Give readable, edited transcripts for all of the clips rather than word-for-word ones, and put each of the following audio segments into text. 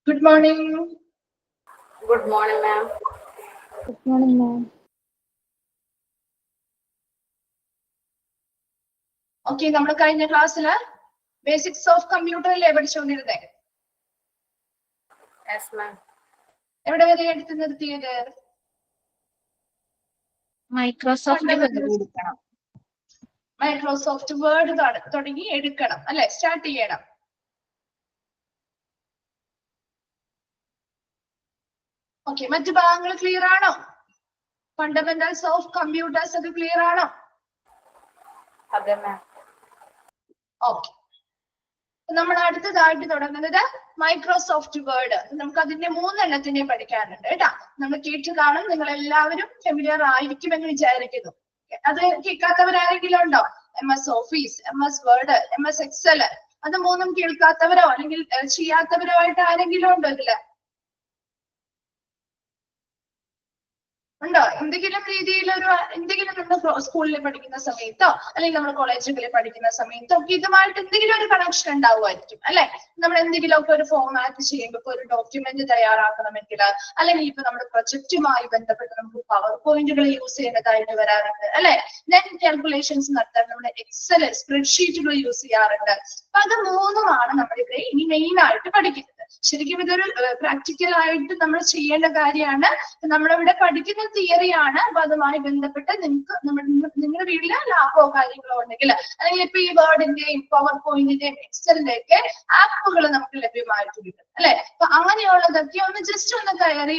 Good morning. Good morning, ma'am. Good morning, ma'am. Okay, നമ്മുടെ കഴിഞ്ഞ ക്ലാസ്സില് ബേസിക്സ് ഓഫ് കമ്പ്യൂട്ടറിലെ പഠിച്ചുകൊണ്ടിരുന്നേ. Yes, ma'am. എവിടെ വരെ എടുത്ത് നിർത്തിയത്? മൈക്രോസോഫ്റ്റ് എടുക്കണം. മൈക്രോസോഫ്റ്റ് വേർഡ് തുടങ്ങി എടുക്കണം അല്ലെ, സ്റ്റാർട്ട് ചെയ്യണം. ഓക്കെ, മറ്റു ഭാഗങ്ങൾ ക്ലിയർ ആണോ? ഫണ്ടമെന്റൽസ് ഓഫ് കമ്പ്യൂട്ടേഴ്സ് ഒക്കെ ക്ലിയർ ആണോ? അതെ മാം. ഓക്കെ, നമ്മൾ അടുത്തതായിട്ട് തുടങ്ങുന്നത് മൈക്രോസോഫ്റ്റ് വേർഡ്. നമുക്ക് അതിന്റെ 3 എണ്ണത്തിനെ പഠിക്കാനുണ്ട് കേട്ടാ. നമ്മൾ കേട്ട് കാണും, നിങ്ങൾ എല്ലാവരും ഫെമിലിയർ ആയിരിക്കുമെന്ന് വിചാരിക്കുന്നു. അത് കേൾക്കാത്തവരാരെങ്കിലും ഉണ്ടോ? MS office, MS word, MS excel, അത് 3 കേൾക്കാത്തവരോ അല്ലെങ്കിൽ ചെയ്യാത്തവരോ ആയിട്ട് ആരെങ്കിലും ഉണ്ടോ ഇതില്? ഉണ്ടോ? എന്തെങ്കിലും രീതിയിൽ എന്തെങ്കിലും നമ്മൾ സ്കൂളിൽ പഠിക്കുന്ന സമയത്തോ അല്ലെങ്കിൽ നമ്മൾ കോളേജുകളിൽ പഠിക്കുന്ന സമയത്തോ ഒക്കെ ഇതുമായിട്ട് എന്തെങ്കിലും ഒരു കണക്ഷൻ ഉണ്ടാവുമായിരിക്കും അല്ലെ. നമ്മൾ എന്തെങ്കിലുമൊക്കെ ഒരു ഫോർമാറ്റ് ചെയ്യുമ്പോൾ ഒരു ഡോക്യുമെന്റ് തയ്യാറാക്കണമെങ്കിൽ, അല്ലെങ്കിൽ ഇപ്പൊ നമ്മുടെ പ്രൊജക്റ്റുമായി ബന്ധപ്പെട്ട് നമുക്ക് പവർ പോയിന്റുകൾ യൂസ് ചെയ്യുന്നതായിട്ട് വരാറുണ്ട് അല്ലെ. നെറ്റ് കാൽക്കുലേഷൻസ് നടത്താൻ നമ്മുടെ എക്സൽ സ്പ്രെഡ്ഷീറ്റുകൾ യൂസ് ചെയ്യാറുണ്ട്. അപ്പൊ അത് 3ഉമാണ് നമ്മളിവിടെ ഇനി മെയിൻ ആയിട്ട് പഠിക്കുന്നത്. ശരിക്കും ഇതൊരു പ്രാക്ടിക്കൽ ആയിട്ട് നമ്മൾ ചെയ്യേണ്ട കാര്യമാണ്. നമ്മളിവിടെ പഠിക്കുന്ന തിയറിയാണ്. അപ്പൊ അതുമായി ബന്ധപ്പെട്ട് നിങ്ങളുടെ വീട്ടില് ലാബോ കാര്യങ്ങളോ ഉണ്ടെങ്കിൽ, അല്ലെങ്കിൽ ഇപ്പൊ ഈ വേർഡിന്റെയും പവർ പോയിന്റിന്റെയും എക്സലിന്റെ ഒക്കെ ആപ്പുകൾ നമുക്ക് ലഭ്യമായിട്ട് കിട്ടും അല്ലെ. അപ്പൊ അങ്ങനെയുള്ളതൊക്കെ ഒന്ന് ജസ്റ്റ് ഒന്ന് കയറി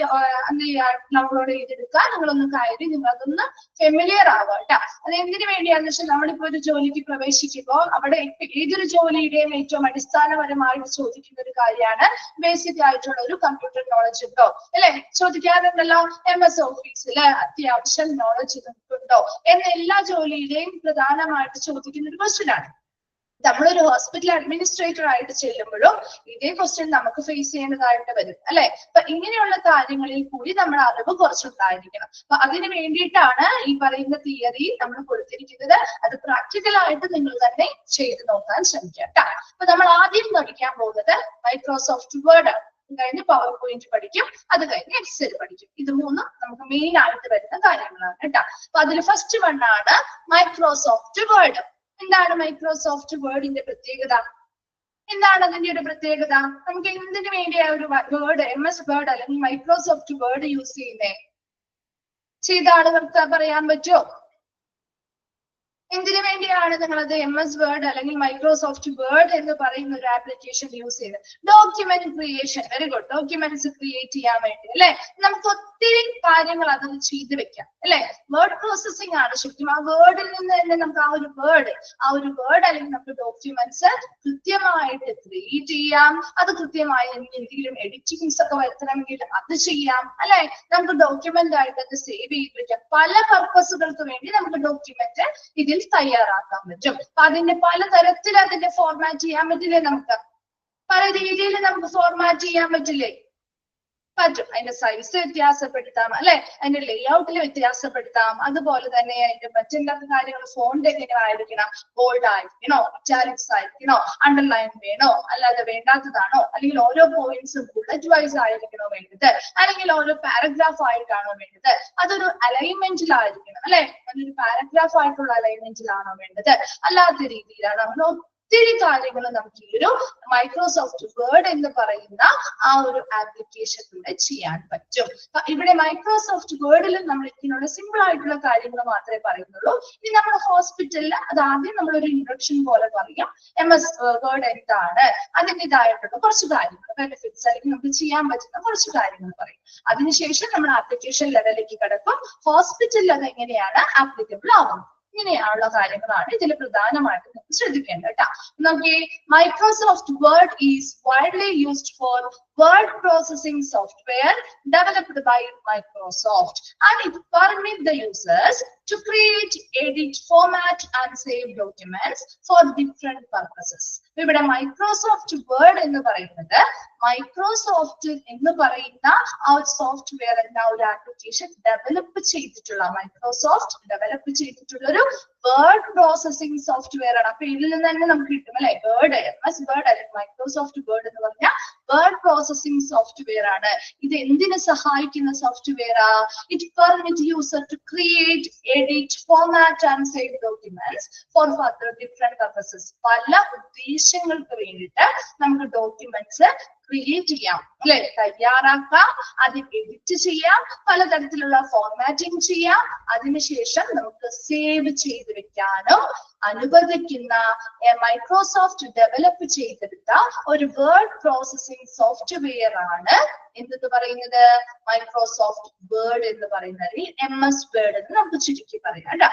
ഡൗൺലോഡ് ചെയ്തെടുക്കുക. നിങ്ങളൊന്ന് കയറി നിങ്ങൾ അതൊന്ന് ഫെമിലിയർ ആവുക കേട്ടോ. അത് എന്തിനു വേണ്ടിയാന്ന് വെച്ചാൽ നമ്മളിപ്പോ ഒരു ജോലിക്ക് പ്രവേശിക്കുമ്പോൾ അവിടെ ഏതൊരു ജോലിയുടെയും ഏറ്റവും അടിസ്ഥാനപരമായിട്ട് ചോദിക്കുന്ന ഒരു കാര്യമാണ് ബേസിക് ആയിട്ടുള്ള ഒരു കമ്പ്യൂട്ടർ നോളജ് ഉണ്ടോ അല്ലെ. ചോദിക്കാറുണ്ടല്ലോ, MS ഓഫീസില് അത്യാവശ്യം നോളജ് ഉണ്ടോ എന്ന എല്ലാ ജോലിയിലെയും പ്രധാനമായിട്ട് ചോദിക്കുന്ന ഒരു ക്വസ്റ്റ്യൻ ആണ്. നമ്മളൊരു ഹോസ്പിറ്റൽ അഡ്മിനിസ്ട്രേറ്റർ ആയിട്ട് ചെല്ലുമ്പോഴും ഇതേ ക്വസ്റ്റ്യൻ നമുക്ക് ഫേസ് ചെയ്യേണ്ടതായിട്ട് വരും അല്ലെ. അപ്പൊ ഇങ്ങനെയുള്ള കാര്യങ്ങളിൽ കൂടി നമ്മുടെ അറിവ് കുറച്ചുണ്ടായിരിക്കണം. അപ്പൊ അതിന് വേണ്ടിയിട്ടാണ് ഈ പറയുന്ന തിയറി നമ്മൾ കൊടുത്തിരിക്കുന്നത്. അത് പ്രാക്ടിക്കൽ ആയിട്ട് നിങ്ങൾ തന്നെ ചെയ്ത് നോക്കാൻ ശ്രമിക്കാം കേട്ടോ. അപ്പൊ നമ്മൾ ആദ്യം പഠിക്കാൻ പോകുന്നത് മൈക്രോസോഫ്റ്റ് വേർഡ് ആണ്. കഴിഞ്ഞ് പവർ പോയിന്റ് പഠിക്കും, അത് കഴിഞ്ഞ് എക്സൽ പഠിക്കും. ഇത് 3 നമുക്ക് മെയിൻ ആയിട്ട് വരുന്ന കാര്യങ്ങളാണ് കേട്ടോ. അപ്പൊ അതിൽ ഫസ്റ്റ് വണ്ണാണ് മൈക്രോസോഫ്റ്റ് വേർഡ്. എന്താണ് മൈക്രോസോഫ്റ്റ് വേർഡിന്റെ പ്രത്യേകത? എന്താണ് അതിന്റെ ഒരു പ്രത്യേകത? നമുക്ക് എന്തിനു വേണ്ടിയാ ഒരു വേർഡ്, MS വേർഡ് അല്ലെങ്കിൽ മൈക്രോസോഫ്റ്റ് വേർഡ് യൂസ് ചെയ്യുന്നേ? ചെയ്ത ആളുകൾക്ക് പറയാൻ പറ്റുമോ? എന്തിനു വേണ്ടിയാണ് നിങ്ങളത് MS വേർഡ് അല്ലെങ്കിൽ മൈക്രോസോഫ്റ്റ് വേർഡ് എന്ന് പറയുന്ന ഒരു ആപ്ലിക്കേഷൻ യൂസ് ചെയ്തത്? Document creation. Very good. Documents create ചെയ്യാൻ വേണ്ടി അല്ലെ. നമുക്ക് ഒത്തിരി കാര്യങ്ങൾ അതൊന്ന് ചെയ്ത് വെക്കാം അല്ലെ. വേർഡ് പ്രോസസ്സിംഗ് ആണ് ശരിക്കും. ആ വേർഡിൽ നിന്ന് തന്നെ നമുക്ക് ആ ഒരു വേർഡ് അല്ലെങ്കിൽ നമുക്ക് ഡോക്യുമെന്റ്സ് കൃത്യമായിട്ട് ക്രിയേറ്റ് ചെയ്യാം. അത് കൃത്യമായി എന്തെങ്കിലും എഡിറ്റിംഗ്സ് ഒക്കെ വരുത്തണമെങ്കിൽ അത് ചെയ്യാം അല്ലെ. നമുക്ക് ഡോക്യുമെന്റ് ആയിട്ട് അത് സേവ് ചെയ്ത് വെക്കാം. പല പർപ്പസുകൾക്ക് വേണ്ടി നമുക്ക് ഡോക്യുമെന്റ് ഇതിൽ തയ്യാറാക്കാൻ പറ്റും. അപ്പൊ അതിന്റെ പലതരത്തിൽ അതിന്റെ ഫോർമാറ്റ് ചെയ്യാൻ പറ്റില്ലേ? നമുക്ക് പല രീതിയിൽ നമുക്ക് ഫോർമാറ്റ് ചെയ്യാൻ പറ്റില്ലേ? പറ്റും. അതിന്റെ സൈസ് വ്യത്യാസപ്പെടുത്താം അല്ലെ, അതിന്റെ ലേഔട്ടിൽ വ്യത്യാസപ്പെടുത്താം. അതുപോലെ തന്നെ അതിന്റെ മറ്റെല്ലാ കാര്യങ്ങളും ഫോണ്ട് എങ്ങനെ ആയിരിക്കണം, ബോൾഡ് ആയിരിക്കണോ, ഇറ്റാലിക്സ് ആയിരിക്കണോ, അണ്ടർലൈൻ വേണോ, അല്ലാതെ വേണ്ടാത്തതാണോ, അല്ലെങ്കിൽ ഓരോ പോയിന്റ്സും ബുള്ളറ്റ് വൈസ് ആയിരിക്കണോ വേണ്ടത്, അല്ലെങ്കിൽ ഓരോ പാരഗ്രാഫ് ആയിട്ടാണോ വേണ്ടത്, അതൊരു അലൈൻമെന്റിലായിരിക്കണം അല്ലെ, അതൊരു പാരഗ്രാഫ് ആയിട്ടുള്ള അലൈൻമെന്റിലാണോ വേണ്ടത്, അല്ലാത്ത രീതിയിലാണോ, അങ്ങനെ ഒത്തിരി കാര്യങ്ങൾ നമുക്ക് ഈ ഒരു മൈക്രോസോഫ്റ്റ് വേർഡ് എന്ന് പറയുന്ന ആ ഒരു ആപ്ലിക്കേഷനിലൂടെ ചെയ്യാൻ പറ്റും. ഇവിടെ മൈക്രോസോഫ്റ്റ് വേർഡിൽ നമ്മൾ ഇതിനുള്ള സിമ്പിൾ ആയിട്ടുള്ള കാര്യങ്ങൾ മാത്രമേ പറയുന്നുള്ളൂ. ഇനി നമ്മുടെ ഹോസ്പിറ്റലിൽ അത് ആദ്യം നമ്മളൊരു ഇൻട്രൊഡക്ഷൻ പോലെ പറയാം. MS വേർഡ് എന്താണ്, അതിൻ്റെതായിട്ടുള്ള കുറച്ച് കാര്യങ്ങൾ, ബെനിഫിറ്റ്സ് അല്ലെങ്കിൽ നമുക്ക് ചെയ്യാൻ പറ്റുന്ന കുറച്ച് കാര്യങ്ങൾ പറയും. അതിനുശേഷം നമ്മൾ ആപ്ലിക്കേഷൻ ലെവലിലേക്ക് കിടക്കും. ഹോസ്പിറ്റലിൽ അത് എങ്ങനെയാണ് ആപ്ലിക്കബിൾ ആവുന്നത്, ഇങ്ങനെയുള്ള കാര്യങ്ങളാണ് ഇതിൽ പ്രധാനമായിട്ട് നമുക്ക് ശ്രദ്ധിക്കേണ്ടത് കേട്ടോ. നോക്കിയേ, Microsoft word is widely used for word processing software developed by Microsoft, and it permits the users to create, edit, format and save documents for different purposes. ഇവിടെ മൈക്രോസോഫ്റ്റ് വേർഡ് എന്ന് പറയുന്നത് മൈക്രോസോഫ്റ്റ് എന്ന് പറയുന്ന ആ സോഫ്റ്റ്വെയർ എന്ന ഒരു application develop ചെയ്തിട്ടുള്ള, Microsoft develop ചെയ്തിട്ടുള്ള ഒരു വേർഡ് പ്രോസസ്സിംഗ് സോഫ്റ്റ്വെയർ ആണ്. അപ്പൊ ഇതിൽ നിന്ന് തന്നെ നമുക്ക് കിട്ടും അല്ലെ. വേർഡ് MS വേർഡ് അല്ലെങ്കിൽ മൈക്രോസോഫ്റ്റ് വേർഡ് എന്ന് പറഞ്ഞാൽ വേർഡ് പ്രോസസിംഗ് സോഫ്റ്റ്വെയർ ആണ്. ഇത് എന്തിനു സഹായിക്കുന്ന സോഫ്റ്റ്വെയർ ആ? It permit user to create, edit, format and save documents for further different purposes. പല ഉദ്ദേശങ്ങൾക്ക് വേണ്ടിയിട്ട് നമുക്ക് ഡോക്യുമെന്റ്സ് ക്രിയേറ്റ് ചെയ്യാം അല്ലെ, തയ്യാറാക്കാം, അത് എഡിറ്റ് ചെയ്യാം, പലതരത്തിലുള്ള ഫോർമാറ്റിംഗ് ചെയ്യാം, അതിനുശേഷം നമുക്ക് സേവ് ചെയ്ത് വെക്കാനും അനുവദിക്കുന്ന മൈക്രോസോഫ്റ്റ് ഡെവലപ്പ് ചെയ്തെടുത്ത ഒരു വേർഡ് പ്രോസസിംഗ് സോഫ്റ്റ്വെയർ ആണ് എന്തെന്ന് പറയുന്നത്, മൈക്രോസോഫ്റ്റ് വേർഡ് എന്ന് പറയുന്നത്, MS വേർഡ് എന്ന് നമുക്ക് ചുരുക്കി പറയാം കേട്ടോ.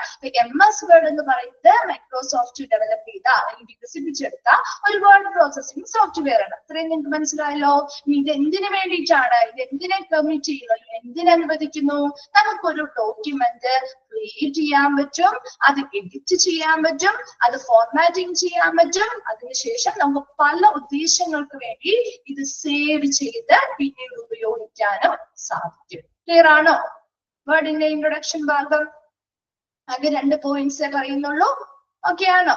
MS വേർഡ് എന്ന് പറയുന്നത് മൈക്രോസോഫ്റ്റ് ഡെവലപ്പ് ചെയ്ത അല്ലെങ്കിൽ വികസിപ്പിച്ചെടുത്ത ഒരു വേർഡ് പ്രോസസിംഗ് സോഫ്റ്റ്വെയർ ആണ്. ഇത്രയും നിങ്ങൾക്ക് മനസ്സിലായല്ലോ. ഇത് എന്തിനു വേണ്ടിയിട്ടാണ്, ഇത് എന്തിനെ പെർമിറ്റ് ചെയ്യുന്നു, എന്തിനനുവദിക്കുന്നു? നമുക്കൊരു ഡോക്യുമെന്റ് ക്രിയേറ്റ് ചെയ്യാൻ പറ്റും, അത് എഡിറ്റ് ചെയ്യാൻ പറ്റും, അത് ഫോർമാറ്റിംഗ് ചെയ്യാൻ പറ്റും, അതിനുശേഷം നമുക്ക് പല ഉദ്ദേശങ്ങൾക്ക് വേണ്ടി ഇത് സേവ് ചെയ്ത് പിന്നീട് ഉപയോഗിക്കാനും സാധിക്കും. ക്ലിയർ ആണോ? വേർഡിന്റെ ഇൻട്രൊഡക്ഷൻ ഭാഗം ആകെ 2 പോയിന്റ്സ് പറയുന്നുള്ളൂ. ഓക്കെ ആണോ?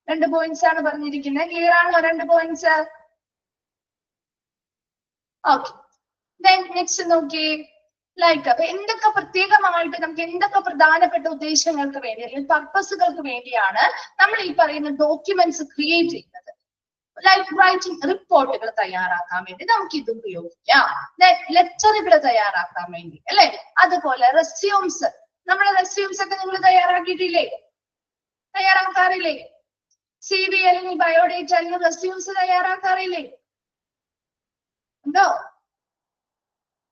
2 പോയിന്റ്സ് ആണ് പറഞ്ഞിരിക്കുന്നത്. ക്ലിയർ ആണോ? 2 പോയിന്റ്സ്. ഓക്കെ, നെക്സ്റ്റ് നോക്കിയേ. ലൈക്ക് അപ്പൊ എന്തൊക്കെ പ്രത്യേകമായിട്ട് നമുക്ക് എന്തൊക്കെ പ്രധാനപ്പെട്ട ഉദ്ദേശങ്ങൾക്ക് വേണ്ടി അല്ലെങ്കിൽ പർപ്പസുകൾക്ക് വേണ്ടിയാണ് നമ്മൾ ഈ പറയുന്ന ഡോക്യുമെന്റ്സ് ക്രിയേറ്റ് ചെയ്യുന്നത്? ലൈക്ക് റൈറ്റിംഗ്, റിപ്പോർട്ടുകൾ തയ്യാറാക്കാൻ വേണ്ടി നമുക്ക് ഇത് ഉപയോഗിക്കാം. ലെറ്ററുകൾ തയ്യാറാക്കാൻ വേണ്ടി അല്ലെ. അതുപോലെ റെസ്യൂംസ്, നമ്മുടെ റെസ്യൂംസ് ഒക്കെ നിങ്ങൾ തയ്യാറാക്കിയിട്ടില്ലേ? തയ്യാറാക്കാറില്ലേ? CV അല്ലെങ്കിൽ ബയോഡേറ്റ അല്ലെങ്കിൽ റെസ്യൂംസ് തയ്യാറാക്കാറില്ലേ? ഉണ്ടോ?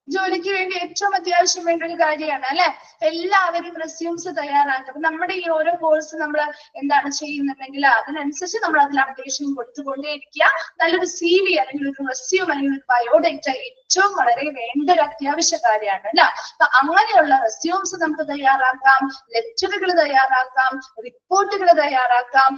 ജോലിക്ക് വേണ്ടി ഏറ്റവും അത്യാവശ്യം വേണ്ട ഒരു കാര്യമാണ് അല്ലെ. എല്ലാവരും റെസ്യൂംസ് തയ്യാറാക്കുക. അപ്പൊ നമ്മുടെ ഈ ഓരോ കോഴ്സ് നമ്മൾ എന്താണ് ചെയ്യുന്നുണ്ടെങ്കിൽ അതിനനുസരിച്ച് നമ്മൾ അതിൽ അപ്ഡേഷൻ കൊടുത്തുകൊണ്ടേയിരിക്കുക. നല്ലൊരു CV അല്ലെങ്കിൽ ഒരു റെസ്യൂം അല്ലെങ്കിൽ ഒരു ബയോഡേറ്റ ഏറ്റവും വളരെ വേണ്ട ഒരു അത്യാവശ്യ കാര്യമാണ് അല്ലെ. അപ്പൊ അങ്ങനെയുള്ള റെസ്യൂംസ് നമുക്ക് തയ്യാറാക്കാം, ലെറ്ററുകൾ തയ്യാറാക്കാം, റിപ്പോർട്ടുകൾ തയ്യാറാക്കാം,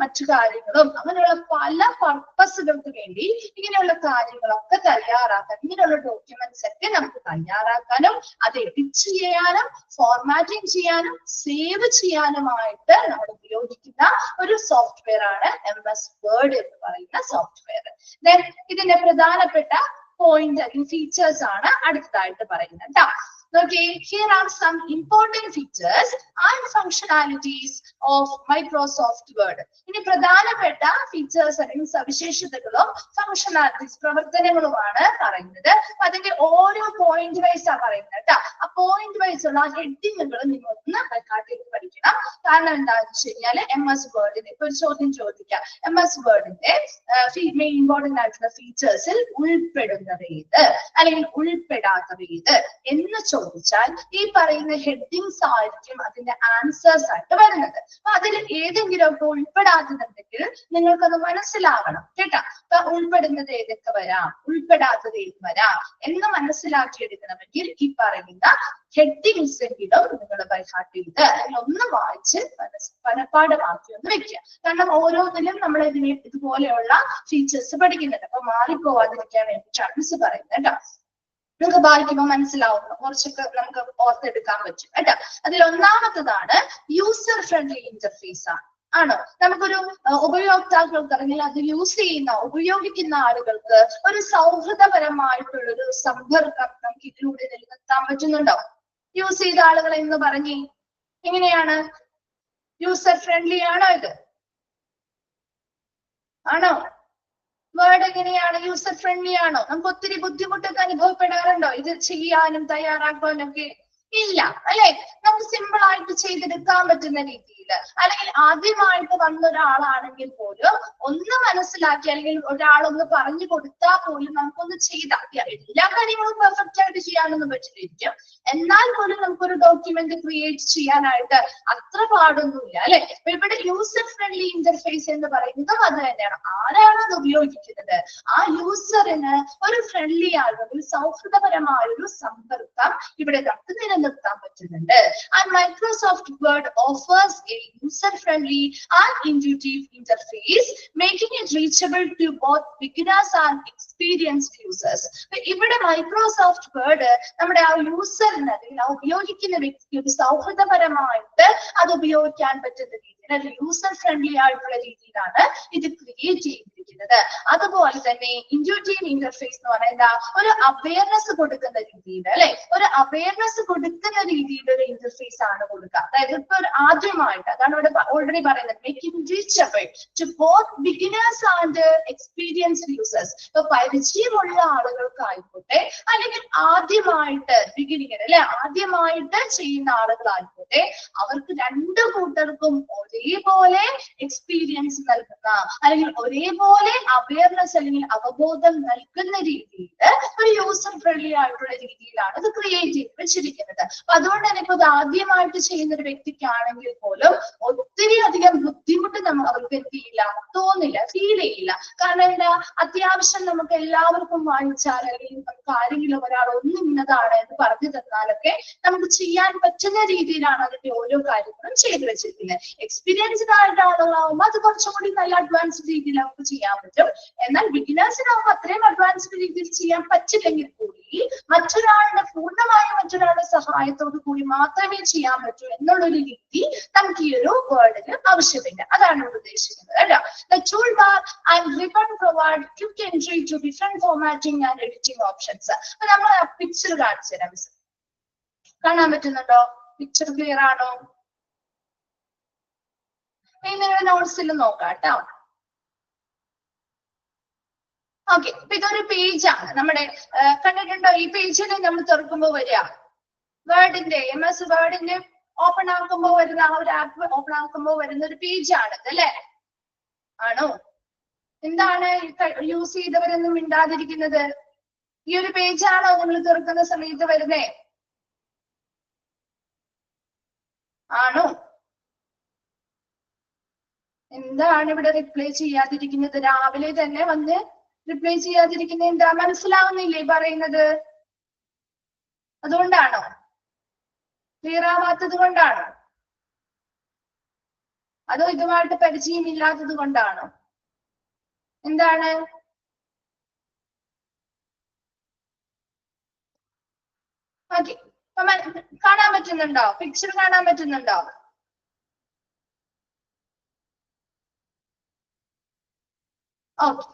മറ്റു കാര്യങ്ങളും അങ്ങനെയുള്ള പല പർപ്പസുകൾക്ക് വേണ്ടി ഇങ്ങനെയുള്ള കാര്യങ്ങളൊക്കെ തയ്യാറാക്കാം. ഇങ്ങനെയുള്ള ഡോക്യുമെന്റ്സ് ഒക്കെ നമുക്ക് തയ്യാറാക്കാനും അത് എഡിറ്റ് ചെയ്യാനും ഫോർമാറ്റിംഗ് ചെയ്യാനും സേവ് ചെയ്യാനുമായിട്ട് നമ്മൾ ഉപയോഗിക്കുന്ന ഒരു സോഫ്റ്റ്വെയർ ആണ് MS വേർഡ് എന്ന് പറയുന്ന സോഫ്റ്റ്വെയർ. ദെൻ ഇതിന്റെ പ്രധാനപ്പെട്ട പോയിന്റ് അല്ലെങ്കിൽ ഫീച്ചേഴ്സ് ആണ് അടുത്തതായിട്ട് പറയുന്നത് കേട്ടോ. Okay, here are some important features and functionalities of Microsoft Word. ഇനി പ്രധാനപ്പെട്ട ഫീച്ചേഴ്സ് അല്ലെങ്കിൽ സവിശേഷതകളും ഫംഗ്ഷനാലിറ്റീസ് പ്രവർത്തനങ്ങളുമാണ് പറയുന്നത്. അതിന്റെ ഓരോ പോയിന്റ് വൈസ് ആണ് പറയുന്നത് കേട്ടോ. ആ പോയിന്റ് വൈസ് ഉള്ള ഹെഡിങ്ങുകൾ നിങ്ങൾ ഒന്ന് കാട്ടിയിട്ട് പഠിക്കണം. കാരണം എന്താണെന്ന് വെച്ച് കഴിഞ്ഞാൽ MS വേർഡിന്റെ ഇപ്പൊ ഒരു ചോദ്യം ചോദിക്കാം, MS വേർഡിന്റെ മെയിൻ ഇമ്പോർട്ടന്റ് ആയിട്ടുള്ള ഫീച്ചേഴ്സിൽ ഉൾപ്പെടുന്നത് ഏത് അല്ലെങ്കിൽ ഉൾപ്പെടാത്തത് ഏത് എന്ന് ചോദിച്ചാൽ ഈ പറയുന്ന ഹെഡിങ്സ് ആയിരിക്കും അതിന്റെ ആൻസേഴ്സ് ആയിട്ട് വരുന്നത്. അപ്പൊ അതിൽ ഏതെങ്കിലും ഒക്കെ ഉൾപ്പെടാത്തതുണ്ടെങ്കിൽ നിങ്ങൾക്കത് മനസ്സിലാകണം കേട്ടോ. അപ്പൊ ഉൾപ്പെടുന്നത് ഏതൊക്കെ വരാം, ഉൾപ്പെടാത്തത് ഏത് വരാം എന്ന് മനസ്സിലാക്കിയെടുക്കണമെങ്കിൽ ഈ പറയുന്ന ഹെഡിങ്സ് എങ്കിലും നിങ്ങൾ ബൈഹാർട്ട് ചെയ്ത് അല്ലെങ്കിൽ ഒന്ന് വായിച്ച് മനഃപ്പാഠമാക്കി ഒന്ന് വെക്കുക. കാരണം ഓരോന്നിലും നമ്മൾ ഇതുപോലെയുള്ള ഫീച്ചേഴ്സ് പഠിക്കുന്നുണ്ട്. അപ്പൊ മാറിപ്പോവാതിരിക്കാൻ വേണ്ടിയിട്ടാണ് മിസ് പറയുന്നത് കേട്ടോ. നിങ്ങൾക്ക് വായിക്കുമ്പോൾ മനസ്സിലാവുന്നു, കുറച്ചൊക്കെ നമുക്ക് ഓർത്തെടുക്കാൻ പറ്റും കേട്ടോ. അതിൽ ഒന്നാമത്തതാണ് യൂസർ ഫ്രണ്ട്ലി ഇന്റർഫേസ് ആണ്. ആണോ? നമുക്കൊരു ഉപയോക്താക്കൾക്ക് അല്ലെങ്കിൽ അത് യൂസ് ചെയ്യുന്ന ഉപയോഗിക്കുന്ന ആളുകൾക്ക് ഒരു സൗഹൃദപരമായിട്ടുള്ളൊരു സമ്പർക്കം നമുക്ക് ഇതിലൂടെ നിലനിർത്താൻ പറ്റുന്നുണ്ടോ? യൂസ് ചെയ്ത ആളുകൾ എന്ന് പറഞ്ഞേ എങ്ങനെയാണ്? യൂസർ ഫ്രണ്ട്ലി ആണോ ഇത്? ആണോ? വേർഡ് എങ്ങനെയാണ്? യൂസർ ഫ്രണ്ട്ലി ആണോ? നമുക്ക് ഒത്തിരി ബുദ്ധിമുട്ടൊക്കെ അനുഭവപ്പെടാറുണ്ടോ ഇത് ചെയ്യാനും തയ്യാറാക്കാനും ഒക്കെ? ഇല്ല അല്ലെ. നമുക്ക് സിമ്പിൾ ആയിട്ട് ചെയ്തെടുക്കാൻ പറ്റുന്ന രീതിയിൽ അല്ലെങ്കിൽ ആദ്യമായിട്ട് വന്ന ഒരാളാണെങ്കിൽ പോലും ഒന്ന് മനസ്സിലാക്കി അല്ലെങ്കിൽ ഒരാളൊന്ന് പറഞ്ഞു കൊടുത്താൽ പോലും നമുക്കൊന്ന് ചെയ്താൽ എല്ലാ കാര്യങ്ങളും പെർഫെക്റ്റ് ആയിട്ട് ചെയ്യാനൊന്നും പറ്റില്ലായിരിക്കും. എന്നാൽ പോലും നമുക്കൊരു ഡോക്യുമെന്റ് ക്രിയേറ്റ് ചെയ്യാനായിട്ട് അത്ര പാടൊന്നുമില്ല അല്ലെ. അപ്പൊ ഇവിടെ യൂസർ ഫ്രണ്ട്ലി ഇന്റർഫേസ് എന്ന് പറയുന്നതും അത് തന്നെയാണ്. ആരാണ് അത് ഉപയോഗിക്കുന്നത് ആ യൂസറിന് ഒരു ഫ്രണ്ട്ലി ആയിട്ടുള്ള ഒരു സൗഹൃദപരമായ ഒരു സമ്പർക്കം ഇവിടെ നമുക്ക് നിലനിർത്താൻ പറ്റുന്നുണ്ട്. And Microsoft word offers A user friendly and intuitive interface, making it reachable to both beginners and experienced users. ഇവിടെ മൈക്രോസോഫ്റ്റ് വേർഡ് നമ്മുടെ ആ യൂസറിന് അല്ലെങ്കിൽ ആ ഉപയോഗിക്കുന്ന വ്യക്തിക്ക് ഒരു സൗഹൃദപരമായിട്ട് അത് ഉപയോഗിക്കാൻ പറ്റുന്ന രീതിയിൽ അല്ലെങ്കിൽ യൂസർ ഫ്രണ്ട്ലി ആയിട്ടുള്ള രീതിയിലാണ് ഇത് ക്രിയേറ്റ് ചെയ്തിരിക്കുന്നത്. അതുപോലെ തന്നെ ഇൻറ്റ്യൂട്ടീവ് ഇന്റർഫേസ് എന്ന് പറയുന്നത് ഒരു അവയർനെസ് കൊടുക്കുന്ന രീതിയിൽ, അല്ലെ, ഒരു അവയർനെസ് കൊടുക്കുന്ന രീതിയിൽ ഒരു ഇന്റർഫേസ് ആണ് കൊടുക്കുക. അതായത് ഇപ്പൊ ആദ്യമായിട്ട്, അതാണ് ഇവിടെ ഓൾറെഡി പറയുന്നത്, making reachable to both beginners and experienced users. ഇപ്പൊ പരിചയമുള്ള ആളുകൾക്കായിക്കോട്ടെ, അല്ലെങ്കിൽ ആദ്യമായിട്ട് ബിഗിനിങ്, അല്ലെ, ആദ്യമായിട്ട് ചെയ്യുന്ന ആളുകളായിക്കോട്ടെ, അവർക്ക് രണ്ടു കൂട്ടർക്കും ഒരേപോലെ എക്സ്പീരിയൻസ് നൽകുന്ന, അല്ലെങ്കിൽ ഒരേപോലെ അവയർനെസ് അല്ലെങ്കിൽ അവബോധം നൽകുന്ന രീതിയിൽ ഒരു യൂസർ ഫ്രണ്ട്ലി ആയിട്ടുള്ള രീതിയിലാണ് ഇത് ക്രിയേറ്റ് ചെയ്ത് വെച്ചിരിക്കുന്നത്. അപ്പൊ അതുകൊണ്ട് തന്നെ ഇപ്പൊ ഇത് ആദ്യമായിട്ട് ചെയ്യുന്ന ഒരു വ്യക്തിക്കാണെങ്കിൽ പോലും ഒത്തിരി അധികം ബുദ്ധിമുട്ട് അവർക്ക് എന്ത് ചെയ്യില്ല, തോന്നില്ല, ഫീൽ ചെയ്യില്ല. കാരണം എന്താ, അത്യാവശ്യം നമുക്ക് എല്ലാവർക്കും വായിച്ചാൽ, അല്ലെങ്കിൽ നമുക്ക് ആരെങ്കിലും ഒരാൾ ഒന്നും ഇന്നതാണ് എന്ന് പറഞ്ഞു തന്നാലൊക്കെ നമുക്ക് ചെയ്യാൻ പറ്റുന്ന രീതിയിലാണ് അതിന്റെ ഓരോ കാര്യങ്ങളും ചെയ്തു വെച്ചിരിക്കുന്നത്. എക്സ്പീരിയൻസ്ഡ് ആയിട്ട് ആളുകളാവുമ്പോൾ അത് കുറച്ചും കൂടി നല്ല അഡ്വാൻസ്ഡ് രീതിയിൽ നമുക്ക് ചെയ്യാൻ പറ്റും. എന്നാൽ ബിഗിനേഴ്സിനാവുമ്പോൾ അത്രയും അഡ്വാൻസ്ഡ് രീതിയിൽ ചെയ്യാൻ പറ്റില്ലെങ്കിൽ കൂടി മറ്റൊരാളുടെ സഹായത്തോടു കൂടി മാത്രമേ ചെയ്യാൻ പറ്റൂ എന്നുള്ളൊരു രീതി നമുക്ക് ഈ ഒരു വേർഡിന് ആവശ്യമില്ല. അതാണ് ഉദ്ദേശിക്കുന്നത്, അല്ല. The toolbar and ribbon provide quick entry to different formatting and editing options. അപ്പൊ നമ്മൾ ആ പിക്ചർ കാണിച്ചു തരാം. മിസ് കാണാൻ പറ്റുന്നുണ്ടോ? പിക്ചർ ക്ലിയർ ആണോ? നിങ്ങളുടെ നോട്ട്സിൽ നോക്കാം കേട്ടോ. ഓക്കെ, അപ്പൊ ഇതൊരു പേജാണ് നമ്മുടെ. കണ്ടിട്ടുണ്ടോ? ഈ പേജിൽ നമ്മൾ തുറക്കുമ്പോൾ വരിക വേർഡിന്റെ, MS വേർഡിന്റെ ഓപ്പൺ ആക്കുമ്പോൾ വരുന്ന, ആ ഒരു ആപ്പ് ഓപ്പൺ ആക്കുമ്പോൾ വരുന്ന ഒരു പേജാണ് അല്ലേ? ആണോ? എന്താണ് യൂസ് ചെയ്തവരൊന്നും മിണ്ടാതിരിക്കുന്നത്? ഈ ഒരു പേജാണോ നിങ്ങൾ തുറക്കുന്ന സമയത്ത് വരുന്നേ? ആണോ? എന്താണ് ഇവിടെ റിപ്ലൈ ചെയ്യാതിരിക്കുന്നത്? രാവിലെ തന്നെ വന്ന് റിപ്ലൈ ചെയ്യാതിരിക്കുന്നത് എന്താ? മനസ്സിലാവുന്നില്ലേ പറയുന്നത്? അതുകൊണ്ടാണോ? ക്ലിയർ ആവാത്തത് കൊണ്ടാണോ? അതോ ഇതുമായിട്ട് പരിചയമില്ലാത്തത് കൊണ്ടാണോ? എന്താണ്? ഓക്കെ, കാണാൻ പറ്റുന്നുണ്ടോ? പിക്ചർ കാണാൻ പറ്റുന്നുണ്ടോ? ഓക്കെ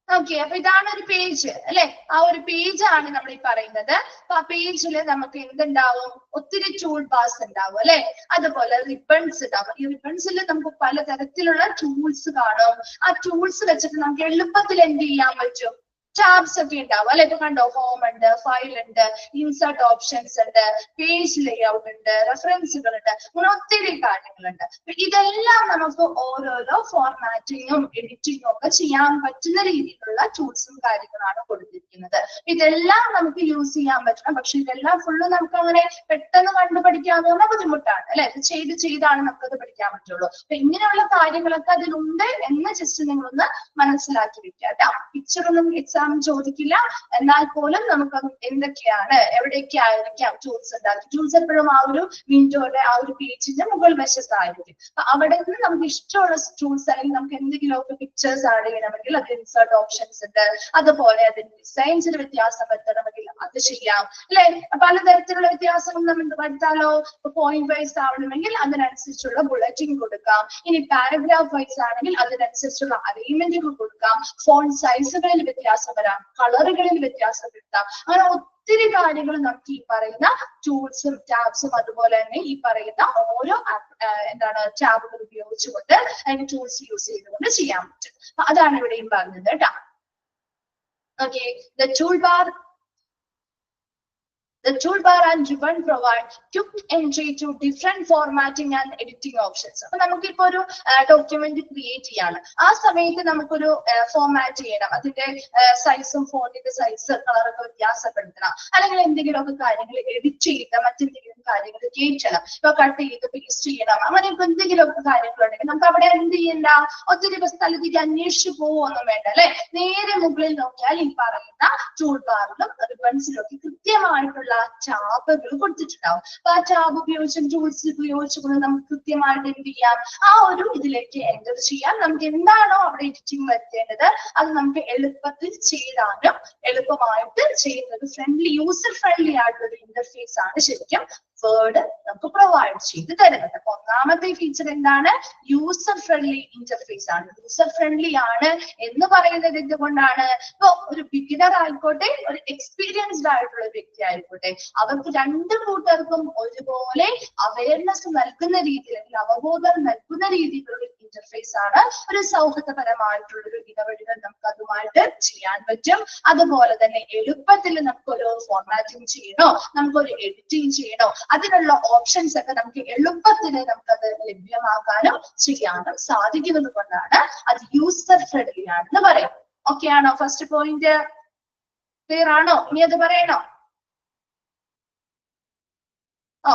ഓക്കെ, അപ്പൊ ഇതാണ് ഒരു പേജ്, അല്ലെ? ആ ഒരു പേജാണ് നമ്മൾ ഈ പറയുന്നത്. അപ്പൊ ആ പേജിൽ നമുക്ക് എന്തുണ്ടാവും? ഒത്തിരി ടൂൾ ബാർസ് ഉണ്ടാവും, അല്ലെ? അതുപോലെ റിബൺസ് ഉണ്ടാവും. ഈ റിബൺസിൽ നമുക്ക് പലതരത്തിലുള്ള ടൂൾസ് കാണും. ആ ടൂൾസ് വെച്ചിട്ട് നമുക്ക് എളുപ്പത്തിൽ എന്ത് ചെയ്യാൻ പറ്റും? ടാബ്സ് ഒക്കെ ഉണ്ടാവും, അല്ലെ? ഇപ്പൊ കണ്ടോ, ഹോം ഉണ്ട്, ഫയൽ ഉണ്ട്, ഇൻസേർട്ട് ഓപ്ഷൻസ് ഉണ്ട്, പേജ് ലേഔട്ട് ഉണ്ട്, റെഫറൻസുകൾ ഉണ്ട്, അങ്ങനെ ഒത്തിരി കാര്യങ്ങളുണ്ട്. ഇതെല്ലാം നമുക്ക് ഓരോരോ ഫോർമാറ്റിങ്ങും എഡിറ്റിങ്ങും ഒക്കെ ചെയ്യാൻ പറ്റുന്ന രീതിയിലുള്ള ടൂൾസും കാര്യങ്ങളാണ് കൊടുത്തിരിക്കുന്നത്. ഇതെല്ലാം നമുക്ക് യൂസ് ചെയ്യാൻ പറ്റണം. പക്ഷെ ഇതെല്ലാം ഫുള്ള് നമുക്ക് അങ്ങനെ പെട്ടെന്ന് കണ്ടുപഠിക്കാവുന്ന ബുദ്ധിമുട്ടാണ്, അല്ലെ? ഇത് ചെയ്താണ് നമുക്കത് പഠിക്കാൻ പറ്റുള്ളൂ. അപ്പൊ ഇങ്ങനെയുള്ള കാര്യങ്ങളൊക്കെ അതിലുണ്ട് എന്ന് ജസ്റ്റ് നിങ്ങളൊന്ന് മനസ്സിലാക്കി വെക്കുക കേട്ടോ. പിക്ചറൊന്നും എക്സാം ചോദിക്കില്ല, എന്നാൽ പോലും നമുക്ക് എന്തൊക്കെയാണ്, എവിടെയൊക്കെ ആയിരിക്കാം ടൂൾസ് ഉണ്ടാക്കി. ടൂൾസ് എപ്പോഴും ആ ഒരു വിൻഡോയുടെ ആ ഒരു പേജിന്റെ മുകൾ വശത്തായിരിക്കും. അപ്പൊ അവിടെ നിന്ന് നമുക്ക് ഇഷ്ടമുള്ള ടൂൾസ്, അല്ലെങ്കിൽ നമുക്ക് എന്തെങ്കിലുമൊക്കെ പിക്ചേഴ്സ് ആഡ് ചെയ്യണമെങ്കിൽ അത് ഇൻസേർട്ട് ഓപ്ഷൻസ് ഉണ്ട്. അതുപോലെ അതിന്റെ ഡിസൈൻസിൽ വ്യത്യാസം വരുത്തണമെങ്കിൽ അത് ചെയ്യാം, അല്ലെ? പലതരത്തിലുള്ള വ്യത്യാസങ്ങൾ നമുക്ക് വരുത്താലോ. പോയിന്റ് വൈസ് ആവണമെങ്കിൽ അതിനനുസരിച്ചുള്ള ബുള്ളറ്റിംഗ് കൊടുക്കാം. ഇനി പാരഗ്രാഫ് വൈസ് ആണെങ്കിൽ അതിനനുസരിച്ചുള്ള അലൈൻമെന്റുകൾ കൊടുക്കാം. ഫോണ്ട് സൈസുകളിൽ വ്യത്യാസം വരാം, കളറുകളിൽ വ്യത്യാസം വരുത്താം. അങ്ങനെ ഒത്തിരി കാര്യങ്ങൾ നമുക്ക് ഈ പറയുന്ന ടൂൾസും ടാബ്സും അതുപോലെ തന്നെ ഈ പറയുന്ന ഓരോ ടാബുകൾ ഉപയോഗിച്ചുകൊണ്ട് അതിന് ടൂൾസ് യൂസ് ചെയ്തുകൊണ്ട് ചെയ്യാൻ പറ്റും. അതാണ് ഇവിടെയും പറഞ്ഞത് കേട്ടോ. Okay, The toolbar and ribbon provide quick entry to different formatting and editing options. അപ്പൊ നമുക്കിപ്പോ ഒരു ഡോക്യുമെന്റ് ക്രിയേറ്റ് ചെയ്യാണ്. ആ സമയത്ത് നമുക്കൊരു ഫോർമാറ്റ് ചെയ്യണം. അതിന്റെ സൈസും ഫോണ്ടിന്റെ സൈസ് കളറൊക്കെ വ്യത്യാസപ്പെടുത്തണം. അല്ലെങ്കിൽ എന്തെങ്കിലുമൊക്കെ കാര്യങ്ങൾ എഡിറ്റ് ചെയ്യണം, മറ്റെന്തെങ്കിലും കാര്യങ്ങൾ കയറ്റണം, ഇപ്പൊ കട്ട് ചെയ്ത് പേസ്റ്റ് ചെയ്യണം, അങ്ങനെ ഇപ്പൊ എന്തെങ്കിലുമൊക്കെ കാര്യങ്ങളുണ്ടെങ്കിൽ നമുക്ക് അവിടെ എന്ത് ചെയ്യണ്ട, ഒത്തിരി സ്ഥലത്തേക്ക് അന്വേഷിച്ചു പോവൊന്നും വേണ്ട, അല്ലെ? നേരെ മുകളിൽ നോക്കിയാൽ ഈ പറയുന്ന ടൂൾ ബാറിലും റിബൺസിലും ഒക്കെ കൃത്യമായിട്ടുള്ള ടാബുകൾ കൊടുത്തിട്ടുണ്ടാവും. അപ്പൊ ആ ടാബ് ഉപയോഗിച്ചും ടൂൾസ് ഉപയോഗിച്ചുകൊണ്ട് നമുക്ക് കൃത്യമായിട്ട് എന്ത് ചെയ്യാം, ആ ഒരു ഇതിലേക്ക് എൻ്റർ ചെയ്യാം. നമുക്ക് എന്താണോ അവിടെ എഡിറ്റിംഗ് വരുത്തേണ്ടത് അത് നമുക്ക് എളുപ്പത്തിൽ ചെയ്താലും എളുപ്പമായിട്ട് ചെയ്യുന്നത് യൂസർ ഫ്രണ്ട്ലി ആയിട്ടുള്ള ഇന്റർഫേസ് ആണ് ശരിക്കും വേർഡ് നമുക്ക് പ്രൊവൈഡ് ചെയ്ത് തരുന്നത്. അപ്പൊ ഒന്നാമത്തെ ഫീച്ചർ എന്താണ്? യൂസർ ഫ്രണ്ട്ലി ഇന്റർഫേസ് ആണ്. യൂസർ ഫ്രണ്ട്ലി ആണ് എന്ന് പറയുന്നത് എന്തുകൊണ്ടാണ്? ഇപ്പൊ ഒരു ബിഗിനർ ആയിക്കോട്ടെ, ഒരു എക്സ്പീരിയൻസ്ഡ് ആയിട്ടുള്ള ഒരു വ്യക്തി ആയിക്കോട്ടെ, അവർക്ക് രണ്ടു കൂട്ടർക്കും ഒരുപോലെ അവയർനെസ് നൽകുന്ന രീതിയിൽ, അല്ലെങ്കിൽ അവബോധം നൽകുന്ന രീതിയിലുള്ള ഇന്റർഫേസ് ആണ്. ഒരു സൗഹൃദപരമായിട്ടുള്ള ഒരു ഇടപെടൽ നമുക്ക് അതുമായിട്ട് ചെയ്യാൻ പറ്റും. അതുപോലെ തന്നെ എളുപ്പത്തിൽ നമുക്കൊരു ഫോർമാറ്റിംഗ് ചെയ്യണോ, നമുക്കൊരു എഡിറ്റിംഗ് ചെയ്യണോ, അതിനുള്ള ഓപ്ഷൻസ് ഒക്കെ നമുക്ക് എളുപ്പത്തിൽ നമുക്കത് ലഭ്യമാക്കാനും ചെയ്യാനും സാധിക്കുന്നത് കൊണ്ടാണ് അത് യൂസർ ഫ്രണ്ട്ലി ആണെന്ന് പറയുന്നത്. ഓക്കെ ആണോ? ഫസ്റ്റ് പോയിന്റ് ക്ലിയർ ആണോ? ഇനി അത് പറയണോ?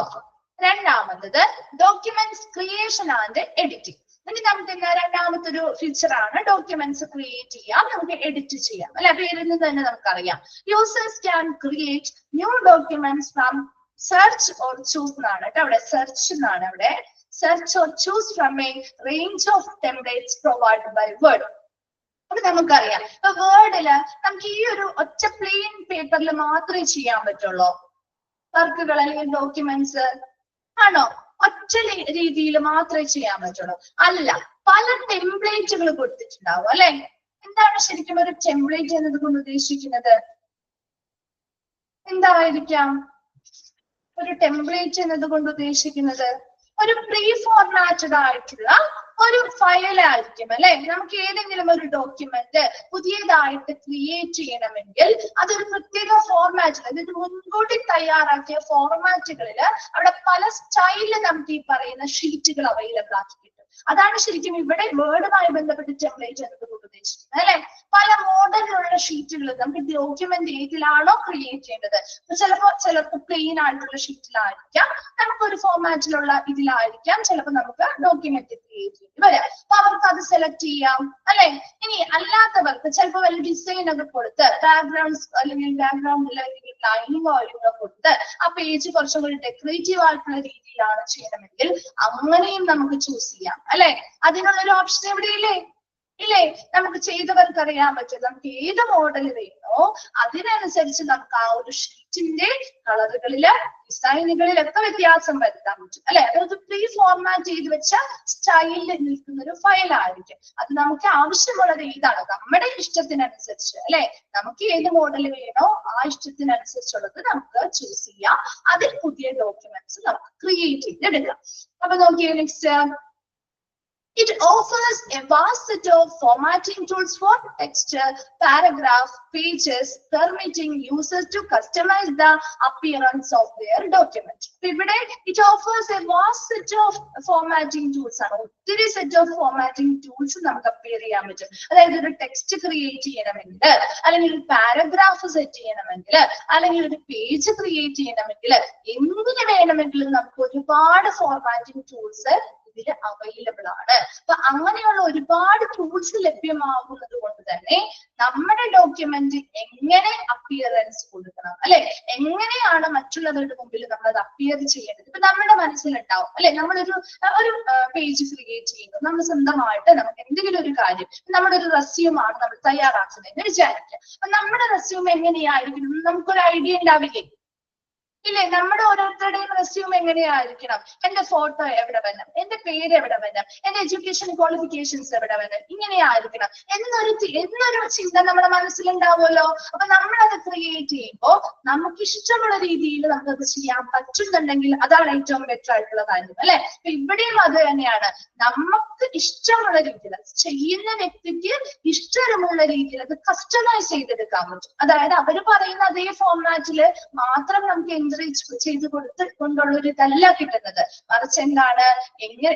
ഓക്കെ. രണ്ടാമത്തത് ഡോക്യുമെന്റ്സ് ക്രിയേഷൻ ആൻഡ് എഡിറ്റിംഗ്. ഇനി നമുക്ക് രണ്ടാമത്തെ ഒരു ഫീച്ചർ ആണ് ഡോക്യുമെന്റ്സ് ക്രിയേറ്റ് ചെയ്യാം, നമുക്ക് എഡിറ്റ് ചെയ്യാം അല്ലെ. പേരിൽ നിന്ന് തന്നെ നമുക്കറിയാം. Users can create new documents from search or choose എന്നാണ് കേട്ടോ. അവിടെ സെർച്ച് എന്നാണ്, അവിടെ search or choose from a range of templates provide by word. അപ്പൊ നമുക്കറിയാം, ഇപ്പൊ വേർഡില് നമുക്ക് ഈ ഒരു ഒറ്റ പ്ലെയിൻ പേപ്പറിൽ മാത്രമേ ചെയ്യാൻ പറ്റുള്ളൂ വർക്കുകൾ അല്ലെങ്കിൽ ഡോക്യുമെന്റ്സ് ആണോ? ഒറ്റ രീതിയിൽ മാത്രമേ ചെയ്യാൻ പറ്റുള്ളൂ? അല്ല, പല ടെംപ്ലേറ്റുകൾ കൊടുത്തിട്ടുണ്ടാവും അല്ലെ. എന്താണ് ശരിക്കും ഒരു ടെംപ്ലേറ്റ് എന്നത് കൊണ്ട് ഉദ്ദേശിക്കുന്നത്? എന്തായിരിക്കാം ഒരു ടെംപ്ലേറ്റ് എന്നത് കൊണ്ട് ഉദ്ദേശിക്കുന്നത്? ഒരു പ്രീ ഫോർമാറ്റഡ് ആയിട്ടുള്ള ഒരു ഫയൽ ആയിരിക്കും അല്ലെ. നമുക്ക് ഏതെങ്കിലും ഒരു ഡോക്യുമെന്റ് പുതിയതായിട്ട് ക്രിയേറ്റ് ചെയ്യണമെങ്കിൽ അതൊരു പ്രത്യേക ഫോർമാറ്റിൽ, അതായത് മുൻകൂട്ടി തയ്യാറാക്കിയ ഫോർമാറ്റുകളിൽ അവിടെ പല സ്റ്റൈലിൽ നമുക്ക് ഈ പറയുന്ന ഷീറ്റുകൾ അവൈലബിൾ ആക്കി കിട്ടും. അതാണ് ശരിക്കും ഇവിടെ വേർഡുമായി ബന്ധപ്പെട്ട് ടെംപ്ലേറ്റ് എന്നതുകൊണ്ട് ഉദ്ദേശിക്കുന്നത് അല്ലെ. പല മോഡലിലുള്ള ഷീറ്റുകൾ നമുക്ക് ഡോക്യുമെന്റ് ഏതിലാണോ ക്രിയേറ്റ് ചെയ്യേണ്ടത്, ചിലപ്പോൾ പ്ലെയിൻ ആയിട്ടുള്ള ഷീറ്റിലായിരിക്കാം, നമുക്കൊരു ഫോർമാറ്റിലുള്ള ഇതിലായിരിക്കാം, ചിലപ്പോൾ നമുക്ക് ഡോക്യുമെന്റ് ക്രിയേറ്റ് ചെയ്യേണ്ടി വരാം. അപ്പൊ അവർക്ക് അത് സെലക്ട് ചെയ്യാം അല്ലെ. ഇനി അല്ലാത്തവർക്ക് ചിലപ്പോൾ വല്ല ഡിസൈൻ ഒക്കെ കൊടുത്ത് ബാക്ക്ഗ്രൗണ്ട്സ് അല്ലെങ്കിൽ ബാക്ക്ഗ്രൗണ്ടിൽ ലൈനിങ്ങോ അല്ലെങ്കിൽ കൊടുത്ത് ആ പേജ് കുറച്ചും കൂടി ഡെക്കറേറ്റീവ് ആയിട്ടുള്ള രീതിയിലാണ് ചെയ്യണമെങ്കിൽ അങ്ങനെയും നമുക്ക് ചൂസ് ചെയ്യാം അല്ലെ. അതിനുള്ളൊരു ഓപ്ഷൻ ഇവിടെ ഇല്ലേ? ഇല്ലേ? നമുക്ക് ചെയ്തവർക്ക് അറിയാൻ പറ്റും. നമുക്ക് ഏത് മോഡൽ വേണോ അതിനനുസരിച്ച് നമുക്ക് ആ ഒരു ഷീറ്റിന്റെ കളറുകളില് ഡിസൈനുകളിലൊക്കെ വ്യത്യാസം വരുത്താൻ പറ്റും അല്ലെ. അതായത് പ്രീ ഫോർമാറ്റ് ചെയ്ത് വെച്ച സ്റ്റൈലിൽ നിൽക്കുന്ന ഒരു ഫയൽ ആയിരിക്കും. അത് നമുക്ക് ആവശ്യമുള്ളത് ഏതാണ് നമ്മുടെ ഇഷ്ടത്തിനനുസരിച്ച് അല്ലെ. നമുക്ക് ഏത് മോഡൽ വേണോ ആ ഇഷ്ടത്തിനനുസരിച്ചുള്ളത് നമുക്ക് ചൂസ് ചെയ്യാം. അതിൽ പുതിയ ഡോക്യുമെന്റ്സ് നമുക്ക് ക്രിയേറ്റ് ചെയ്തെടുക്കാം. അപ്പൊ നോക്കിയേ next. It offers a vast set of formatting tools for text, paragraph, pages, permitting users to customize the appearance of their document. It offers a vast set of formatting tools. ഒത്തിരി set of formatting tools നമുക്ക് appear ചെയ്യാൻ പറ്റും. അതായത് ഒരു text create ചെയ്യണമെങ്കിൽ, അല്ലെങ്കിൽ ഒരു paragraph set ചെയ്യണമെങ്കിൽ, അല്ലെങ്കിൽ ഒരു പേജ് ക്രിയേറ്റ് ചെയ്യണമെങ്കിൽ, എന്തിനു വേണമെങ്കിലും നമുക്ക് ഒരുപാട് ഫോർമാറ്റിംഗ് ടൂൾസ് ഇതിൽ അവൈലബിൾ ആണ്. അപ്പൊ അങ്ങനെയുള്ള ഒരുപാട് ടൂൾസ് ലഭ്യമാകുന്നത് കൊണ്ട് തന്നെ നമ്മുടെ ഡോക്യുമെന്റ് എങ്ങനെ അപ്പിയറൻസ് കൊടുക്കണം അല്ലെ, എങ്ങനെയാണ് മറ്റുള്ളവരുടെ മുമ്പിൽ നമ്മൾ അത് അപ്പിയർ ചെയ്യേണ്ടത് ഇപ്പൊ നമ്മുടെ മനസ്സിലുണ്ടാവും അല്ലെ. നമ്മളൊരു പേജ് ക്രിയേറ്റ് ചെയ്യുന്നു, നമ്മൾ സ്വന്തമായിട്ട് നമുക്ക് എന്തെങ്കിലും ഒരു കാര്യം, നമ്മുടെ ഒരു റെസ്യൂമാണ് നമ്മൾ തയ്യാറാക്കുന്നതെന്ന് വിചാരിക്കുക. അപ്പൊ നമ്മുടെ റെസ്യൂം എങ്ങനെയായിരിക്കും നമുക്കൊരു ഐഡിയ ഉണ്ടാവില്ലേ? ഇല്ലേ? നമ്മുടെ ഓരോരുത്തരുടെയും റെസ്യൂം എങ്ങനെയായിരിക്കണം? എന്റെ ഫോട്ടോ എവിടെ വരണം, എന്റെ പേര് എവിടെ വരണം, എന്റെ എഡ്യൂക്കേഷൻ ക്വാളിഫിക്കേഷൻസ് എവിടെ വരണം, ഇങ്ങനെയായിരിക്കണം എന്നൊരു ചിന്ത നമ്മുടെ മനസ്സിലുണ്ടാവുമല്ലോ. അപ്പൊ നമ്മളത് ക്രിയേറ്റ് ചെയ്യുമ്പോൾ നമുക്ക് ഇഷ്ടമുള്ള രീതിയിൽ നമുക്കത് ചെയ്യാൻ പറ്റുന്നുണ്ടെങ്കിൽ അതാണ് ഏറ്റവും ബെറ്റർ ആയിട്ടുള്ള കാര്യം അല്ലെ. അപ്പൊ ഇവിടെയും അത് തന്നെയാണ്. നമുക്ക് ഇഷ്ടമുള്ള രീതിയിൽ ചെയ്യുന്ന വ്യക്തിക്ക് ഇഷ്ടമുള്ള രീതിയിൽ അത് കസ്റ്റമൈസ് ചെയ്തെടുക്കാൻ പറ്റും. അതായത് അവർ പറയുന്ന അതേ ഫോർമാറ്റില് മാത്രം നമുക്ക് ചെയ്ത് കൊണ്ടുള്ള ഒരു ഇതല്ല കിട്ടുന്നത്. മറിച്ച് എന്താണ്,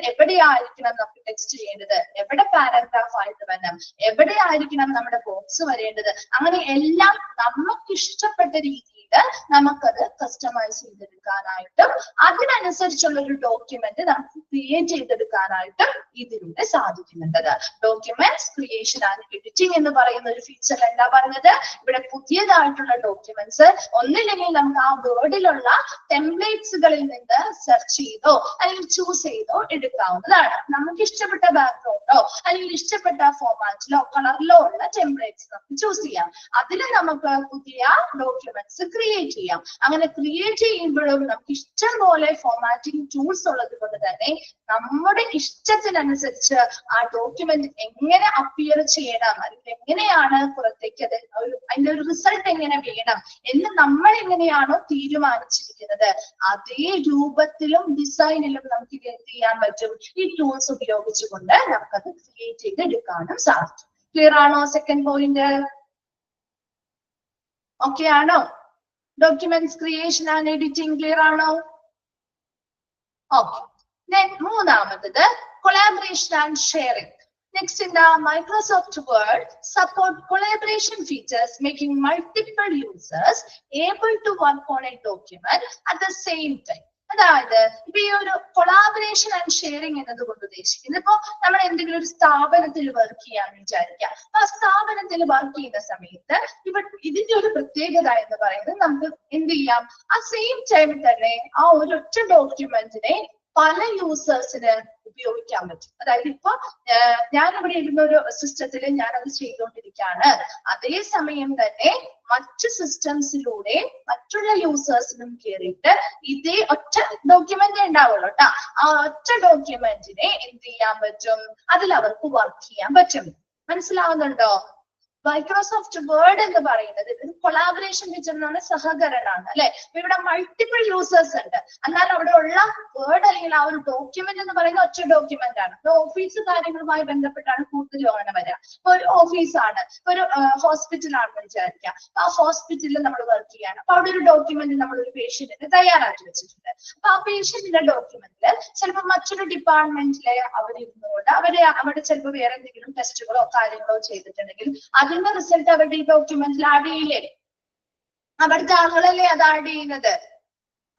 എവിടെയായിരിക്കണം നമുക്ക് ടെക്സ്റ്റ് ചെയ്യേണ്ടത്, എവിടെ പാരഗ്രാഫ് ആയിട്ട് വരണം, എവിടെയായിരിക്കണം നമ്മുടെ ബോക്സ് വരേണ്ടത്, അങ്ങനെ എല്ലാം നമുക്ക് ഇഷ്ടപ്പെട്ട രീതിയിൽ നമുക്കത് കസ്റ്റമൈസ് ചെയ്തെടുക്കാനായിട്ടും അതിനനുസരിച്ചുള്ള ഒരു ഡോക്യുമെന്റ് നമുക്ക് ക്രിയേറ്റ് ചെയ്തെടുക്കാനായിട്ടും ഇതിലൂടെ സാധിക്കുന്നുണ്ട്. ഡോക്യുമെന്റ്സ് ക്രിയേഷൻ ആൻഡ് എഡിറ്റിംഗ് എന്ന് പറയുന്ന ഒരു ഫീച്ചർ എന്താ പറഞ്ഞത്? ഇവിടെ പുതിയതായിട്ടുള്ള ഡോക്യുമെന്റ്സ് ഒന്നില്ലെങ്കിൽ നമുക്ക് ആ വേർഡിലുള്ള ടെംപ്ലേറ്റ്സുകളിൽ നിന്ന് സെർച്ച് ചെയ്തോ അല്ലെങ്കിൽ ചൂസ് ചെയ്തോ എടുക്കാവുന്നതാണ്. നമുക്ക് ഇഷ്ടപ്പെട്ട ബാക്ക്ഗ്രൗണ്ടോ അല്ലെങ്കിൽ ഇഷ്ടപ്പെട്ട ഫോർമാറ്റിലോ കളറിലോ ഉള്ള ടെംപ്ലേറ്റ്സ് നമുക്ക് ചൂസ് ചെയ്യാം. അതിൽ നമുക്ക് പുതിയ ഡോക്യുമെന്റ്സ് ക്രിയേറ്റ് ചെയ്യാം. അങ്ങനെ ക്രിയേറ്റ് ചെയ്യുമ്പോഴും നമുക്ക് ഇഷ്ടം പോലെ ഫോർമാറ്റിംഗ് ടൂൾസ് ഉള്ളത് കൊണ്ട് തന്നെ നമ്മുടെ ഇഷ്ടത്തിനനുസരിച്ച് ആ ഡോക്യുമെന്റ് എങ്ങനെ അപ്പിയർ ചെയ്യണം, അല്ലെങ്കിൽ എങ്ങനെയാണ് പുറത്തേക്ക് അതിന്റെ ഒരു റിസൾട്ട് എങ്ങനെ വേണം എന്ന് നമ്മൾ എങ്ങനെയാണോ തീരുമാനിച്ചിരിക്കുന്നത് അതേ രൂപത്തിലും ഡിസൈനിലും നമുക്ക് ഇത് എന്ത് ചെയ്യാൻ പറ്റും, ഈ ടൂൾസ് ഉപയോഗിച്ചുകൊണ്ട് നമുക്കത് ക്രിയേറ്റ് ചെയ്തെടുക്കാനും സാധിക്കും. ക്ലിയർ ആണോ? സെക്കൻഡ് പോയിന്റ് ഓക്കെ ആണോ? Documents creation and editing clear ആണോ? ഓക്കെ. മൂന്നാമത്തത് collaboration and sharing. Next, in the Microsoft Word, support collaboration features, making multiple users able to work on a document at the same time. അതായത് ഇപ്പൊ ഈ ഒരു collaboration and sharing എന്നതുകൊണ്ട് ഉദ്ദേശിക്കുന്നത്, ഇപ്പൊ നമ്മൾ എന്തെങ്കിലും ഒരു സ്ഥാപനത്തിൽ വർക്ക് ചെയ്യാന്ന് വിചാരിക്കാം. ആ സ്ഥാപനത്തിൽ വർക്ക് ചെയ്യുന്ന സമയത്ത് ഇപ്പൊ ഇതിന്റെ ഒരു പ്രത്യേകത എന്ന് പറയുന്നത് നമുക്ക് എന്ത് ചെയ്യാം, ആ സെയിം ടൈമിൽ തന്നെ ആ ഒരൊറ്റ ഡോക്യുമെന്റിനെ പല യൂസേഴ്സിന് ഉപയോഗിക്കാൻ പറ്റും. അതായത് ഇപ്പൊ ഞാനിവിടെ ഇരുന്ന ഒരു സിസ്റ്റത്തിൽ ഞാനത് ചെയ്തുകൊണ്ടിരിക്കുകയാണ്. അതേസമയം തന്നെ മറ്റു സിസ്റ്റംസിലൂടെ മറ്റുള്ള യൂസേഴ്സിനും കയറിയിട്ട് ഇതേ ഒറ്റ ഡോക്യുമെന്റ് ഉണ്ടാവുള്ളൂ കേട്ടോ. ആ ഒറ്റ ഡോക്യുമെന്റിനെ എന്ത് ചെയ്യാൻ പറ്റും, അതിൽ അവർക്ക് വർക്ക് ചെയ്യാൻ പറ്റും. മനസ്സിലാവുന്നുണ്ടോ? മൈക്രോസോഫ്റ്റ് വേർഡ് എന്ന് പറയുന്നത് ഒരു കൊളാബറേഷൻ ഫീച്ചർ എന്നാണ്, സഹകരണമാണ് അല്ലെ. ഇവിടെ മൾട്ടിപ്പിൾ യൂസേഴ്സ് ഉണ്ട്, എന്നാൽ അവിടെ ഉള്ള വേർഡ് അല്ലെങ്കിൽ ആ ഒരു ഡോക്യുമെന്റ് എന്ന് പറയുന്ന ഒറ്റ ഡോക്യുമെന്റ് ആണ്. ഓഫീസ് കാര്യങ്ങളുമായി ബന്ധപ്പെട്ടാണ് കൂടുതലും അങ്ങനെ വരിക. ഇപ്പൊ ഒരു ഓഫീസാണ്, ഒരു ഹോസ്പിറ്റലാണെന്ന് വിചാരിക്കാം. ആ ഹോസ്പിറ്റലിൽ നമ്മൾ വർക്ക് ചെയ്യാണ്. അപ്പൊ അവിടെ ഒരു ഡോക്യുമെന്റ് നമ്മൾ ഒരു പേഷ്യന്റിന് തയ്യാറാക്കി വെച്ചിട്ടുണ്ട്. അപ്പൊ ആ പേഷ്യന്റിന്റെ ഡോക്യുമെന്റില് ചിലപ്പോൾ മറ്റൊരു ഡിപ്പാർട്ട്മെന്റിലെ അവരിരുന്നുകൊണ്ട് അവിടെ ചിലപ്പോൾ വേറെ എന്തെങ്കിലും ടെസ്റ്റുകളോ കാര്യങ്ങളോ ചെയ്തിട്ടുണ്ടെങ്കിൽ അതിന്റെ റിസൾട്ട് അവരുടെ ഈ ഡോക്യുമെന്റിൽ ആഡ് ചെയ്യില്ലേ? അവിടുത്തെ ആളുകളല്ലേ അത് ആഡ് ചെയ്യുന്നത്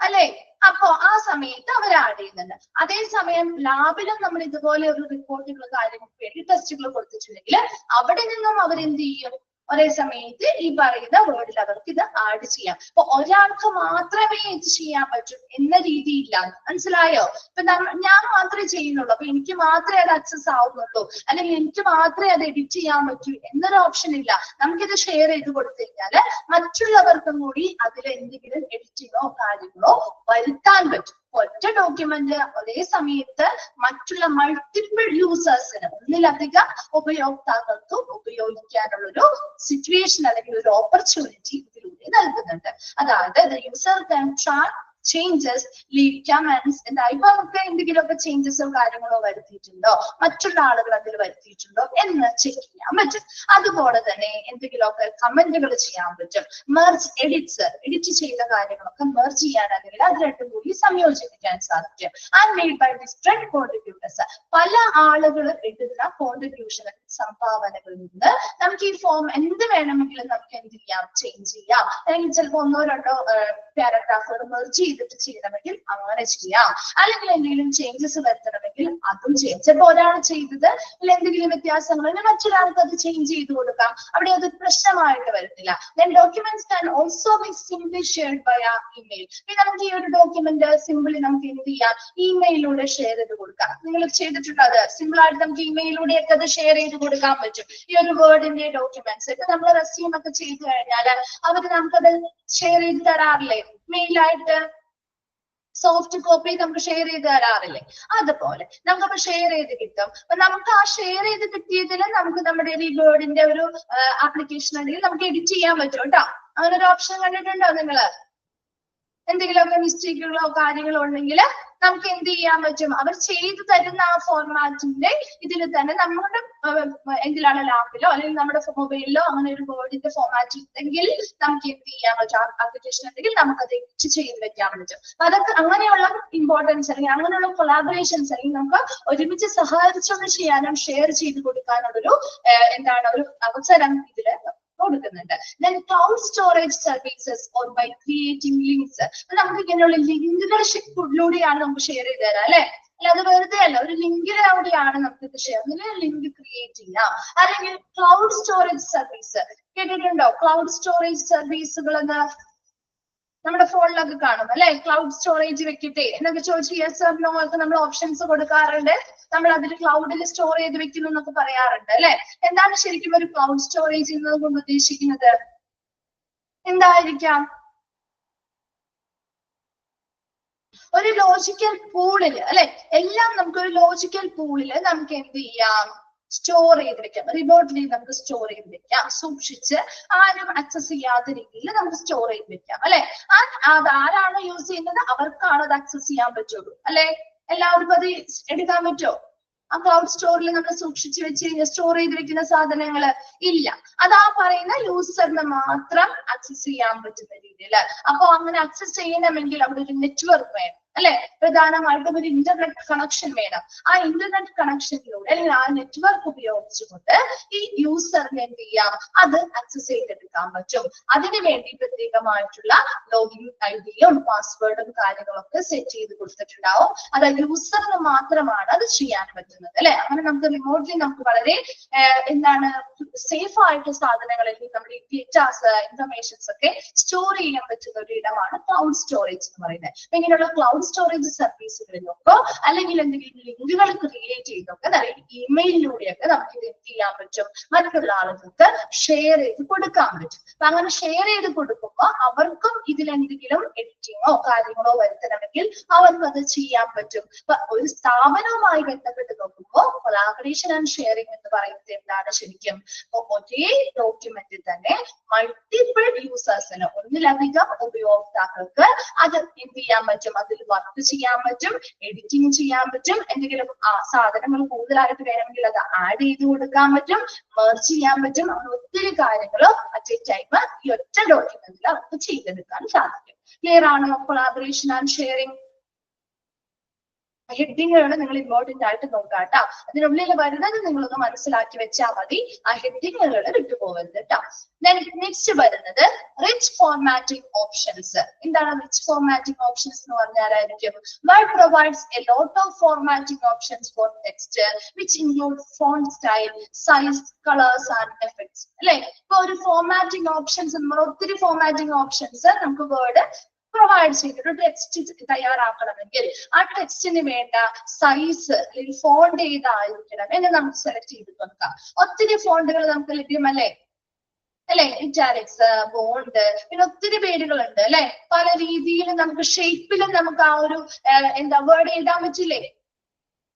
അല്ലെ? അപ്പോ ആ സമയത്ത് അവർ ആഡ് ചെയ്യുന്നുണ്ട്. അതേസമയം ലാബിലും നമ്മൾ ഇതുപോലെ ഒരു റിപ്പോർട്ടുകൾ കാര്യങ്ങൾക്ക് വേണ്ടി ടെസ്റ്റുകൾ കൊടുത്തിട്ടുണ്ടെങ്കിൽ അവിടെ നിന്നും അവരെന്ത് ചെയ്യും, ഒരേ സമയത്ത് ഈ പറയുന്ന വേർഡിൽ അവർക്ക് ഇത് ആഡ് ചെയ്യാം. അപ്പൊ ഒരാൾക്ക് മാത്രമേ ഇത് ചെയ്യാൻ പറ്റൂ എന്ന രീതിയില്ല. മനസ്സിലായോ? ഇപ്പൊ ഞാൻ മാത്രമേ ചെയ്യുന്നുള്ളൂ, അപ്പൊ എനിക്ക് മാത്രമേ അത് ആക്സസ് ആവുന്നുള്ളൂ, അല്ലെങ്കിൽ എനിക്ക് മാത്രമേ അത് എഡിറ്റ് ചെയ്യാൻ പറ്റൂ എന്നൊരു ഓപ്ഷൻ ഇല്ല. നമുക്കിത് ഷെയർ ചെയ്ത് കൊടുത്തു കഴിഞ്ഞാല് മറ്റുള്ളവർക്കും കൂടി അതിൽ എന്തെങ്കിലും എഡിറ്റിങ്ങോ കാര്യങ്ങളോ വരുത്താൻ പറ്റും. ഒറ്റ ഡോക്യുമെന്റ് ഒരേ സമയത്ത് മറ്റുള്ള മൾട്ടിപ്പിൾ യൂസേഴ്സിന്, ഒന്നിലധികം ഉപയോക്താക്കൾക്ക് ഉപയോഗിക്കാനുള്ളൊരു സിറ്റുവേഷൻ അല്ലെങ്കിൽ ഒരു ഓപ്പർച്യൂണിറ്റി ഇതിലൂടെ നൽകുന്നുണ്ട്. അതായത് user can track changes, leave comments. എന്താ ഇപ്പൊ നമുക്ക് എന്തെങ്കിലുമൊക്കെ ചേഞ്ചസോ കാര്യങ്ങളോ വരുത്തിയിട്ടുണ്ടോ, മറ്റുള്ള ആളുകൾ അതിൽ വരുത്തിയിട്ടുണ്ടോ എന്ന് ചെക്ക് ചെയ്യാൻ പറ്റും. അതുപോലെ തന്നെ എന്തെങ്കിലുമൊക്കെ കമന്റുകൾ ചെയ്യാൻ പറ്റും. മെർജ് എഡിറ്റ്സ്, എഡിറ്റ് ചെയ്ത കാര്യങ്ങളൊക്കെ മെർജ് ചെയ്യാനാണെങ്കിൽ അത് രണ്ടും കൂടി സംയോജിപ്പിക്കാൻ സാധിക്കും. And made by different contributors, പല ആളുകൾ ഇടുന്ന കോൺട്രിബ്യൂഷൻ സംഭാവനകളിൽ നിന്ന് നമുക്ക് ഈ ഫോം എന്ത് വേണമെങ്കിലും നമുക്ക് എന്ത് ചെയ്യാം, ചേഞ്ച് ചെയ്യാം. അല്ലെങ്കിൽ ചിലപ്പോൾ ഒന്നോ രണ്ടോ പാരഗ്രാഫുകൾ മെർജ് ചെയ്തിട്ട് ചെയ്യണമെങ്കിൽ അങ്ങനെ ചെയ്യാം. അല്ലെങ്കിൽ എന്തെങ്കിലും ചേഞ്ചസ് വരുത്തണമെങ്കിൽ അതും ചെയ്യാം. ചിലപ്പോൾ ഒരാൾ ചെയ്തത് എന്തെങ്കിലും വ്യത്യാസങ്ങൾ മറ്റൊരാൾക്ക് അത് ചേഞ്ച് ചെയ്ത് കൊടുക്കാം. അവിടെ അത് പ്രശ്നമായിട്ട് വരുന്നില്ല. Then documents can also be simply shared via email. നമുക്ക് ഈ ഒരു ഡോക്യുമെന്റ് സിമ്പിളി നമുക്ക് എന്ത് ചെയ്യാം, ഇമെയിലൂടെ ഷെയർ ചെയ്ത് കൊടുക്കാം. നിങ്ങൾ ചെയ്തിട്ടുണ്ട് അത് സിമ്പിൾ ആയിട്ട് നമുക്ക് ഇമെയിലൂടെ ഒക്കെ അത് ഷെയർ ചെയ്ത് കൊടുക്കാൻ പറ്റും. ഈ ഒരു വേർഡിന്റെ ഡോക്യുമെന്റ്സ് ഇപ്പൊ നമ്മൾ റെസ്യൂം ഒക്കെ ചെയ്ത് കഴിഞ്ഞാൽ അവർ നമുക്കത് ഷെയർ ചെയ്ത് തരാറില്ലേ, മെയിലായിട്ട് സോഫ്റ്റ് കോപ്പി നമുക്ക് ഷെയർ ചെയ്ത് തരാറില്ലേ? അതുപോലെ നമുക്കപ്പോ ഷെയർ ചെയ്ത് കിട്ടും. അപ്പൊ നമുക്ക് ആ ഷെയർ ചെയ്ത് കിട്ടിയതിൽ നമുക്ക് നമ്മുടെ ഈ വേർഡിന്റെ ഒരു ആപ്ലിക്കേഷൻ ഉണ്ടെങ്കിൽ നമുക്ക് എഡിറ്റ് ചെയ്യാൻ പറ്റും കേട്ടോ. അങ്ങനെ ഒരു ഓപ്ഷൻ കണ്ടിട്ടുണ്ടോ നിങ്ങള്? എന്തെങ്കിലുമൊക്കെ മിസ്റ്റേക്കുകളോ കാര്യങ്ങളോ ഉണ്ടെങ്കിൽ നമുക്ക് എന്ത് ചെയ്യാൻ പറ്റും, അവർ ചെയ്തു തരുന്ന ആ ഫോർമാറ്റിന്റെ ഇതിൽ തന്നെ നമ്മുടെ എന്തിലാണ് ലാപ്പിലോ അല്ലെങ്കിൽ നമ്മുടെ മൊബൈലിലോ അങ്ങനെ ഒരു വേർഡിന്റെ ഫോർമാറ്റ് ഉണ്ടെങ്കിൽ നമുക്ക് എന്ത് ചെയ്യാൻ പറ്റും, ആപ്ലിക്കേഷൻ ഉണ്ടെങ്കിൽ നമുക്ക് അത് എഡിറ്റ് ചെയ്ത് വെക്കാൻ പറ്റും. അപ്പൊ അതൊക്കെ അങ്ങനെയുള്ള ഇമ്പോർട്ടൻസ് അല്ലെങ്കിൽ അങ്ങനെയുള്ള കൊളാബറേഷൻസ് അല്ലെങ്കിൽ നമുക്ക് ഒരുമിച്ച് സഹകരിച്ചുകൊണ്ട് ചെയ്യാനും ഷെയർ ചെയ്ത് കൊടുക്കാനുള്ളൊരു എന്താണ് ഒരു അവസരം ഇതില് കൊടുക്കുന്നുണ്ട്. Then cloud storage services or by creating links. നമുക്ക് ഇങ്ങനെയുള്ള ലിങ്കുകളിലൂടെയാണ് നമുക്ക് ഷെയർ ചെയ്ത് തരാം അല്ലെ. അല്ലാതെ വെറുതെ അല്ല, ഒരു ലിങ്കിലൂടെയാണ് നമുക്ക് ഇത് ഷെയർ, ലിങ്ക് ക്രിയേറ്റ് ചെയ്യാം. അല്ലെങ്കിൽ ക്ലൗഡ് സ്റ്റോറേജ് സർവീസ് കേട്ടിട്ടുണ്ടോ? ക്ലൗഡ് സ്റ്റോറേജ് സർവീസുകൾ എന്ന് നമ്മുടെ ഫോണിലൊക്കെ കാണും അല്ലെ. ക്ലൗഡ് സ്റ്റോറേജ് വെക്കട്ടെ എന്നൊക്കെ ചോദിച്ച് യെസ് ഓർ നോ ഒക്കെ നമ്മൾ ഓപ്ഷൻസ് കൊടുക്കാറുണ്ട്. നമ്മൾ അതിൽ ക്ലൗഡിൽ സ്റ്റോർ ചെയ്ത് വെക്കുന്നു എന്നൊക്കെ പറയാറുണ്ട് അല്ലെ. എന്താണ് ശരിക്കും ഒരു ക്ലൗഡ് സ്റ്റോറേജ് എന്നത് കൊണ്ട് ഉദ്ദേശിക്കുന്നത്? എന്തായിരിക്കാം? ഒരു ലോജിക്കൽ പൂളില് അല്ലെ, എല്ലാം നമുക്ക് ഒരു ലോജിക്കൽ പൂളില് നമുക്ക് എന്ത് ചെയ്യാം, സ്റ്റോർ ചെയ്ത് വെക്കാം. റിമോട്ട്ലി നമുക്ക് സ്റ്റോർ ചെയ്ത് വെക്കാം, സൂക്ഷിച്ച് ആരും ആക്സസ് ചെയ്യാത്ത രീതിയിൽ നമുക്ക് സ്റ്റോർ ചെയ്ത് വെക്കാം അല്ലെ. അത് ആരാണ് യൂസ് ചെയ്യുന്നത് അവർക്കാണ് അത് ആക്സസ് ചെയ്യാൻ പറ്റുള്ളൂ അല്ലെ. എല്ലാവർക്കും അത് എടുക്കാൻ പറ്റുമോ? ആ ക്ലൗഡ് സ്റ്റോറിൽ നമ്മൾ സൂക്ഷിച്ചു വെച്ച് സ്റ്റോർ ചെയ്ത് വെക്കുന്ന സാധനങ്ങള് ഇല്ല. അത് ആ പറയുന്ന യൂസറിന് മാത്രം ആക്സസ് ചെയ്യാൻ പറ്റുന്ന രീതിയിൽ. അപ്പൊ അങ്ങനെ ആക്സസ് ചെയ്യണമെങ്കിൽ അവിടെ ഒരു നെറ്റ്വർക്ക് വേണം അല്ലെ. പ്രധാനമായിട്ടും ഒരു ഇന്റർനെറ്റ് കണക്ഷൻ വേണം. ആ ഇന്റർനെറ്റ് കണക്ഷനിലൂടെ അല്ലെങ്കിൽ ആ നെറ്റ്വർക്ക് ഉപയോഗിച്ചുകൊണ്ട് ഈ യൂസറിന് എന്ത് ചെയ്യാം, അത് ആക്സസ് ചെയ്തെടുക്കാൻ പറ്റും. അതിനു വേണ്ടി പ്രത്യേകമായിട്ടുള്ള ലോഗിൻ ഐഡിയും പാസ്വേഡും കാര്യങ്ങളൊക്കെ സെറ്റ് ചെയ്ത് കൊടുത്തിട്ടുണ്ടാവും. അത് യൂസറിന് മാത്രമാണ് അത് ചെയ്യാൻ പറ്റുന്നത് അല്ലെ. അങ്ങനെ നമുക്ക് റിമോട്ട്ലി നമുക്ക് വളരെ എന്താണ് സേഫ് ആയിട്ട് സാധനങ്ങളിൽ നമ്മുടെ ഡേറ്റാസ് ഇൻഫർമേഷൻസ് ഒക്കെ സ്റ്റോർ ചെയ്യാൻ പറ്റുന്ന ഒരു ഇടമാണ് ക്ലൗഡ് സ്റ്റോറേജ് എന്ന് പറയുന്നത്. ഇങ്ങനെയുള്ള ക്ലൗഡ് സ്റ്റോറേജ് സർവീസുകളിലൊക്കെ അല്ലെങ്കിൽ എന്തെങ്കിലും ലിങ്കുകൾ ക്രിയേറ്റ് ചെയ്തൊക്കെ അതായത് ഇമെയിലിലൂടെയൊക്കെ നമുക്ക് ഇത് എന്ത് ചെയ്യാൻ പറ്റും, മറ്റുള്ള ആളുകൾക്ക് ഷെയർ ചെയ്ത് കൊടുക്കാൻ പറ്റും. അപ്പൊ അങ്ങനെ ഷെയർ ചെയ്ത് കൊടുക്കുമ്പോൾ അവർക്കും ഇതിലെന്തെങ്കിലും എഡിറ്റിങ്ങോ കാര്യങ്ങളോ വരുത്തണമെങ്കിൽ അവർക്കും അത് ചെയ്യാൻ പറ്റും. അപ്പൊ ഒരു സ്ഥാപനവുമായി ബന്ധപ്പെട്ട് നോക്കുമ്പോൾ കൊളാബറേഷൻ ആൻഡ് ഷെയറിംഗ് എന്ന് പറയുന്നത് എന്താണ് ശരിക്കും, ഒരേ ഡോക്യുമെന്റിൽ തന്നെ മൾട്ടിപ്പിൾ യൂസേഴ്സിന് ഒന്നിലധികം ഉപയോക്താക്കൾക്ക് അത് എന്ത് ചെയ്യാൻ പറ്റും, അതിൽ വർക്ക് ചെയ്യാൻ പറ്റും, എഡിറ്റിംഗ് ചെയ്യാൻ പറ്റും, എന്തെങ്കിലും സാധനങ്ങൾ കൂടുതലായിട്ട് വേണമെങ്കിൽ അത് ആഡ് ചെയ്ത് കൊടുക്കാൻ പറ്റും, മെർജ് ചെയ്യാൻ പറ്റും. അങ്ങനെ ഒത്തിരി കാര്യങ്ങൾ അറ്റ് എ ടൈം ഈ ഒറ്റ ഡോക്യുമെന്റിൽ അവർക്ക് ചെയ്തെടുക്കാൻ സാധിക്കും. ക്ലിയർ ആണോ കൊളാബറേഷൻ ആൻഡ് ഷെയറിംഗ്? ഹെഡിങ്ങുകൾ നിങ്ങൾ ഇമ്പോർട്ടന്റ് ആയിട്ട് നോക്കാം കേട്ടോ. അതിനുള്ളിൽ വരുന്നത് നിങ്ങളൊന്ന് മനസ്സിലാക്കി വെച്ചാൽ മതി. ആ ഹെഡിങ്ങുകൾ വിട്ടുപോകരുത് കേട്ടോ. നെക്സ്റ്റ് വരുന്നത് റിച്ച് ഫോർമാറ്റിംഗ് ഓപ്ഷൻസ്. എന്താണ് റിച്ച് ഫോർമാറ്റിംഗ് ഓപ്ഷൻസ് എന്ന് പറഞ്ഞാലായിരിക്കും word provides a lot of formatting options for text which include font style, size, colours and effects അല്ലെ. ഇപ്പൊ ഒരു ഫോർമാറ്റിംഗ് ഓപ്ഷൻസ് നമ്മൾ ഒത്തിരി ഫോർമാറ്റിംഗ് ഓപ്ഷൻസ് നമുക്ക് വേർഡ് പ്രൊവൈഡ് ചെയ്തിട്ട് ടെക്സ്റ്റ് തയ്യാറാക്കണമെങ്കിൽ ആ ടെക്സ്റ്റിന് വേണ്ട സൈസ് അല്ലെങ്കിൽ ഫോണ്ട് ഏതായിരിക്കണം എന്ന് നമുക്ക് സെലക്ട് ചെയ്ത് കൊടുക്കാം. ഒത്തിരി ഫോണ്ടുകൾ നമുക്ക് ലഭ്യമല്ലേ അല്ലെ. ഇറ്റാലിക്സ്, ബോൾഡ്, പിന്നെ ഒത്തിരി പേരുകളുണ്ട് അല്ലെ. പല രീതിയിലും നമുക്ക് ഷേപ്പിലും നമുക്ക് ആ ഒരു വേർഡ് എഴുതാൻ പറ്റില്ലേ.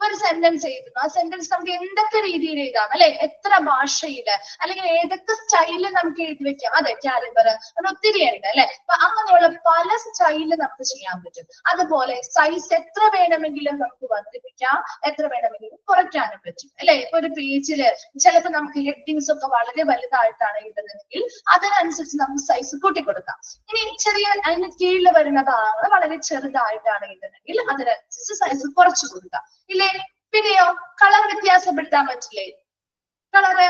ഒരു സെന്റൻസ് എഴുതുന്നു, ആ സെന്റൻസ് നമുക്ക് എന്തൊക്കെ രീതിയിൽ എഴുതാം അല്ലെ, എത്ര ഭാഷയില് അല്ലെങ്കിൽ ഏതൊക്കെ സ്റ്റൈലിൽ നമുക്ക് എഴുതി വെക്കാം. അതെ, കാലിബർ അങ്ങനെ ഒത്തിരി ഉണ്ട് അല്ലെ. അപ്പൊ അങ്ങനെയുള്ള പല സ്റ്റൈലിൽ നമുക്ക് ചെയ്യാൻ പറ്റും. അതുപോലെ സൈസ് എത്ര വേണമെങ്കിലും നമുക്ക് വർദ്ധിപ്പിക്കാം, എത്ര വേണമെങ്കിലും കുറയ്ക്കാനും പറ്റും അല്ലെ. ഇപ്പൊ ഒരു പേജില് ചിലപ്പോൾ നമുക്ക് ഹെഡിങ്സ് ഒക്കെ വളരെ വലുതായിട്ടാണ് എഴുതുന്നതെങ്കിൽ അതിനനുസരിച്ച് നമുക്ക് സൈസ് കൂട്ടിക്കൊടുക്കാം. ഇനി ചെറിയ അതിന് കീഴിൽ വരുന്ന ഭാഗങ്ങൾ വളരെ ചെറുതായിട്ടാണ് എഴുതുന്നതെങ്കിൽ അതിനനുസരിച്ച് സൈസ് കുറച്ചു കൊടുക്കാം ഇല്ലേ. പിന്നെയോ കളർ വ്യത്യാസപ്പെടുത്താൻ പറ്റില്ലേ. കളറ്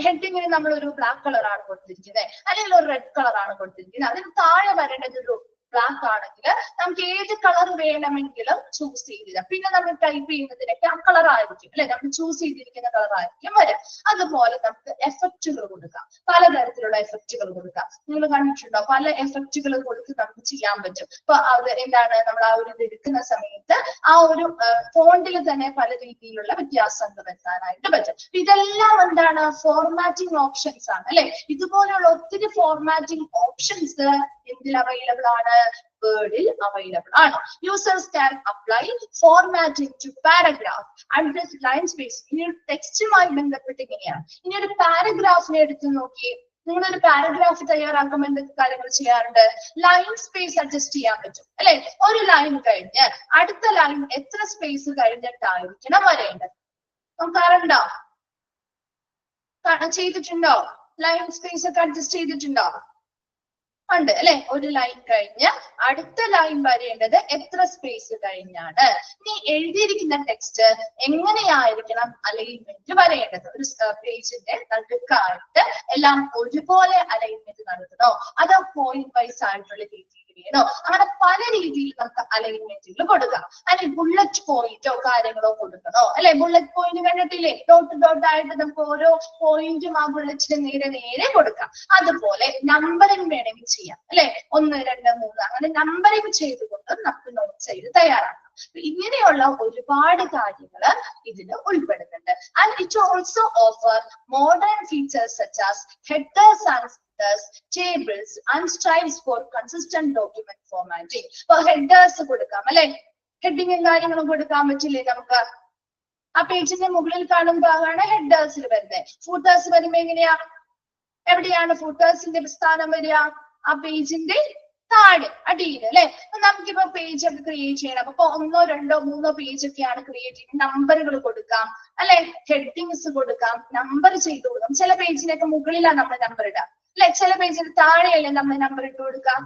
ഹെഡിങ്ങിന് നമ്മൾ ഒരു ബ്ലാക്ക് കളറാണ് കൊടുത്തിരിക്കുന്നത് അല്ലെങ്കിൽ ഒരു റെഡ് കളറാണ് കൊടുത്തിരിക്കുന്നത്. അതിന് താഴെ വരേണ്ടത് ഒരു ബ്ലാക്ക് ആണെങ്കിൽ നമുക്ക് ഏത് കളർ വേണമെങ്കിലും ചൂസ് ചെയ്തിടാം. പിന്നെ നമ്മൾ ടൈപ്പ് ചെയ്യുന്നതിനൊക്കെ ആ കളർ ആയിരിക്കും അല്ലെ, നമ്മൾ ചൂസ് ചെയ്തിരിക്കുന്ന കളർ ആയിരിക്കും വരും. അതുപോലെ നമുക്ക് എഫക്റ്റുകൾ കൊടുക്കാം, പലതരത്തിലുള്ള എഫക്റ്റുകൾ കൊടുക്കാം. നിങ്ങൾ കണ്ടിട്ടുണ്ടോ, പല എഫക്റ്റുകൾ കൊടുത്ത് നമുക്ക് ചെയ്യാൻ പറ്റും. അപ്പൊ അത് എന്താണ്, നമ്മൾ ആ ഒരു ഇത് എടുക്കുന്ന സമയത്ത് ആ ഒരു ഫോണ്ടിൽ തന്നെ പല രീതിയിലുള്ള വ്യത്യാസങ്ങൾ വരുത്താനായിട്ട് പറ്റും. ഇതെല്ലാം എന്താണ്, ഫോർമാറ്റിംഗ് ഓപ്ഷൻസ് ആണ് അല്ലെ. ഇതുപോലെയുള്ള ഒത്തിരി ഫോർമാറ്റിംഗ് ഓപ്ഷൻസ് എന്തിൽ അവൈലബിൾ ആണ്, വേർഡിൽ അവൈലബിൾ ആണ്. Users can apply formatting to paragraph, address, line space. ഇനി ഒരു ടെക്സ്റ്റുമായി ബന്ധപ്പെട്ട് ഇങ്ങനെയാണ്. ഇനി ഒരു പാരഗ്രാഫിനെ എടുത്ത് നോക്കി, നിങ്ങളൊരു പാരഗ്രാഫ് തയ്യാറാക്കുമ്പോൾ എന്തൊക്കെ കാര്യങ്ങൾ ചെയ്യാറുണ്ട്, ലൈൻ സ്പേസ് അഡ്ജസ്റ്റ് ചെയ്യാൻ പറ്റും അല്ലെ. ഒരു ലൈൻ കഴിഞ്ഞ് അടുത്ത ലൈൻ എത്ര സ്പേസ് കഴിഞ്ഞിട്ടായിരിക്കണം വരേണ്ടത് നോക്കാറുണ്ടോ, ചെയ്തിട്ടുണ്ടോ? ലൈൻ സ്പേസ് ഒക്കെ അഡ്ജസ്റ്റ് ചെയ്തിട്ടുണ്ടോ? ഉണ്ട് അല്ലെ. ഒരു ലൈൻ കഴിഞ്ഞ് അടുത്ത ലൈൻ വരേണ്ടത് എത്ര സ്പേസ് കഴിഞ്ഞാണ്. ഇനി എഴുതിയിരിക്കുന്ന ടെക്സ്റ്റ് എങ്ങനെയായിരിക്കണം അലൈൻമെന്റ് വരേണ്ടത്. ഒരു പേജിന്റെ നടുക്കായിട്ട് എല്ലാം ഒരുപോലെ അലൈൻമെന്റ് നടത്തണോ, അതോ പോയിന്റ് വൈസ് ആയിട്ടുള്ള രീതിയിൽ വേണോ, അങ്ങനെ പല രീതിയിൽ നമുക്ക് അലൈൻമെന്റുകൾ കൊടുക്കാം. അല്ലെങ്കിൽ ബുള്ളറ്റ് പോയിന്റോ കാര്യങ്ങളോ കൊടുക്കണോ അല്ലെ. ബുള്ളറ്റ് പോയിന്റ് കണ്ടിട്ടില്ലേ, ഡോട്ട് ഡോട്ട് ആയിട്ട് നമുക്ക് ഓരോ പോയിന്റും ആ ബുള്ളറ്റിന് നേരെ നേരെ കൊടുക്കാം. അതുപോലെ നമ്പറിംഗ് വേണമെങ്കിൽ ചെയ്യാം അല്ലെ, 1, 2, 3 അങ്ങനെ നമ്പറിംഗ് ചെയ്തുകൊണ്ട് നമുക്ക് നോട്ട്സ് ചെയ്ത് തയ്യാറാക്കാം. ഇങ്ങനെയുള്ള ഒരുപാട് കാര്യങ്ങൾ ഇതിന് ഉൾപ്പെടുന്നുണ്ട്. And it also offer modern features such as headers and headers, tables and strives for consistent document formatting. അപ്പൊ headers കൊടുക്കാം അല്ലെ, ഹെഡിങ്ങും കാര്യങ്ങളും കൊടുക്കാൻ പറ്റില്ലേ നമുക്ക്? ആ പേജിന്റെ മുകളിൽ കാണുമ്പോ ആണ് ഹെഡേഴ്സിൽ വരുന്നത്. ഫൂട്ടേഴ്സ് വരുമ്പോ എങ്ങനെയാ, എവിടെയാണ് ഫൂട്ടേഴ്സിന്റെ സ്ഥാനം വരിക? ആ പേജിന്റെ താഴെ അടിയിൽ അല്ലെ. നമുക്കിപ്പോ പേജ് ഒക്കെ ക്രിയേറ്റ് ചെയ്യണം. അപ്പൊ 1, 2, 3 പേജ് ഒക്കെയാണ് ക്രിയേറ്റ് ചെയ്യുന്നത്. നമ്പറുകൾ കൊടുക്കാം അല്ലെ, ഹെഡിങ്സ് കൊടുക്കാം, നമ്പർ ചെയ്ത് കൊടുക്കാം. ചില പേജിനൊക്കെ മുകളിലാണ് നമ്മൾ നമ്പർ ഇടുക അല്ലെ, ചില പേജിന് താഴെയല്ലേ നമ്മൾ നമ്പർ ഇട്ട് കൊടുക്കാം.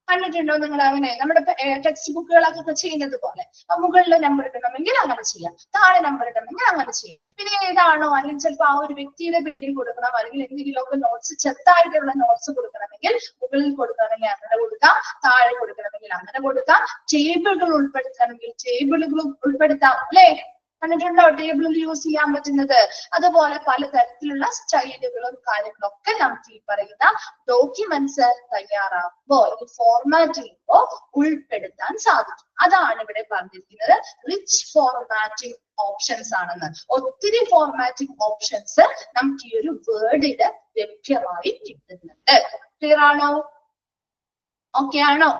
കണ്ടിട്ടുണ്ടോ നിങ്ങൾ അങ്ങനെ? നമ്മുടെ ടെക്സ്റ്റ് ബുക്കുകളൊക്കെ ചെയ്യുന്നത് പോലെ മുകളിൽ നമ്പർ ഇടണമെങ്കിൽ അങ്ങനെ ചെയ്യാം, താഴെ നമ്പർ ഇടണമെങ്കിൽ അങ്ങനെ ചെയ്യാം. പിന്നെ ഏതാണോ, അല്ലെങ്കിൽ ചിലപ്പോൾ ആ ഒരു വ്യക്തിയുടെ പേര് കൊടുക്കണം, അല്ലെങ്കിൽ എന്തെങ്കിലുമൊക്കെ നോട്ട്സ് ചെറുതായിട്ടുള്ള നോട്ട്സ് കൊടുക്കണമെങ്കിൽ മുകളിൽ കൊടുക്കണമെങ്കിൽ അങ്ങനെ കൊടുക്കാം, താഴെ കൊടുക്കണമെങ്കിൽ അങ്ങനെ കൊടുക്കാം. ടേബിളുകൾ ഉൾപ്പെടുത്തണമെങ്കിൽ ടേബിളുകളും ഉൾപ്പെടുത്താം അല്ലെ. കണ്ടിട്ടുണ്ടോ ടേബിളിൽ യൂസ് ചെയ്യാൻ പറ്റുന്നത്? അതുപോലെ പലതരത്തിലുള്ള സ്റ്റൈലുകളും കാര്യങ്ങളൊക്കെ നമുക്ക് ഈ പറയുന്ന ഡോക്യുമെന്റ്സ് തയ്യാറാക്കുമ്പോ ഫോർമാറ്റ് ചെയ്യുമ്പോ ഉൾപ്പെടുത്താൻ സാധിക്കും. അതാണ് ഇവിടെ പറഞ്ഞിരിക്കുന്നത് റിച്ച് ഫോർമാറ്റിംഗ് ഓപ്ഷൻസ് ആണെന്ന്. ഒത്തിരി ഫോർമാറ്റിംഗ് ഓപ്ഷൻസ് നമുക്ക് ഈ ഒരു വേർഡില് ലഭ്യമായി കിട്ടുന്നുണ്ട്. ക്ലിയർ ആണോ? ഓക്കെ ആണോ?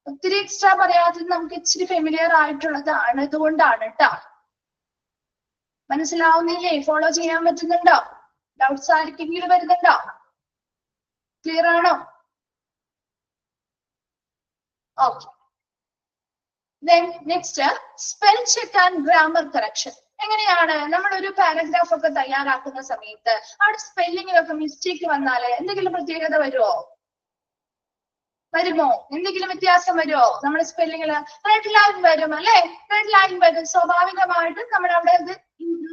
ഒത്തിരി എക്സ്ട്രാ പറയാത്തത് നമുക്ക് ഇച്ചിരി ഫെമിലിയർ ആയിട്ടുള്ളതാണ്, ഇതുകൊണ്ടാണ് കേട്ടോ. മനസ്സിലാവുന്നില്ലേ? ഫോളോ ചെയ്യാൻ പറ്റുന്നുണ്ടോ? ഡൗട്ട്സ് ആർക്കെങ്കിലും വരുന്നുണ്ടോ? ക്ലിയർ ആണോ? Okay. Next spell check and grammar correction. എങ്ങനെയാണ് നമ്മൾ ഒരു പാരഗ്രാഫ് ഒക്കെ തയ്യാറാക്കുന്ന സമയത്ത് അവിടെ സ്പെല്ലിങ്ങിലൊക്കെ മിസ്റ്റേക്ക് വന്നാല് എന്തെങ്കിലും പ്രത്യേകത വരുമോ? വരുമോ? എന്തെങ്കിലും വ്യത്യാസം വരുമോ? നമ്മുടെ സ്പെല്ലിങ്ങില് റെഡ് ലൈൻ വരും അല്ലെ, റെഡ് ലൈൻ വരും. സ്വാഭാവികമായിട്ടും നമ്മൾ അവിടെ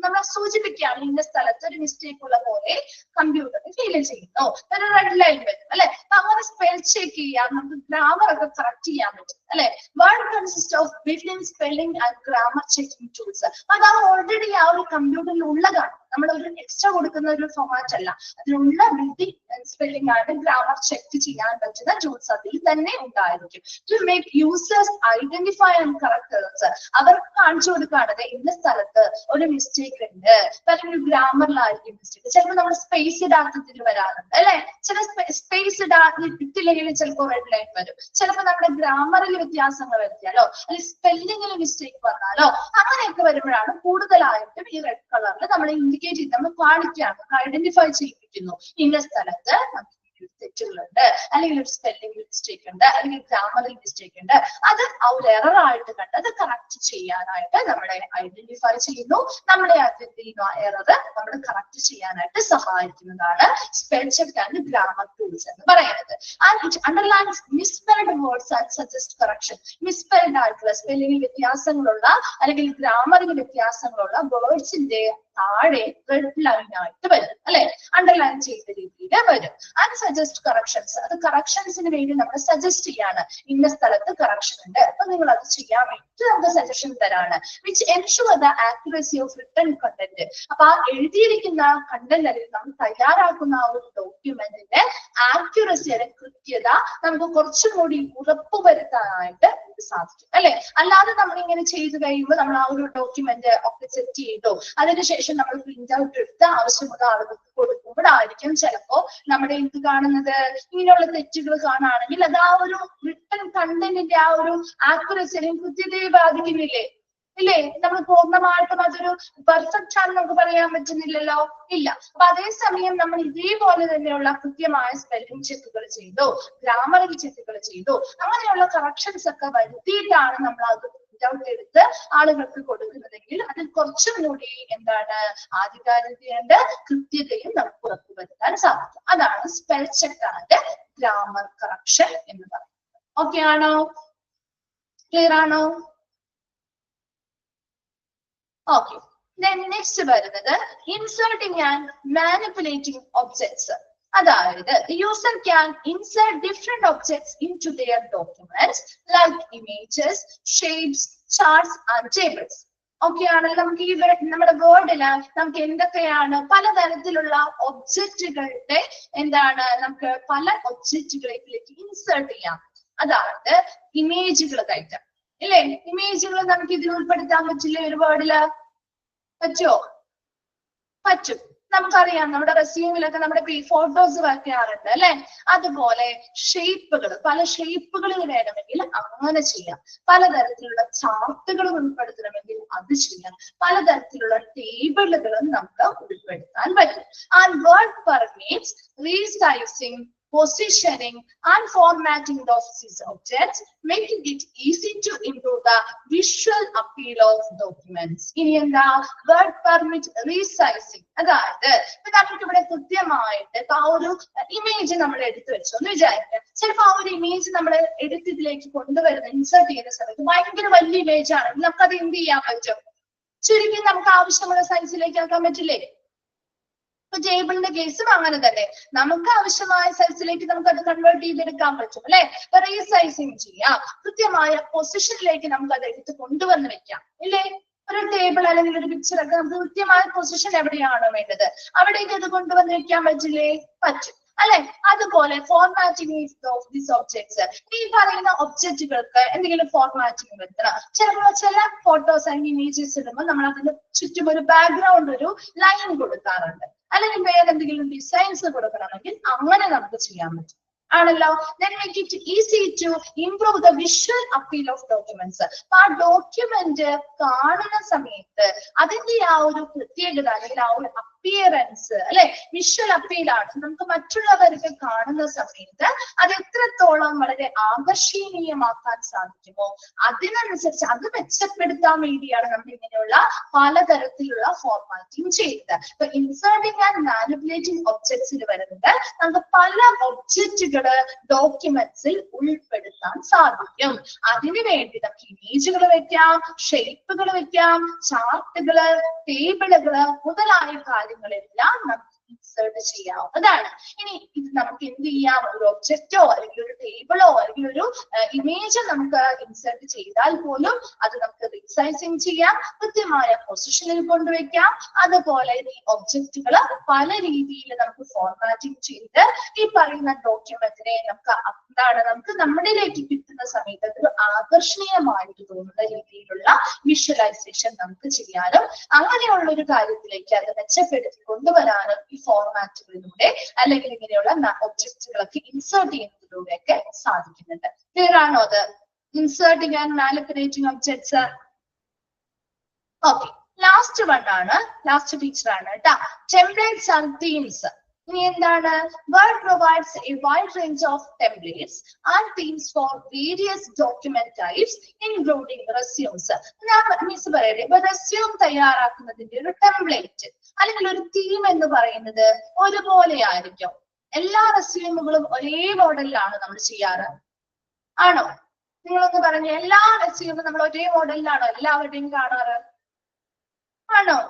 നമ്മളെ സൂചിപ്പിക്കുകയാണ് ഇന്ന സ്ഥലത്ത് ഒരു മിസ്റ്റേക്ക് ഉള്ള പോലെ കമ്പ്യൂട്ടർ ഫീൽ ചെയ്യുന്നു, ഒരു റെഡ് ലൈൻ വരും അല്ലെ. അങ്ങനെ സ്പെൽ ചെക്ക് ചെയ്യാം, നമുക്ക് ഗ്രാമർ ഒക്കെ കറക്റ്റ് ചെയ്യാൻ പറ്റും അല്ലെ. Word consist of building spelling and grammar checking tools. അത് ഓൾറെഡി ആ ഒരു കമ്പ്യൂട്ടറിൽ ഉള്ളതാണ്, നമ്മൾ ഒരു എക്സ്ട്രാ കൊടുക്കുന്ന ഒരു ഫോമാറ്റ് അല്ല, അതിലുള്ള ബിൽഡിംഗ് സ്പെല്ലിംഗ് ആണ് ഗ്രാമർ ചെക്ക് ചെയ്യാൻ പറ്റുന്ന ടൂൾസ് അതിൽ തന്നെ ഉണ്ടായിരിക്കും. To make users identify and correct. അവർക്ക് കാണിച്ചു കൊടുക്കുകയാണത് ഇന്ന സ്ഥലത്ത് ഒരു മിസ്റ്റേക്ക് ഉണ്ട്, അല്ലെങ്കിൽ ഗ്രാമറിലായിരിക്കും മിസ്റ്റേക്ക്. ചിലപ്പോൾ നമ്മൾ സ്പേസ് ഇടാത്തതിൽ വരാറുണ്ട് അല്ലെ, ചില സ്പേസ് ഇട്ടില്ലെങ്കിൽ ചിലപ്പോൾ റെഡ് ലൈൻ വരും. ചിലപ്പോൾ നമ്മുടെ ഗ്രാമറിൽ വ്യത്യാസങ്ങൾ വരുത്തിയാലോ അല്ലെങ്കിൽ സ്പെല്ലിങ്ങിൽ മിസ്റ്റേക്ക് വന്നാലോ അങ്ങനെയൊക്കെ വരുമ്പോഴാണ് കൂടുതലായിട്ടും ഈ റെഡ് കളറിൽ നമ്മൾ ഇൻഡിക്കേറ്റ് ചെയ്ത് നമ്മൾ കാണിക്കുകയാണ്, ഐഡന്റിഫൈ ചെയ്യിപ്പിക്കുന്നു ഇന്ന സ്ഥലത്ത് തെറ്റുകളുണ്ട്, അല്ലെങ്കിൽ ഒരു സ്പെല്ലിംഗ് മിസ്റ്റേക്ക് ഉണ്ട്, അല്ലെങ്കിൽ ഗ്രാമറിൽ മിസ്റ്റേക്ക് ഉണ്ട്. അത് ആ ഒരു എറർ ആയിട്ട് കണ്ട് അത് കറക്റ്റ് ചെയ്യാനായിട്ട് നമ്മളെ ഐഡന്റിഫൈ ചെയ്യുന്നു. നമ്മളെ ആ എറർ നമ്മൾ കറക്റ്റ് ചെയ്യാനായിട്ട് സഹായിക്കുന്നതാണ് spell check and grammar tools എന്ന് പറയുന്നത്. And it underlines misspelled words and suggest correction. Misspelled ആയിട്ടുള്ള സ്പെല്ലിംഗിൽ വ്യത്യാസങ്ങളുള്ള അല്ലെങ്കിൽ ഗ്രാമറിൽ വ്യത്യാസങ്ങളുള്ള വേർഡ്സിന്റെ താഴെ റെഡ് ലൈൻ ആയിട്ട് വരും അല്ലെ, അണ്ടർലൈൻ ചെയ്ത രീതിയിൽ വരും. ആൻഡ് സജസ്റ്റ് കറക്ഷൻസ്, അത് കറക്ഷൻസിന് വേണ്ടി നമ്മൾ സജസ്റ്റ് ചെയ്യാണ്, ഇന്ന സ്ഥലത്ത് കറക്ഷൻ ഉണ്ട്, അപ്പൊ നിങ്ങൾ അത് ചെയ്യാൻ വേണ്ടി നമുക്ക് സജഷൻ തരാണ്. Which ensure the accuracy of written content. അപ്പൊ ആ എഴുതിയിരിക്കുന്ന കണ്ടന്റ് അല്ലെങ്കിൽ നമ്മൾ തയ്യാറാക്കുന്ന ആ ഒരു ഡോക്യുമെന്റിന്റെ ആക്യുറസി അല്ലെങ്കിൽ കൃത്യത നമുക്ക് കുറച്ചും കൂടി ഉറപ്പുവരുത്താനായിട്ട് സാധിക്കും അല്ലെ. അല്ലാതെ നമ്മൾ ഇങ്ങനെ ചെയ്തു കഴിയുമ്പോൾ നമ്മൾ ആ ഒരു ഡോക്യുമെന്റ് ഒക്കെ സെറ്റ് ചെയ്തോ അതിനുശേഷം നമ്മൾ പ്രിന്റ് ഔട്ട് എടുത്ത് ആവശ്യമുള്ള ആളുകൾക്ക് കൊടുക്കുമ്പോഴായിരിക്കും ചിലപ്പോ നമ്മുടെ ഇത് കാണുന്നത് ഇങ്ങനെയുള്ള തെറ്റുകൾ കാണുകയാണെങ്കിൽ അത് ആ ഒരു റിട്ടൺ കണ്ടന്റിന്റെ ആ ഒരു ആക്യുറസി അല്ലെങ്കിൽ കൃത്യതയെ ബാധിക്കുന്നില്ലേ? ഇല്ലേ? നമ്മൾ പൂർണ്ണമായിട്ടും അതൊരു പെർഫെക്റ്റ് ആണെന്ന് നമുക്ക് പറയാൻ പറ്റുന്നില്ലല്ലോ, ഇല്ല. അപ്പൊ അതേസമയം നമ്മൾ ഇതേപോലെ തന്നെയുള്ള കൃത്യമായ സ്പെല്ലിംഗ് ചെക്കുകൾ ചെയ്തോ ഗ്രാമറിൽ ചെക്കുകൾ ചെയ്തോ അങ്ങനെയുള്ള കറക്ഷൻസ് ഒക്കെ വരുത്തിയിട്ടാണ് നമ്മൾ അത് ഔട്ട് എടുത്ത് ആളുകൾക്ക് കൊടുക്കുന്നതെങ്കിൽ അതിൽ കുറച്ചും കൂടി എന്താണ് ആധികാരികതയുടെ കൃത്യതയും നമുക്ക് ഉറപ്പുവരുത്താൻ സാധിക്കും. അതാണ് spell check and grammar correction എന്ന് പറയുന്നത്. ഓക്കെ ആണോ? ക്ലിയർ ആണോ? ഓക്കെ. നെക്സ്റ്റ് വരുന്നത് ഇൻസേർട്ടിങ് ആൻഡ് മാനിപ്പുലേറ്റിംഗ് ഒബ്ജക്ട്സ്. അതായത് user can insert different objects into their documents like images, shapes, charts and tables. Okay ആണല്ലോ. നമുക്ക് ഈ നമ്മുടെ വേർഡില് നമുക്ക് എന്തൊക്കെയാണ് പലതരത്തിലുള്ള ഒബ്ജക്റ്റുകളുടെ എന്താണ് നമുക്ക് പല ഒബ്ജക്റ്റുകളിലേക്ക് ഇൻസേർട്ട് ചെയ്യാം. അതായത് ഇമേജുകൾ കയറ്റാം ഇല്ലേ? ഇമേജുകൾ നമുക്ക് ഇതിൽ ഉൾപ്പെടുത്താൻ പറ്റില്ലേ? ഒരു വേർഡില് പറ്റുമോ? പറ്റും. നമുക്കറിയാം നമ്മുടെ റെസ്യൂമിലൊക്കെ നമ്മുടെ ഫോട്ടോസ് വയ്ക്കാറുണ്ട് അല്ലെ. അതുപോലെ ഷേപ്പുകൾ, പല ഷേപ്പുകളിൽ വേണമെങ്കിൽ അങ്ങനെ ചെയ്യാം. പലതരത്തിലുള്ള ചാർട്ടുകൾ ഉൾപ്പെടുത്തണമെങ്കിൽ അത് ചെയ്യാം. പലതരത്തിലുള്ള ടേബിളുകളും നമുക്ക് ഉൾപ്പെടുത്താൻ പറ്റും. And word permits resizing, positioning and formatting of these objects, making it easy to improve the visual appeal of documents. ഇനി എന്താ word permit resizing, അതായത് നമുക്ക് ഇവിടെ കൃത്യമായിട്ട് ആ ഒരു ഇമേജ് നമ്മൾ എടുത്തു വെച്ചു എന്ന് വിചാരിക്കുക. ചിലപ്പോൾ ആ ഒരു ഇമേജ് നമ്മൾ എടുത്ത് ഇതിലേക്ക് കൊണ്ടുവരുന്ന ഇൻസേർട്ട് ചെയ്യുന്ന സമയത്ത് ഭയങ്കര വലിയ ഇമേജ് ആണെങ്കിൽ നമുക്കത് എന്ത് ചെയ്യാൻ പറ്റും? ചുരുക്കി നമുക്ക് ആവശ്യമുള്ള സൈസിലേക്ക് ആക്കാൻ പറ്റില്ലേ? ഇപ്പൊ ടേബിളിന്റെ കേസും അങ്ങനെ തന്നെ, നമുക്ക് ആവശ്യമായ സൈസിലേക്ക് നമുക്ക് അത് കൺവേർട്ട് ചെയ്തെടുക്കാൻ പറ്റും അല്ലെ. റീസൈസിങ് ചെയ്യാം, കൃത്യമായ പൊസിഷനിലേക്ക് നമുക്ക് അത് എടുത്ത് കൊണ്ടുവന്ന് വെക്കാം ഇല്ലേ. ഒരു ടേബിൾ അല്ലെങ്കിൽ ഒരു പിക്ചർ ഒക്കെ നമുക്ക് കൃത്യമായ പൊസിഷൻ എവിടെയാണോ വേണ്ടത് അവിടേക്ക് അത് കൊണ്ടുവന്ന് വെക്കാൻ പറ്റില്ലേ? പറ്റും അല്ലെ. അതുപോലെ ഫോർമാറ്റിംഗ് ഓഫ് ദീസ് ഒബ്ജക്ട്സ്, ഈ പറയുന്ന ഒബ്ജക്റ്റുകൾക്ക് എന്തെങ്കിലും ഫോർമാറ്റിംഗ് വരുത്തണം. ചിലപ്പോൾ ചില ഫോട്ടോസ് അല്ലെങ്കിൽ ഇമേജസ് ഇടുമ്പോൾ നമ്മൾ അതിന് ചുറ്റും ഒരു ബാക്ക്ഗ്രൗണ്ട്, ഒരു ലൈൻ കൊടുക്കാറുണ്ട്. അല്ലെങ്കിൽ വേറെ എന്തെങ്കിലും ഡിസൈൻസ് കൊടുക്കണമെങ്കിൽ അങ്ങനെ നമുക്ക് ചെയ്യാൻ പറ്റും ആണല്ലോ. then make it easy to improve the visual appeal of documents. ആ ഡോക്യുമെന്റ് കാണുന്ന സമയത്ത് അതിന്റെ ആ ഒരു പ്രത്യേകത അല്ലെങ്കിൽ ആ ഒരു അപ്പിയറൻസ് അല്ലെ, വിഷ്വൽ അപ്പീലാണ്. നമുക്ക് മറ്റുള്ളവർക്ക് കാണുന്ന സമയത്ത് അത് എത്രത്തോളം വളരെ ആകർഷണീയമാക്കാൻ സാധിക്കുമോ അതിനനുസരിച്ച് അത് മെച്ചപ്പെടുത്താൻ വേണ്ടിയാണ് നമ്മൾ ഇങ്ങനെയുള്ള പലതരത്തിലുള്ള ഫോർമാറ്റിംഗ് ചെയ്യുന്നത്. ഇപ്പൊ ഇൻസേർട്ടിംഗ് ആൻഡ് മാനിപ്പുലേറ്റിംഗ് ഒബ്ജക്ട്സിൽ വരുന്നത് നമുക്ക് പല ഒബ്ജക്റ്റുകൾ ഡോക്യുമെന്റ്സിൽ ഉൾപ്പെടുത്താൻ സാധിക്കും. അതിനു വേണ്ടി നമുക്ക് ഇമേജുകൾ വെക്കാം, ഷേപ്പുകൾ വെക്കാം, ചാർട്ടുകള്, ടേബിളുകള് മുതലായ കാര്യങ്ങളെല്ലാം നമുക്ക് ഇൻസേർട്ട് ചെയ്യാവുന്നതാണ്. ഇനി ഇത് നമുക്ക് എന്ത് ചെയ്യാം? ഒരു ഒബ്ജക്റ്റോ അല്ലെങ്കിൽ ഒരു ടേബിളോ അല്ലെങ്കിൽ ഒരു ഇമേജ് നമുക്ക് ഇൻസേർട്ട് ചെയ്താൽ പോലും അത് നമുക്ക് റീസൈസിങ് ചെയ്യാം, കൃത്യമായ പൊസിഷനിൽ കൊണ്ടുവയ്ക്കാം. അതുപോലെ ഈ ഒബ്ജക്റ്റുകൾ പല രീതിയിൽ നമുക്ക് ഫോർമാറ്റിംഗ് ചെയ്ത് ഈ പറയുന്ന ഡോക്യുമെന്റിനെ നമുക്ക് നമ്മളിലേക്ക് കിട്ടുന്ന സമയത്ത് ഒരു ആകർഷണീയമായിട്ട് തോന്നുന്ന രീതിയിലുള്ള വിഷ്വലൈസേഷൻ നമുക്ക് ചെയ്യാനും അങ്ങനെയുള്ള ഒരു കാര്യത്തിലേക്ക് അത് മെച്ചപ്പെടുത്തി കൊണ്ടുവരാനും ഈ ഫോർമാറ്റുകളിലൂടെ അല്ലെങ്കിൽ ഇങ്ങനെയുള്ള ഒബ്ജക്റ്റുകളൊക്കെ ഇൻസേർട്ട് ചെയ്യുന്നതിലൂടെ ഒക്കെ സാധിക്കുന്നുണ്ട്. ക്ലിയർ ആണോ അത്? Inserting and manipulating objects. Okay, last one ആണ്, ലാസ്റ്റ് ഫീച്ചർ ആണ് കേട്ടോ, ടെംപ്ലേറ്റ്സ് ആൻഡ് തീംസ്. ഇനി എന്താണ്? Word provides a wide range of templates and themes for various document types including resumes. ഞാൻ മിസ് പറയട്ടെ, ഇപ്പൊ റെസ്യൂം തയ്യാറാക്കുന്നതിന്റെ ഒരു ടെംപ്ലേറ്റ് അല്ലെങ്കിൽ ഒരു തീം എന്ന് പറയുന്നത് ഒരുപോലെ ആയിരിക്കും. എല്ലാ റെസ്യൂമുകളും ഒരേ മോഡലിലാണ് നമ്മൾ ചെയ്യാറ് ആണോ? നിങ്ങളൊന്ന് പറഞ്ഞു, എല്ലാ റെസ്യൂമും നമ്മൾ ഒരേ മോഡലിലാണോ എല്ലാവരുടെയും കാണാറ് ആണോ?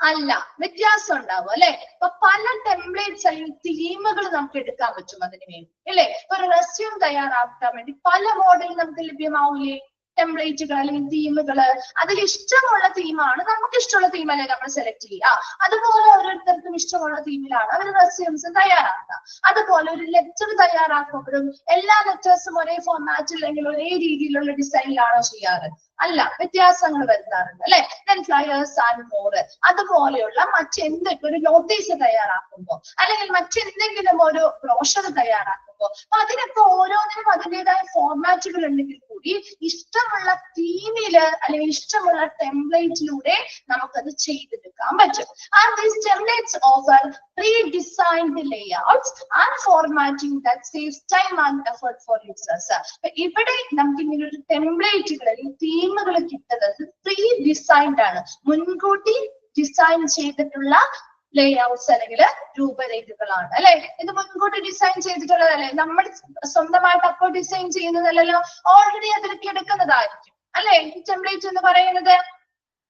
അല്ല, വ്യത്യാസം ഉണ്ടാവും അല്ലെ. അപ്പൊ പല ടെംപ്ലേറ്റ്സ് അല്ലെങ്കിൽ തീമുകൾ നമുക്ക് എടുക്കാൻ പറ്റും അതിന് വേണ്ടി അല്ലെ. ഒരു റെസ്യൂം തയ്യാറാക്കാൻ വേണ്ടി പല മോഡൽ നമുക്ക് ലഭ്യമാവില്ലേ? ടെംപ്ലേറ്റുകൾ അല്ലെങ്കിൽ തീമുകള്. അതിൽ ഇഷ്ടമുള്ള തീമാണ്, നമുക്ക് ഇഷ്ടമുള്ള തീമല്ലേ നമ്മൾ സെലക്ട് ചെയ്യുക. അതുപോലെ ഓരോരുത്തർക്കും ഇഷ്ടമുള്ള തീമിലാണ് അവർ റെസ്യൂംസ് തയ്യാറാക്കുക. അതുപോലെ ഒരു ലെറ്റർ തയ്യാറാക്കുമ്പോഴും എല്ലാ ലെറ്റേഴ്സും ഒരേ ഫോർമാറ്റിൽ അല്ലെങ്കിൽ ഒരേ രീതിയിലുള്ള ഡിസൈനിലാണോ ചെയ്യാറ്? അല്ല, വ്യത്യാസങ്ങൾ വരുത്താറുണ്ട് അല്ലെ. ഫ്ലയേഴ്സ് ആൻഡ് മോർ, അതുപോലെയുള്ള മറ്റെന്തൊക്കെ ഒരു നോട്ടീസ് തയ്യാറാക്കുമ്പോ അല്ലെങ്കിൽ മറ്റെന്തെങ്കിലും ഒരു ബ്രോഷർ തയ്യാറാക്കുമ്പോ അതിനൊക്കെ ഓരോന്നിനും അതിൻ്റെതായ ഫോർമാറ്റുകൾ ഉണ്ടെങ്കിൽ കൂടി ഇഷ്ടമുള്ള തീമില് അല്ലെങ്കിൽ ഇഷ്ടമുള്ള ടെംപ്ലേറ്റിലൂടെ നമുക്കത് ചെയ്തെടുക്കാൻ പറ്റും. And these templates offer pre-designed layouts and formatting that saves time and effort for users. ഇവിടെ നമുക്ക് ഇങ്ങനെ ഒരു ടെംപ്ലേറ്റുകൾ അല്ലെങ്കിൽ തീമുകൾ കിട്ടുന്നത് പ്രീ ഡിസൈൻഡ് ആണ്, മുൻകൂട്ടി ഡിസൈൻ ചെയ്തിട്ടുള്ള ലേഔട്ട്സ് അല്ലെങ്കിൽ രൂപരേഖകളാണ് അല്ലെ. ഇത് മുൻകൂട്ടി ഡിസൈൻ ചെയ്തിട്ടുള്ളതല്ലേ, നമ്മൾ സ്വന്തമായിട്ട് അപ്പോൾ ഡിസൈൻ ചെയ്യുന്നതല്ലല്ലോ, ഓൾറെഡി അതിലേക്ക് എടുക്കുന്നതായിരിക്കും അല്ലെ ടെംപ്ലേറ്റ് എന്ന് പറയുന്നത്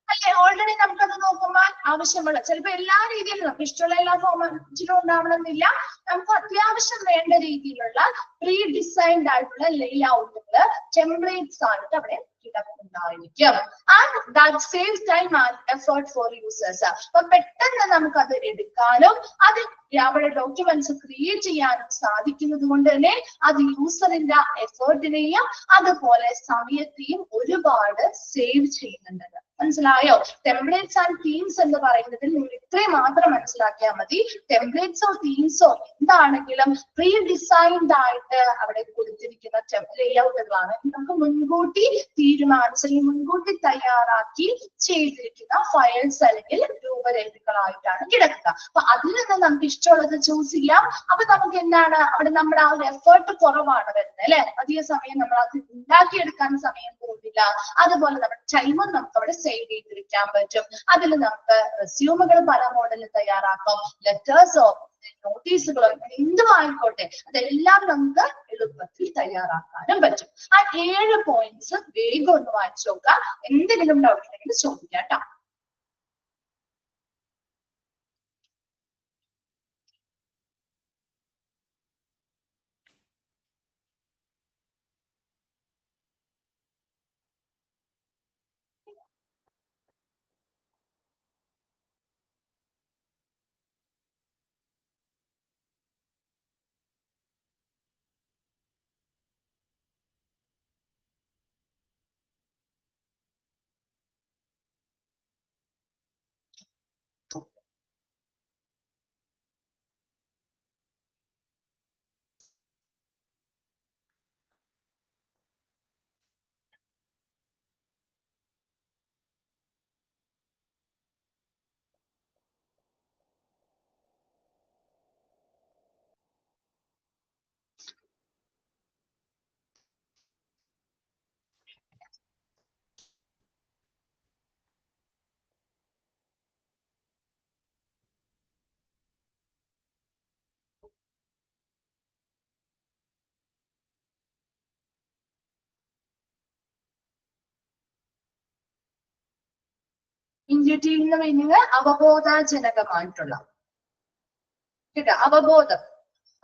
അല്ലെ. ഓൾറെഡി നമുക്കത് നോക്കുമ്പോൾ ആവശ്യമുള്ള ചിലപ്പോൾ എല്ലാ രീതിയിലും നമുക്ക് ഇഷ്ടമുള്ള എല്ലാ ഫോർമാറ്റിലും ഉണ്ടാവണമെന്നില്ല, നമുക്ക് അത്യാവശ്യം വേണ്ട രീതിയിലുള്ള പ്രീ ഡിസൈൻഡ് ആയിട്ടുള്ള ലേഔട്ടുകള് ടെംപ്ലേറ്റ്സ് ആണ് അവിടെ കിടക്കുന്നുണ്ടായിരിക്കും. And that saves time and effort for users. അപ്പൊ പെട്ടെന്ന് നമുക്കത് എടുക്കാനും അത് അവിടെ ഡോക്യുമെന്റ്സ് ക്രിയേറ്റ് ചെയ്യാനും സാധിക്കുന്നത് കൊണ്ട് തന്നെ അത് യൂസറിന്റെ എഫേർട്ടിനെയും അതുപോലെ സമയത്തെയും ഒരുപാട് സേവ് ചെയ്യുന്നുണ്ട്. മനസ്സിലായോ? ടെംപ്ലേറ്റ്സ് ആൻഡ് തീംസ് എന്ന് പറയുന്നതിൽ നിങ്ങൾ ഇത്രയും മാത്രം മനസ്സിലാക്കിയാൽ മതി. ടെംപ്ലേറ്റ്സോ തീംസോ എന്താണെങ്കിലും പ്രീ ഡിസൈൻഡ് ആയിട്ട് അവിടെ കൊടുത്തിരിക്കുന്ന ലേഔട്ടുകളാണ്. നമുക്ക് മുൻകൂട്ടി തീരുമാനിച്ച് അല്ലെങ്കിൽ മുൻകൂട്ടി തയ്യാറാക്കി ചെയ്തിരിക്കുന്ന ഫയൽസ് അല്ലെങ്കിൽ രൂപരേഖകളായിട്ടാണ് കിടക്കുക. അപ്പൊ അതിൽ നിന്ന് നമുക്ക് ഇഷ്ടമുള്ളത് ചൂസ് ചെയ്യാം. അപ്പൊ നമുക്ക് എന്താണ് അവിടെ നമ്മുടെ ആ ഒരു എഫേർട്ട് കുറവാണ് വരുന്നത് അല്ലെ. അധിക സമയം നമ്മൾ അത് ഉണ്ടാക്കിയെടുക്കാൻ സമയം തോന്നില്ല. അതുപോലെ നമ്മുടെ ടൈമും നമുക്ക് അവിടെ സേവ് ചെയ്തിരിക്കാൻ പറ്റും. അതിൽ നമുക്ക് റെസ്യൂമുകൾ പല മോഡലിൽ തയ്യാറാക്കാം. ലെറ്റേഴ്സോ നോട്ടീസുകളോ എന്തും ആയിക്കോട്ടെ അതെല്ലാം നമുക്ക് എളുപ്പത്തിൽ തയ്യാറാക്കാനും പറ്റും. ആ 7 പോയിന്റ്സ് വേഗം ഒന്ന് വായിച്ചു നോക്കാം. എന്തെങ്കിലും ഡൗട്ട് ഉണ്ടെങ്കിൽ ചോദിക്കാം കേട്ടോ. ഇൻഡ്യൂട്ടീവ് എന്ന് പറയുന്നത് അവബോധജനകമായിട്ടുള്ള കേട്ടോ.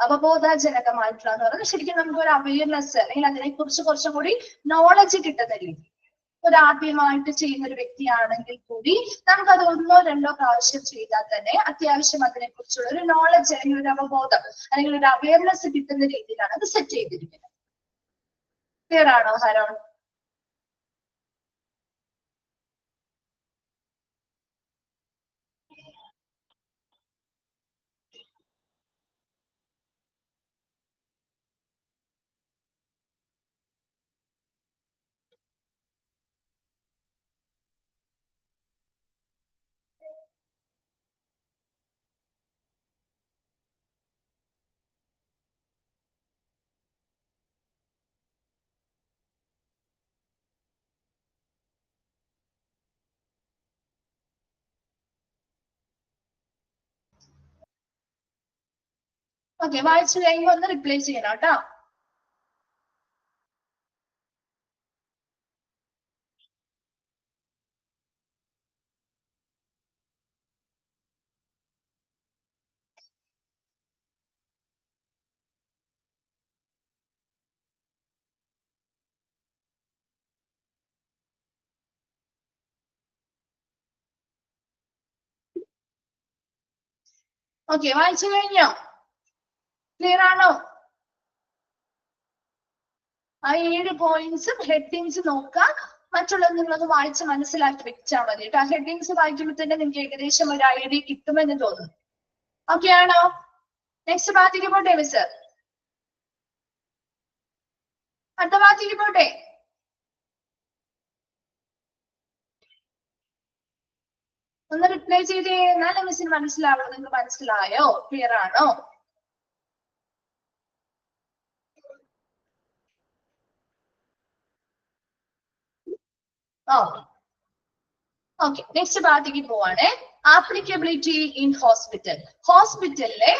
അവബോധജനകമായിട്ടുള്ള എന്ന് പറയുന്നത് ശരിക്കും നമുക്ക് ഒരു അവയർനെസ് അല്ലെങ്കിൽ അതിനെ കുറിച്ച് കുറച്ചും കൂടി നോളജ് കിട്ടുന്ന രീതി. ആദ്യമായിട്ട് ചെയ്യുന്ന ഒരു വ്യക്തിയാണെങ്കിൽ കൂടി നമുക്ക് അത് 1 or 2 പ്രാവശ്യം ചെയ്താൽ തന്നെ അത്യാവശ്യം അതിനെ കുറിച്ചുള്ള ഒരു നോളജ് അല്ലെങ്കിൽ ഒരു അവബോധം അല്ലെങ്കിൽ ഒരു അവയർനെസ് കിട്ടുന്ന രീതിയിലാണ് അത് സെറ്റ് ചെയ്തിരിക്കുന്നത്. ക്ലിയർ ആണോ ഹരോൺ? ഓക്കെ, വായിച്ചു കഴിയുമ്പോൾ ഒന്ന് റിപ്ലൈ ചെയ്യണം കേട്ടോ. ഓക്കെ, വായിച്ചു കഴിഞ്ഞോ? ക്ലിയർ ആണോ? ആ 7 പോയിന്റ്സും ഹെഡിങ്സ് നോക്കാം. മറ്റുള്ളത് നിങ്ങളൊന്ന് വായിച്ച് മനസ്സിലാക്കി വെച്ചാൽ മതി കേട്ടോ. ഹെഡിങ്സ് വായിക്കുമ്പോൾ തന്നെ നിങ്ങൾക്ക് ഏകദേശം ഒരു ഐഡിയ കിട്ടുമെന്ന് തോന്നുന്നു. ഓക്കെ ആണോ? നെക്സ്റ്റ് ഭാഗത്തേക്ക് പോട്ടെ മിസ്? അടുത്ത ഭാഗത്തേക്ക് പോട്ടെ? ഒന്ന് റിപ്ലൈ ചെയ്തേ, എന്നാലും മിസ്സിന് മനസ്സിലാവുള്ളൂ. നിങ്ങൾക്ക് മനസ്സിലായോ? ക്ലിയർ ആണോ? ഓക്കെ, നെക്സ്റ്റ് ഭാഗത്തേക്ക് പോവാണ്. Applicability in hospital. ഹോസ്പിറ്റലിലെ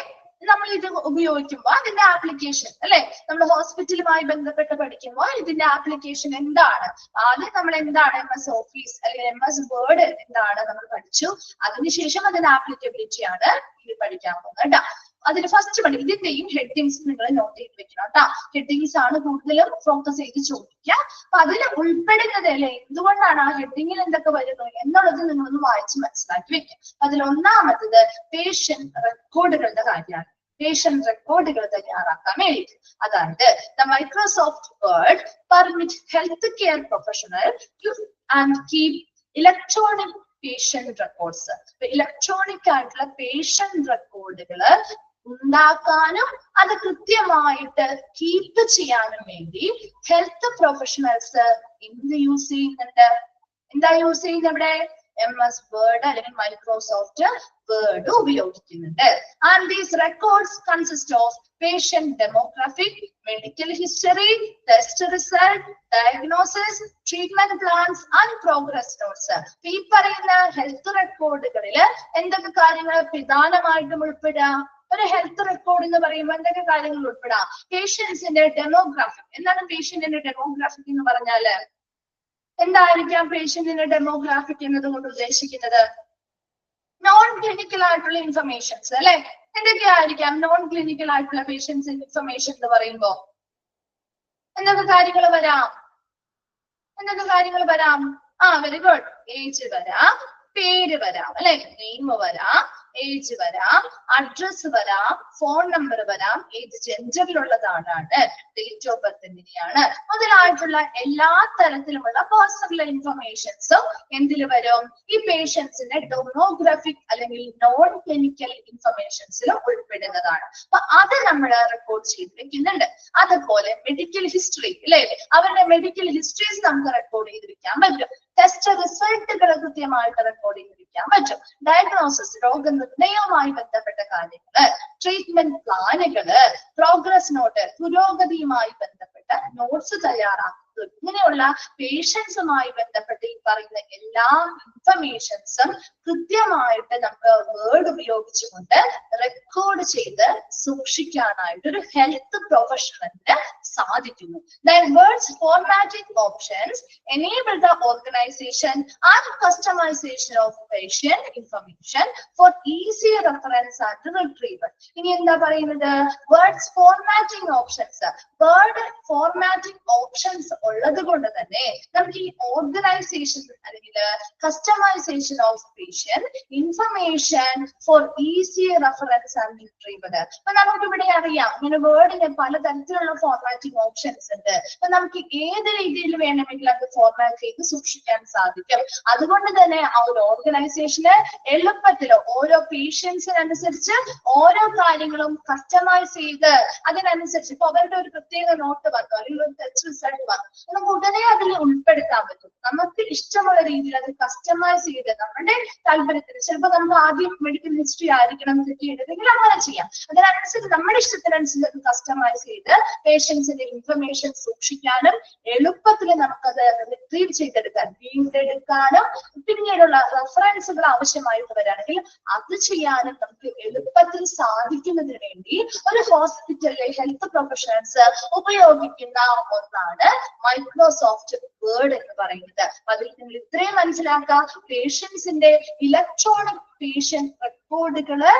നമ്മൾ ഇത് ഉപയോഗിക്കുമ്പോൾ അതിന്റെ ആപ്ലിക്കേഷൻ അല്ലെ, നമ്മൾ ഹോസ്പിറ്റലുമായി ബന്ധപ്പെട്ട് പഠിക്കുമ്പോൾ ഇതിന്റെ ആപ്ലിക്കേഷൻ എന്താണ്? ആദ്യം നമ്മൾ എന്താണ് MS ഓഫീസ് അല്ലെങ്കിൽ MS വേർഡ് എന്താണ് നമ്മൾ പഠിച്ചു. അതിനുശേഷം അതിന്റെ ആപ്ലിക്കബിലിറ്റി ആണ് ഇത് പഠിക്കാൻ പോകുന്നത് കേട്ടോ. അതിൽ ഫസ്റ്റ് പഠി ഇതിന്റെയും ഹെഡിങ്സ് നിങ്ങൾ നോട്ട് ചെയ്ത് വെക്കണം കേട്ടോ. ഹെഡിങ്സ് ആണ് കൂടുതലും ഫോക്കസ് ചെയ്ത് ചോദിക്കുക. അപ്പൊ അതിൽ ഉൾപ്പെടുന്നത് അല്ലെ, എന്തുകൊണ്ടാണ് ആ ഹെഡിങ്ങിൽ എന്തൊക്കെ വരുന്നു എന്നുള്ളത് നിങ്ങളൊന്ന് വായിച്ച് മനസ്സിലാക്കി വെക്കുക. അതിൽ ഒന്നാമത്തത് പേഷ്യന്റ് റെക്കോർഡുകളുടെ കാര്യമാണ്. പേഷ്യന്റ് റെക്കോർഡുകൾ തയ്യാറാക്കാൻ വേണ്ടിയിട്ട്. അതായത് the Microsoft word permit health care professional two and keep electronic patient records. Electronic ആയിട്ടുള്ള പേഷ്യന്റ് റെക്കോർഡുകള് ഉണ്ടാക്കാനും അത് കൃത്യമായിട്ട് കീപ്പ് ചെയ്യാനും വേണ്ടി ഹെൽത്ത് പ്രൊഫഷണൽസ് എന്ത് യൂസ് ചെയ്യുന്നുണ്ട്? എന്താ യൂസ് ചെയ്യുന്നത് ഇവിടെ? MS Word അല്ലെങ്കിൽ മൈക്രോസോഫ്റ്റ് വേർഡ് ഉപയോഗിക്കുന്നുണ്ട്. And these records consist of patient demographic, medical history, test result, diagnosis, treatment plans and progress notes. ഈ പറയുന്ന ഹെൽത്ത് റെക്കോർഡുകളിൽ എന്തൊക്കെ കാര്യങ്ങൾ പ്രധാനമായിട്ടും ഉൾപ്പെടുക? ഒരു ഹെൽത്ത് റെക്കോർഡ് എന്ന് പറയുമ്പോൾ എന്തൊക്കെ കാര്യങ്ങൾ ഉൾപ്പെടാം? പേഷ്യൻസിന്റെ ഡെമോഗ്രാഫിക്. എന്താണ് പേഷ്യന്റിന്റെ ഡെമോഗ്രാഫിക് എന്ന് പറഞ്ഞാല്? എന്തായിരിക്കാം പേഷ്യന്റിന്റെ ഡെമോഗ്രാഫിക് എന്നതുകൊണ്ട് ഉദ്ദേശിക്കുന്നത്? നോൺ ക്ലിനിക്കൽ ആയിട്ടുള്ള ഇൻഫർമേഷൻസ് അല്ലെ? എന്തൊക്കെയായിരിക്കാം നോൺ ക്ലിനിക്കൽ ആയിട്ടുള്ള പേഷ്യൻസ് ഇൻഫർമേഷൻ എന്ന് പറയുമ്പോ? എന്തൊക്കെ കാര്യങ്ങൾ വരാം? Very good. ഏജ് വരാം, പേര് വരാം അല്ലെ? നെയിം വരാം, ഏജ് വരാം, അഡ്രസ് വരാം, ഫോൺ നമ്പർ വരാം, ഏത് ജെൻഡറിലുള്ളതാണ്, ഡേറ്റ് ഓഫ് ബർത്ത് എങ്ങനെയാണ്, മുതലായിട്ടുള്ള എല്ലാ തരത്തിലുമുള്ള പേഴ്സണൽ ഇൻഫർമേഷൻസും എന്തിൽ വരും? ഈ പേഷ്യൻസിന്റെ ഡെമോഗ്രാഫിക് അല്ലെങ്കിൽ നോൺ ക്ലിനിക്കൽ ഇൻഫർമേഷൻസിലും ഉൾപ്പെടുന്നതാണ്. അപ്പൊ അത് നമ്മൾ റെക്കോർഡ് ചെയ്ത് വെക്കുന്നുണ്ട്. അതുപോലെ മെഡിക്കൽ ഹിസ്റ്ററി അല്ലെ? അവരുടെ മെഡിക്കൽ ഹിസ്റ്ററീസ് നമുക്ക് റെക്കോർഡ് ചെയ്ത് വെക്കാൻ പറ്റും. ടെസ്റ്റ് റിസൾട്ടുകൾ കൃത്യമായിട്ട് റെക്കോർഡ് ചെയ്ത് വെക്കാൻ പറ്റും. ഡയഗ്നോസിസ്, രോഗനിർണയവുമായി ബന്ധപ്പെട്ട കാര്യങ്ങള്, ട്രീറ്റ്മെന്റ് പ്ലാനുകള്, പ്രോഗ്രസ് നോട്ട്, പുരോഗതിയുമായി ബന്ധപ്പെട്ട നോട്ട്സ് തയ്യാറാക്കുക, ഇങ്ങനെയുള്ള പേഷ്യൻസുമായി ബന്ധപ്പെട്ട് ഈ പറയുന്ന എല്ലാ ഇൻഫർമേഷൻസും കൃത്യമായിട്ട് നമുക്ക് വേർഡ് ഉപയോഗിച്ചുകൊണ്ട് റെക്കോർഡ് ചെയ്ത് സൂക്ഷിക്കാനായിട്ട് ഒരു ഹെൽത്ത് പ്രൊഫഷണലിന് സാധിക്കുന്നു. Then words formatting options enable the organization and customization of patient information for easy reference and retrieval. ഇനി എന്താ പറയുന്നത്? Words formatting options. Word formatting options ഉള്ളത് കൊണ്ട് തന്നെ നമുക്ക് ഈ ഓർഗനൈസേഷൻ അല്ലെങ്കിൽ customisation of patient information for easy reference and retrieval. അപ്പൊ നമുക്ക് ഇവിടെ അറിയാം ഇങ്ങനെ വേർഡിന് പലതരത്തിലുള്ള ഫോർമാറ്റിംഗ് ഓപ്ഷൻസ് ഉണ്ട്. അപ്പൊ നമുക്ക് ഏത് രീതിയിൽ വേണമെങ്കിലും അത് ഫോർമാറ്റ് ചെയ്ത് സൂക്ഷിക്കാൻ സാധിക്കും. അതുകൊണ്ട് തന്നെ ആ ഒരു ഓർഗനൈസേഷന് എളുപ്പത്തിൽ ഓരോ പേഷ്യൻസിനനുസരിച്ച് ഓരോ കാര്യങ്ങളും കസ്റ്റമൈസ് ചെയ്ത് അതിനനുസരിച്ച് ഇപ്പൊ അവരുടെ ഒരു പ്രത്യേക നോട്ട് വന്നു അല്ലെങ്കിൽ ഒരു ടെസ്റ്റ് റിസൾട്ട് വന്നു, നമുക്ക് ഉടനെ അതിൽ ഉൾപ്പെടുത്താൻ പറ്റും. നമുക്ക് ഇഷ്ടമുള്ള രീതിയിൽ അത് കസ്റ്റമൈസ് ചെയ്ത് നമ്മുടെ താല്പര്യത്തിന്, ചിലപ്പോൾ നമുക്ക് ആദ്യം മെഡിക്കൽ ഹിസ്റ്ററി ആയിരിക്കണം കിട്ടിയിട്ടെങ്കിൽ അങ്ങനെ ചെയ്യാം. അതിനനുസരിച്ച് നമ്മുടെ ഇഷ്ടത്തിനനുസരിച്ച് അത് കസ്റ്റമൈസ് ചെയ്ത് പേഷ്യൻസിന്റെ ഇൻഫർമേഷൻ സൂക്ഷിക്കാനും എളുപ്പത്തിൽ നമുക്കത് റിട്രീവ് ചെയ്തെടുക്കാൻ, വീണ്ടെടുക്കാനും പിന്നീടുള്ള റെഫറൻസുകൾ ആവശ്യമായിട്ട് വരികയാണെങ്കിൽ അത് ചെയ്യാനും നമുക്ക് എളുപ്പത്തിൽ സാധിക്കുന്നതിന് വേണ്ടി ഒരു ഹോസ്പിറ്റലിലെ ഹെൽത്ത് പ്രൊഫഷണൽസ് ഉപയോഗിക്കുന്ന ഒന്നാണ് മൈക്രോസോഫ്റ്റ് വേർഡ് എന്ന് പറയുന്നത്. അതിൽ നിങ്ങൾ ഇത്രയും മനസ്സിലാക്കാം, പേഷ്യൻസിന്റെ ഇലക്ട്രോണിക് പേഷ്യന്റ് റെക്കോർഡുകള്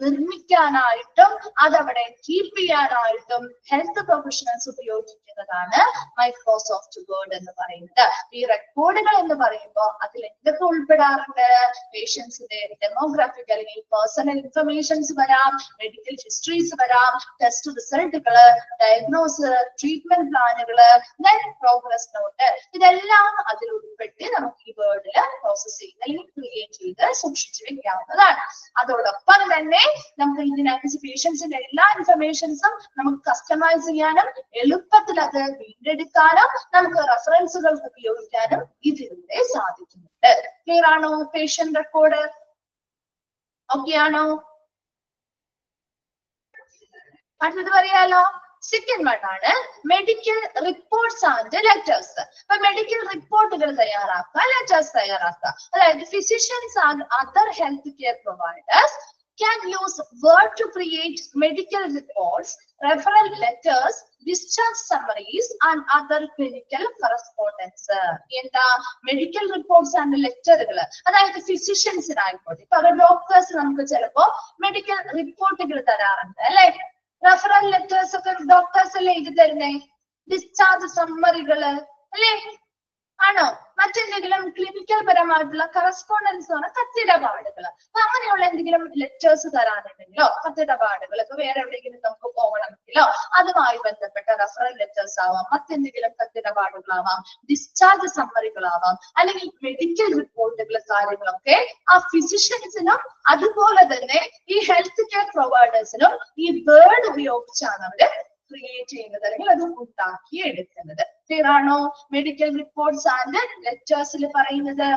നിർമ്മിക്കാനായിട്ടും അതവിടെ കീപ്പ് ചെയ്യാനായിട്ടും ഹെൽത്ത് പ്രൊഫഷണൽസ് ഉപയോഗിക്കുന്നതാണ് മൈക്രോസോഫ്റ്റ് വേർഡ് എന്ന് പറയുന്നത്. ഈ റെക്കോർഡുകൾ എന്ന് പറയുമ്പോൾ അതിൽ എന്തൊക്കെ ഉൾപ്പെടാറുണ്ട്? പേഷ്യൻസിന്റെ ഡെമോഗ്രാഫിക് അല്ലെങ്കിൽ പേഴ്സണൽ ഇൻഫർമേഷൻസ് വരാം, മെഡിക്കൽ ഹിസ്റ്ററീസ് വരാം, ടെസ്റ്റ് റിസൾട്ടുകള്, ഡയഗ്നോസ്, ട്രീറ്റ്മെന്റ് പ്ലാനുകള്, ദെൻ പ്രോഗ്രസ് നോട്ട്, ഇതെല്ലാം അതിൽ ഉൾപ്പെട്ട് നമുക്ക് ഈ വേർഡില് പ്രോസസ് ചെയ്ത് അല്ലെങ്കിൽ ക്രിയേറ്റ് ചെയ്ത് സൂക്ഷിച്ചു വെക്കാവുന്നതാണ്. അതോടൊപ്പം തന്നെ നമുക്ക് ഇതിനനുസരിച്ച് പേഷ്യൻസിന്റെ എല്ലാ ഇൻഫർമേഷൻസും നമുക്ക് കസ്റ്റമൈസ് ചെയ്യാനും എളുപ്പത്തിൽ അത് വീണ്ടെടുക്കാനും നമുക്ക് റെഫറൻസുകൾ ഉപയോഗിക്കാനും ഇതിലൂടെ സാധിക്കുന്നുണ്ട്. ക്ലിയർ ആണോ? പേഷ്യന്റ് റെക്കോർഡ് ഓക്കെ ആണോ? അടുത്തത് പറയാലോ. സെക്കൻഡ് വൺ ആണ് മെഡിക്കൽ റിപ്പോർട്ട്സ് ആൻഡ് ലെറ്റേഴ്സ്. അപ്പൊ മെഡിക്കൽ റിപ്പോർട്ടുകൾ തയ്യാറാക്കുക, ലെറ്റേഴ്സ് തയ്യാറാക്കുക. അതായത് physicians and other health care providers can use Word to create medical reports, referral letters, discharge summaries and other clinical correspondence. എന്താ മെഡിക്കൽ റിപ്പോർട്ട്സ് ആൻഡ് ലെറ്ററുകൾ, അതായത് ഫിസിഷ്യൻസിനായിക്കോട്ടെ, ഇപ്പൊ doctors നമുക്ക് ചിലപ്പോ മെഡിക്കൽ റിപ്പോർട്ടുകൾ തരാറുണ്ട് അല്ലെ? റെഫറൽ ലെറ്റേഴ്സ് ഒക്കെ ഡോക്ടേഴ്സ് അല്ലേ എഴുതി തരുന്നേ? ഡിസ്ചാർജ് സമ്മറികള് അല്ലേ? ആണോ? മറ്റെന്തെങ്കിലും ക്ലിനിക്കൽ പരമായിട്ടുള്ള കറസ്പോണ്ടൻസ് ആണ് കത്തിടപാടുകൾ. അപ്പൊ അങ്ങനെയുള്ള എന്തെങ്കിലും ലെറ്റേഴ്സ് തരാനുണ്ടെങ്കിലോ കത്തിടപാടുകൾ ഇപ്പൊ വേറെ എവിടെയെങ്കിലും നമുക്ക് പോകണമെങ്കിലോ അതുമായി ബന്ധപ്പെട്ട റെഫറൽ ലെറ്റേഴ്സ് ആവാം, മറ്റെന്തെങ്കിലും കത്തിടപാടുകളാവാം, ഡിസ്ചാർജ് സമ്മറികളാവാം, അല്ലെങ്കിൽ മെഡിക്കൽ റിപ്പോർട്ടുകൾ കാര്യങ്ങളൊക്കെ ആ ഫിസിഷ്യൻസിനും അതുപോലെ തന്നെ ഈ ഹെൽത്ത് കെയർ പ്രൊവൈഡേഴ്സിനും ഈ വേർഡ് ഉപയോഗിച്ചാണ് അവര് ക്രിയേറ്റ് ചെയ്യുന്നത് അല്ലെങ്കിൽ അത് ഉണ്ടാക്കി എടുക്കുന്നത്. ക്ലിയർ ആണോ? മെഡിക്കൽ റിപ്പോർട്ട്സ് ആൻഡ് ലെറ്റേഴ്സിൽ പറയുന്നത്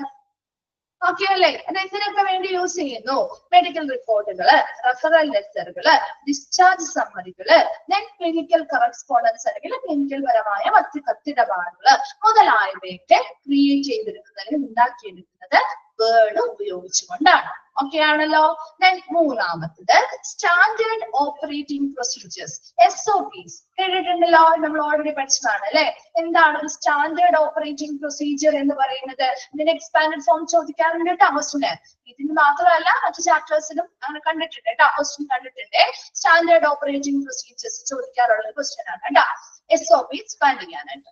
ഓക്കെ അല്ലേ? അത് എന്തിനൊക്കെ വേണ്ടി യൂസ് ചെയ്യുന്നു? മെഡിക്കൽ റിപ്പോർട്ടുകള്, റെഫറൽ ലെറ്ററുകള്, ഡിസ്ചാർജ് സമ്മറികള്, ദെൻ ക്ലിനിക്കൽ കറസ്പോണ്ടൻസ് അല്ലെങ്കിൽ ക്ലിനിക്കൽ പരമായ മറ്റ് കത്തിടപാടുകള് മുതലായവയൊക്കെ ക്രിയേറ്റ് ചെയ്തെടുക്കുന്നത് അല്ലെങ്കിൽ ഉണ്ടാക്കിയെടുക്കുന്നത് വേർഡ് ഉപയോഗിച്ചുകൊണ്ടാണ്. ഓക്കെ ആണല്ലോ? ദെൻ മൂന്നാമത്തത് സ്റ്റാൻഡേർഡ് ഓപ്പറേറ്റിംഗ് പ്രൊസീജിയേഴ്സ്, SOPs. കേട്ടിട്ടുണ്ടല്ലോ, നമ്മൾ ഓൾറെഡി പഠിച്ചതാണ് അല്ലെ? എന്താണ് ഒരു സ്റ്റാൻഡേർഡ് ഓപ്പറേറ്റിംഗ് പ്രൊസീജിയർ എന്ന് പറയുന്നത്? ഇതിന്റെ എക്സ്പാൻഡഡ് ഫോം ചോദിക്കാറുണ്ട് കേട്ടോ ക്വസ്റ്റിന്. ഇതിന് മാത്രമല്ല മറ്റു ചാപ്റ്റേഴ്സിലും അങ്ങനെ കണ്ടിട്ടുണ്ട് കേട്ടോ, ക്വസ്റ്റ്യൻ കണ്ടിട്ടുണ്ട്. സ്റ്റാൻഡേർഡ് ഓപ്പറേറ്റിംഗ് പ്രൊസീജിയേഴ്സ് ചോദിക്കാറുള്ള ക്വസ്റ്റ്യൻ ആണ് കേട്ടോ, SOP എക്സ്പാൻഡ് ചെയ്യാനായിട്ട്.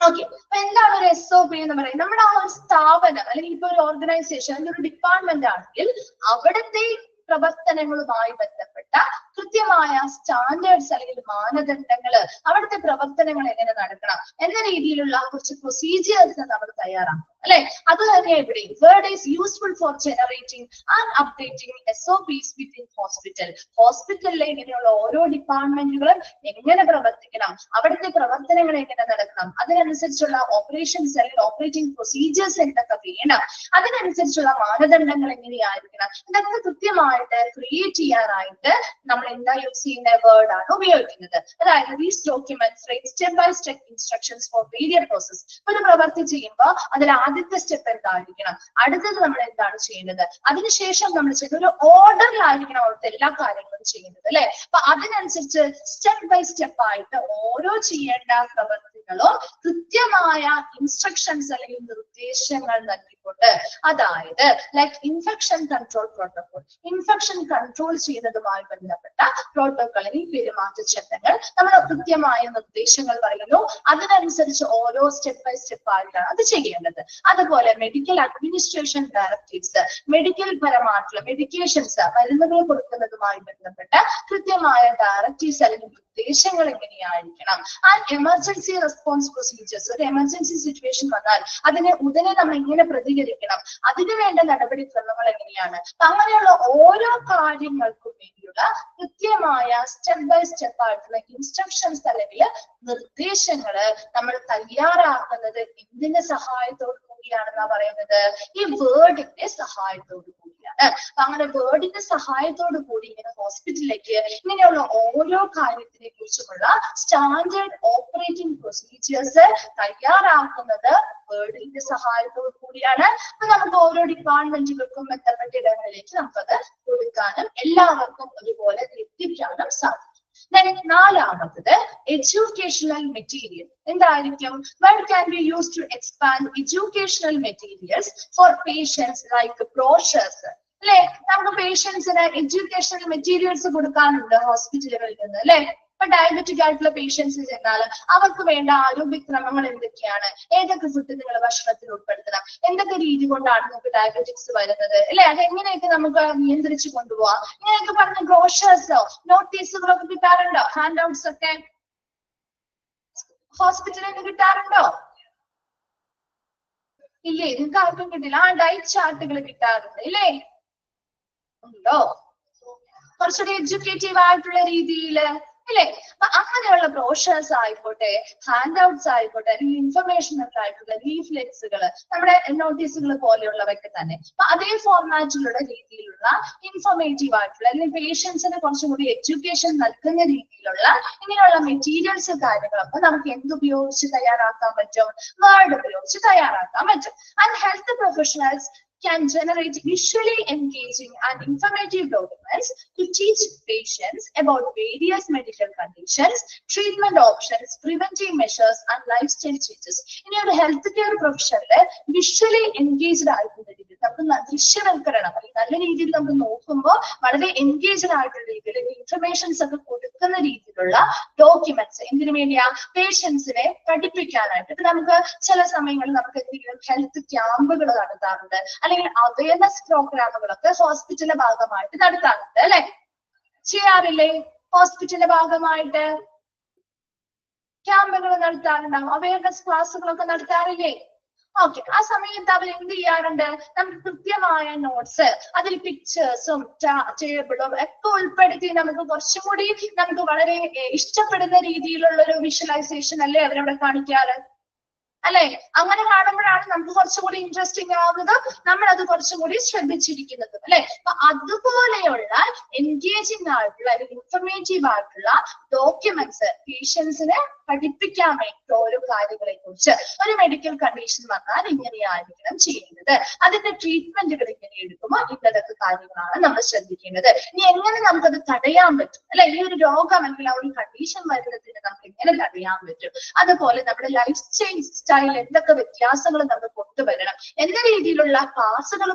ഓക്കെ, അപ്പൊ എന്താണ് ഒരു SOP എന്ന് പറയുന്നത്? നമ്മുടെ ആ ഒരു സ്ഥാപനം അല്ലെങ്കിൽ ഇപ്പൊ ഒരു ഓർഗനൈസേഷൻ അല്ലെങ്കിൽ ഒരു ഡിപ്പാർട്ട്മെന്റ് ആണെങ്കിൽ അവിടുത്തെ പ്രവർത്തനങ്ങളുമായി ബന്ധപ്പെട്ട കൃത്യമായ സ്റ്റാൻഡേർഡ്സ് അല്ലെങ്കിൽ മാനദണ്ഡങ്ങള്, അവിടുത്തെ പ്രവർത്തനങ്ങൾ എങ്ങനെ നടക്കണം എന്ന രീതിയിലുള്ള കുറച്ച് പ്രൊസീജിയേഴ്സ് നമ്മൾ തയ്യാറാക്കും അല്ലെ? അത് തന്നെ ഇവിടെ word is useful for generating and updating SOPs within hospital. ഹോസ്പിറ്റലിലെ ഇങ്ങനെയുള്ള ഓരോ ഡിപ്പാർട്ട്മെന്റുകളും എങ്ങനെ പ്രവർത്തിക്കണം, അവിടുത്തെ പ്രവർത്തനങ്ങൾ എങ്ങനെ നടക്കണം, അതിനനുസരിച്ചുള്ള ഓപ്പറേഷൻസ് അല്ലെങ്കിൽ ഓപ്പറേറ്റിംഗ് പ്രൊസീജിയേഴ്സ് എന്തൊക്കെ വേണം, അതിനനുസരിച്ചുള്ള മാനദണ്ഡങ്ങൾ എങ്ങനെയായിരിക്കണം, ഇതൊക്കെ കൃത്യമായിട്ട് ക്രിയേറ്റ് ചെയ്യാനായിട്ട് നമ്മൾ എന്താ യൂസ് ചെയ്യുന്ന വേർഡ് ആണ് ഉപയോഗിക്കുന്നത്. അതായത് these documents step by step instructions for various process. ഒരു പ്രവൃത്തി ചെയ്യുമ്പോൾ അതിൽ ആദ്യത്തെ സ്റ്റെപ്പ് എന്തായിരിക്കണം, അടുത്തത് നമ്മൾ എന്താണ് ചെയ്യുന്നത്, അതിനുശേഷം നമ്മൾ ചെയ്യുന്ന ഒരു ഓർഡറിലായിരിക്കണം അവിടുത്തെ എല്ലാ കാര്യങ്ങളും ചെയ്യുന്നത് അല്ലെ? അപ്പൊ അതിനനുസരിച്ച് സ്റ്റെപ്പ് ബൈ സ്റ്റെപ്പ് ആയിട്ട് ഓരോ ചെയ്യേണ്ട പ്രവൃത്തികളും കൃത്യമായ ഇൻസ്ട്രക്ഷൻസ് അല്ലെങ്കിൽ നിർദ്ദേശങ്ങൾ നൽകിക്കൊണ്ട്, അതായത് like infection control protocol, infection control ചെയ്യുന്നതുമായി ബന്ധപ്പെട്ട പ്രോട്ടോകോൾ അല്ലെങ്കിൽ പെരുമാറ്റച്ചട്ടങ്ങൾ നമ്മൾ കൃത്യമായ നിർദ്ദേശങ്ങൾ പറയുന്നു. അതിനനുസരിച്ച് ഓരോ സ്റ്റെപ്പ് ബൈ സ്റ്റെപ്പ് ആയിട്ടാണ് അത് ചെയ്യേണ്ടത്. അതുപോലെ മെഡിക്കൽ അഡ്മിനിസ്ട്രേഷൻ ഡയറക്റ്റീവ്സ്, മെഡിക്കൽ പരമായിട്ടുള്ള മെഡിക്കേഷൻസ് മരുന്നുകൾ കൊടുക്കുന്നതുമായി ബന്ധപ്പെട്ട കൃത്യമായ ഡയറക്റ്റീവ്സ് അല്ലെങ്കിൽ നിർദ്ദേശങ്ങൾ എങ്ങനെയായിരിക്കണം. ആൻഡ് എമർജൻസി റെസ്പോൺസ് പ്രൊസീജിയേഴ്സ്, ഒരു എമർജൻസി സിറ്റുവേഷൻ വന്നാൽ അതിനെ ഉടനെ നമ്മൾ എങ്ങനെ പ്രതികരിക്കണം, അതിന് വേണ്ട നടപടിക്രമങ്ങൾ എങ്ങനെയാണ്. അങ്ങനെയുള്ള ഓരോ കാര്യങ്ങൾക്കും വേണ്ടിയുള്ള കൃത്യമായ സ്റ്റെപ്പ് ബൈ സ്റ്റെപ്പ് ആയിട്ടുള്ള ഇൻസ്ട്രക്ഷൻസ് അല്ലെങ്കിൽ നിർദ്ദേശങ്ങള് നമ്മൾ തയ്യാറാക്കുന്നത് എന്തിന്റെ സഹായത്തോടു കൂടിയാണെന്നാ പറയുന്നത്? ഈ വേർഡിന്റെ സഹായത്തോടു കൂടിയാണ്. അങ്ങനെ വേർഡിന്റെ സഹായത്തോടു കൂടി ഇങ്ങനെ ഹോസ്പിറ്റലിലേക്ക് ഇങ്ങനെയുള്ള ഓരോ കാര്യത്തിനെ കുറിച്ചുമുള്ള സ്റ്റാൻഡേർഡ് ഓപ്പറേറ്റിംഗ് പ്രൊസീജിയേഴ്സ് തയ്യാറാക്കുന്നത് വേർഡിന്റെ സഹായത്തോടു കൂടിയാണ്. അപ്പൊ നമുക്ക് ഓരോ ഡിപ്പാർട്ട്മെന്റുകൾക്കും ബന്ധപ്പെട്ട ഇടങ്ങളിലേക്ക് നമുക്കത് കൊടുക്കാനും എല്ലാവർക്കും ഒരുപോലെ എത്തിക്കാനും സാധിക്കും. നാലാമത്തത് എഡ്യൂക്കേഷണൽ മെറ്റീരിയൽ. എന്തായിരിക്കും? Word can be use to expand educational materials for patients like brochures അല്ലെ? നമുക്ക് പേഷ്യൻസിന് എഡ്യൂക്കേഷണൽ മെറ്റീരിയൽസ് കൊടുക്കാനുണ്ട് ഹോസ്പിറ്റലുകളിൽ നിന്ന് അല്ലെ? ഇപ്പൊ ഡയബറ്റിക് ആയിട്ടുള്ള പേഷ്യൻസ് ചെന്നാൽ അവർക്ക് വേണ്ട ആരോഗ്യക്രമങ്ങൾ എന്തൊക്കെയാണ്, ഏതൊക്കെ ഫുഡ് നിങ്ങൾ ഭക്ഷണത്തിൽ ഉൾപ്പെടുത്തണം, എന്തൊക്കെ രീതി കൊണ്ടാണ് നിങ്ങൾക്ക് ഡയബറ്റിക്സ് വരുന്നത് അല്ലെ, അതെങ്ങനെയൊക്കെ നമുക്ക് നിയന്ത്രിച്ചു കൊണ്ടുപോവാം, ഇങ്ങനെയൊക്കെ പറഞ്ഞ ബ്രോഷേഴ്സോ നോട്ടീസുകളോ ഒക്കെ കിട്ടാറുണ്ടോ? ഹാൻഡ് ഔട്ട്സ് ഒക്കെ ഹോസ്പിറ്റലിൽ നിന്ന് കിട്ടാറുണ്ടോ? ഇല്ലേ? നിങ്ങൾക്ക് ആർക്കും കിട്ടില്ല. ആ ഡയറ്റ് ചാർട്ടുകൾ കിട്ടാറുണ്ട് ഇല്ലേ? ഉണ്ടോ? കുറച്ചുകൂടി എഡ്യൂക്കേറ്റീവ് ആയിട്ടുള്ള രീതിയിൽ അല്ലെ? അപ്പൊ അങ്ങനെയുള്ള ബ്രോഷേഴ്സ് ആയിക്കോട്ടെ, ഹാൻഡ് ഔട്ട്സ് ആയിക്കോട്ടെ, അല്ലെങ്കിൽ ഇൻഫർമേഷണൽ ആയിട്ടുള്ള ലീഫ്ലെറ്റ്സുകൾ, നമ്മുടെ നോട്ടീസുകൾ പോലെയുള്ളവയൊക്കെ തന്നെ അപ്പൊ അതേ ഫോർമാറ്റിലുള്ള രീതിയിലുള്ള ഇൻഫോർമേറ്റീവ് ആയിട്ടുള്ള അല്ലെങ്കിൽ പേഷ്യൻസിന് കുറച്ചും കൂടി എഡ്യൂക്കേഷൻ നൽകുന്ന രീതിയിലുള്ള ഇങ്ങനെയുള്ള മെറ്റീരിയൽസ് കാര്യങ്ങളൊക്കെ നമുക്ക് എന്തുപയോഗിച്ച് തയ്യാറാക്കാൻ പറ്റും? വേർഡ് ഉപയോഗിച്ച് തയ്യാറാക്കാൻ പറ്റും. And health professionals can generate visually engaging and informative documents documents to teach patients about various medical conditions, treatment options, preventive measures, and lifestyle changes. ഇനി ഒരു ഹെൽത്ത് കെയർ പ്രൊഫഷനില് വിഷ്വലി എൻഗേജ്ഡ് ആയിട്ടുള്ള രീതിയിൽ നമുക്ക് ദൃശ്യവൽക്കരണം അല്ലെങ്കിൽ നല്ല രീതിയിൽ നമുക്ക് നോക്കുമ്പോൾ വളരെ എൻഗേജ്ഡ് ആയിട്ടുള്ള രീതിയിൽ ഇൻഫർമേഷൻസ് ഒക്കെ കൊടുക്കുന്ന രീതിയിലുള്ള ഡോക്യുമെന്റ്സ് എന്തിനു വേണ്ടിയാ? പേഷ്യൻസിനെ പഠിപ്പിക്കാനായിട്ട്. ഇപ്പൊ നമുക്ക് ചില സമയങ്ങളിൽ നമുക്ക് എന്തെങ്കിലും ഹെൽത്ത് ക്യാമ്പുകൾ നടത്താറുണ്ട്, അല്ലെങ്കിൽ അവയർനെസ് പ്രോഗ്രാമുകളൊക്കെ ഹോസ്പിറ്റലിന്റെ ഭാഗമായിട്ട് നടത്താറുണ്ട്, അല്ലെ? ചെയ്യാറില്ലേ? ഹോസ്പിറ്റലിന്റെ ഭാഗമായിട്ട് ക്യാമ്പുകൾ നടത്താറുണ്ടാവും, അവയർനെസ് ക്ലാസ്സുകളൊക്കെ നടത്താറില്ലേ? ഓക്കെ, ആ സമയത്ത് അവർ എന്ത് ചെയ്യാറുണ്ട്? നമുക്ക് കൃത്യമായ നോട്ട്സ്, അതിൽ പിക്ചേഴ്സും ടേബിളും ഒക്കെ ഉൾപ്പെടുത്തി നമുക്ക് കുറച്ചും കൂടി നമുക്ക് വളരെ ഇഷ്ടപ്പെടുന്ന രീതിയിലുള്ള ഒരു വിഷ്വലൈസേഷൻ അല്ലേ അവരവിടെ കാണിക്കാറ്, അല്ലെ? അങ്ങനെ കാണുമ്പോഴാണ് നമുക്ക് കുറച്ചുകൂടി ഇൻട്രസ്റ്റിംഗ് ആവുന്നതും നമ്മൾ അത് കുറച്ചുകൂടി ശ്രദ്ധിച്ചിരിക്കുന്നതും, അല്ലെ? അപ്പൊ അതുപോലെയുള്ള എൻഗേജിംഗ് ആയിട്ടുള്ള അല്ലെങ്കിൽ ഇൻഫർമേറ്റീവ് ആയിട്ടുള്ള ഡോക്യുമെന്റ്സ് പേഷ്യൻസിനെ പഠിപ്പിക്കാൻ വേണ്ടി ഓരോ കാര്യങ്ങളെ കുറിച്ച്, ഒരു മെഡിക്കൽ കണ്ടീഷൻ വന്നാൽ ഇങ്ങനെയായിരിക്കണം ചെയ്യുന്നത്, അതിന്റെ ട്രീറ്റ്മെന്റുകൾ ഇങ്ങനെ എടുക്കുമ്പോൾ ഇന്നതൊക്കെ കാര്യങ്ങളാണ് നമ്മൾ ശ്രദ്ധിക്കേണ്ടത്. ഇനി എങ്ങനെ നമുക്കത് തടയാൻ പറ്റും, അല്ലെ? ഈ ഒരു രോഗം അല്ലെങ്കിൽ ആ ഒരു കണ്ടീഷൻ വരുന്നതിന് നമുക്ക് എങ്ങനെ തടയാൻ പറ്റും? അതുപോലെ നമ്മുടെ ലൈഫ് സ്റ്റൈൽ എന്തൊക്കെ വ്യത്യാസങ്ങൾ നമ്മൾ കൊണ്ടുവരണം, എന്ന രീതിയിലുള്ള ക്ലാസ്സുകൾ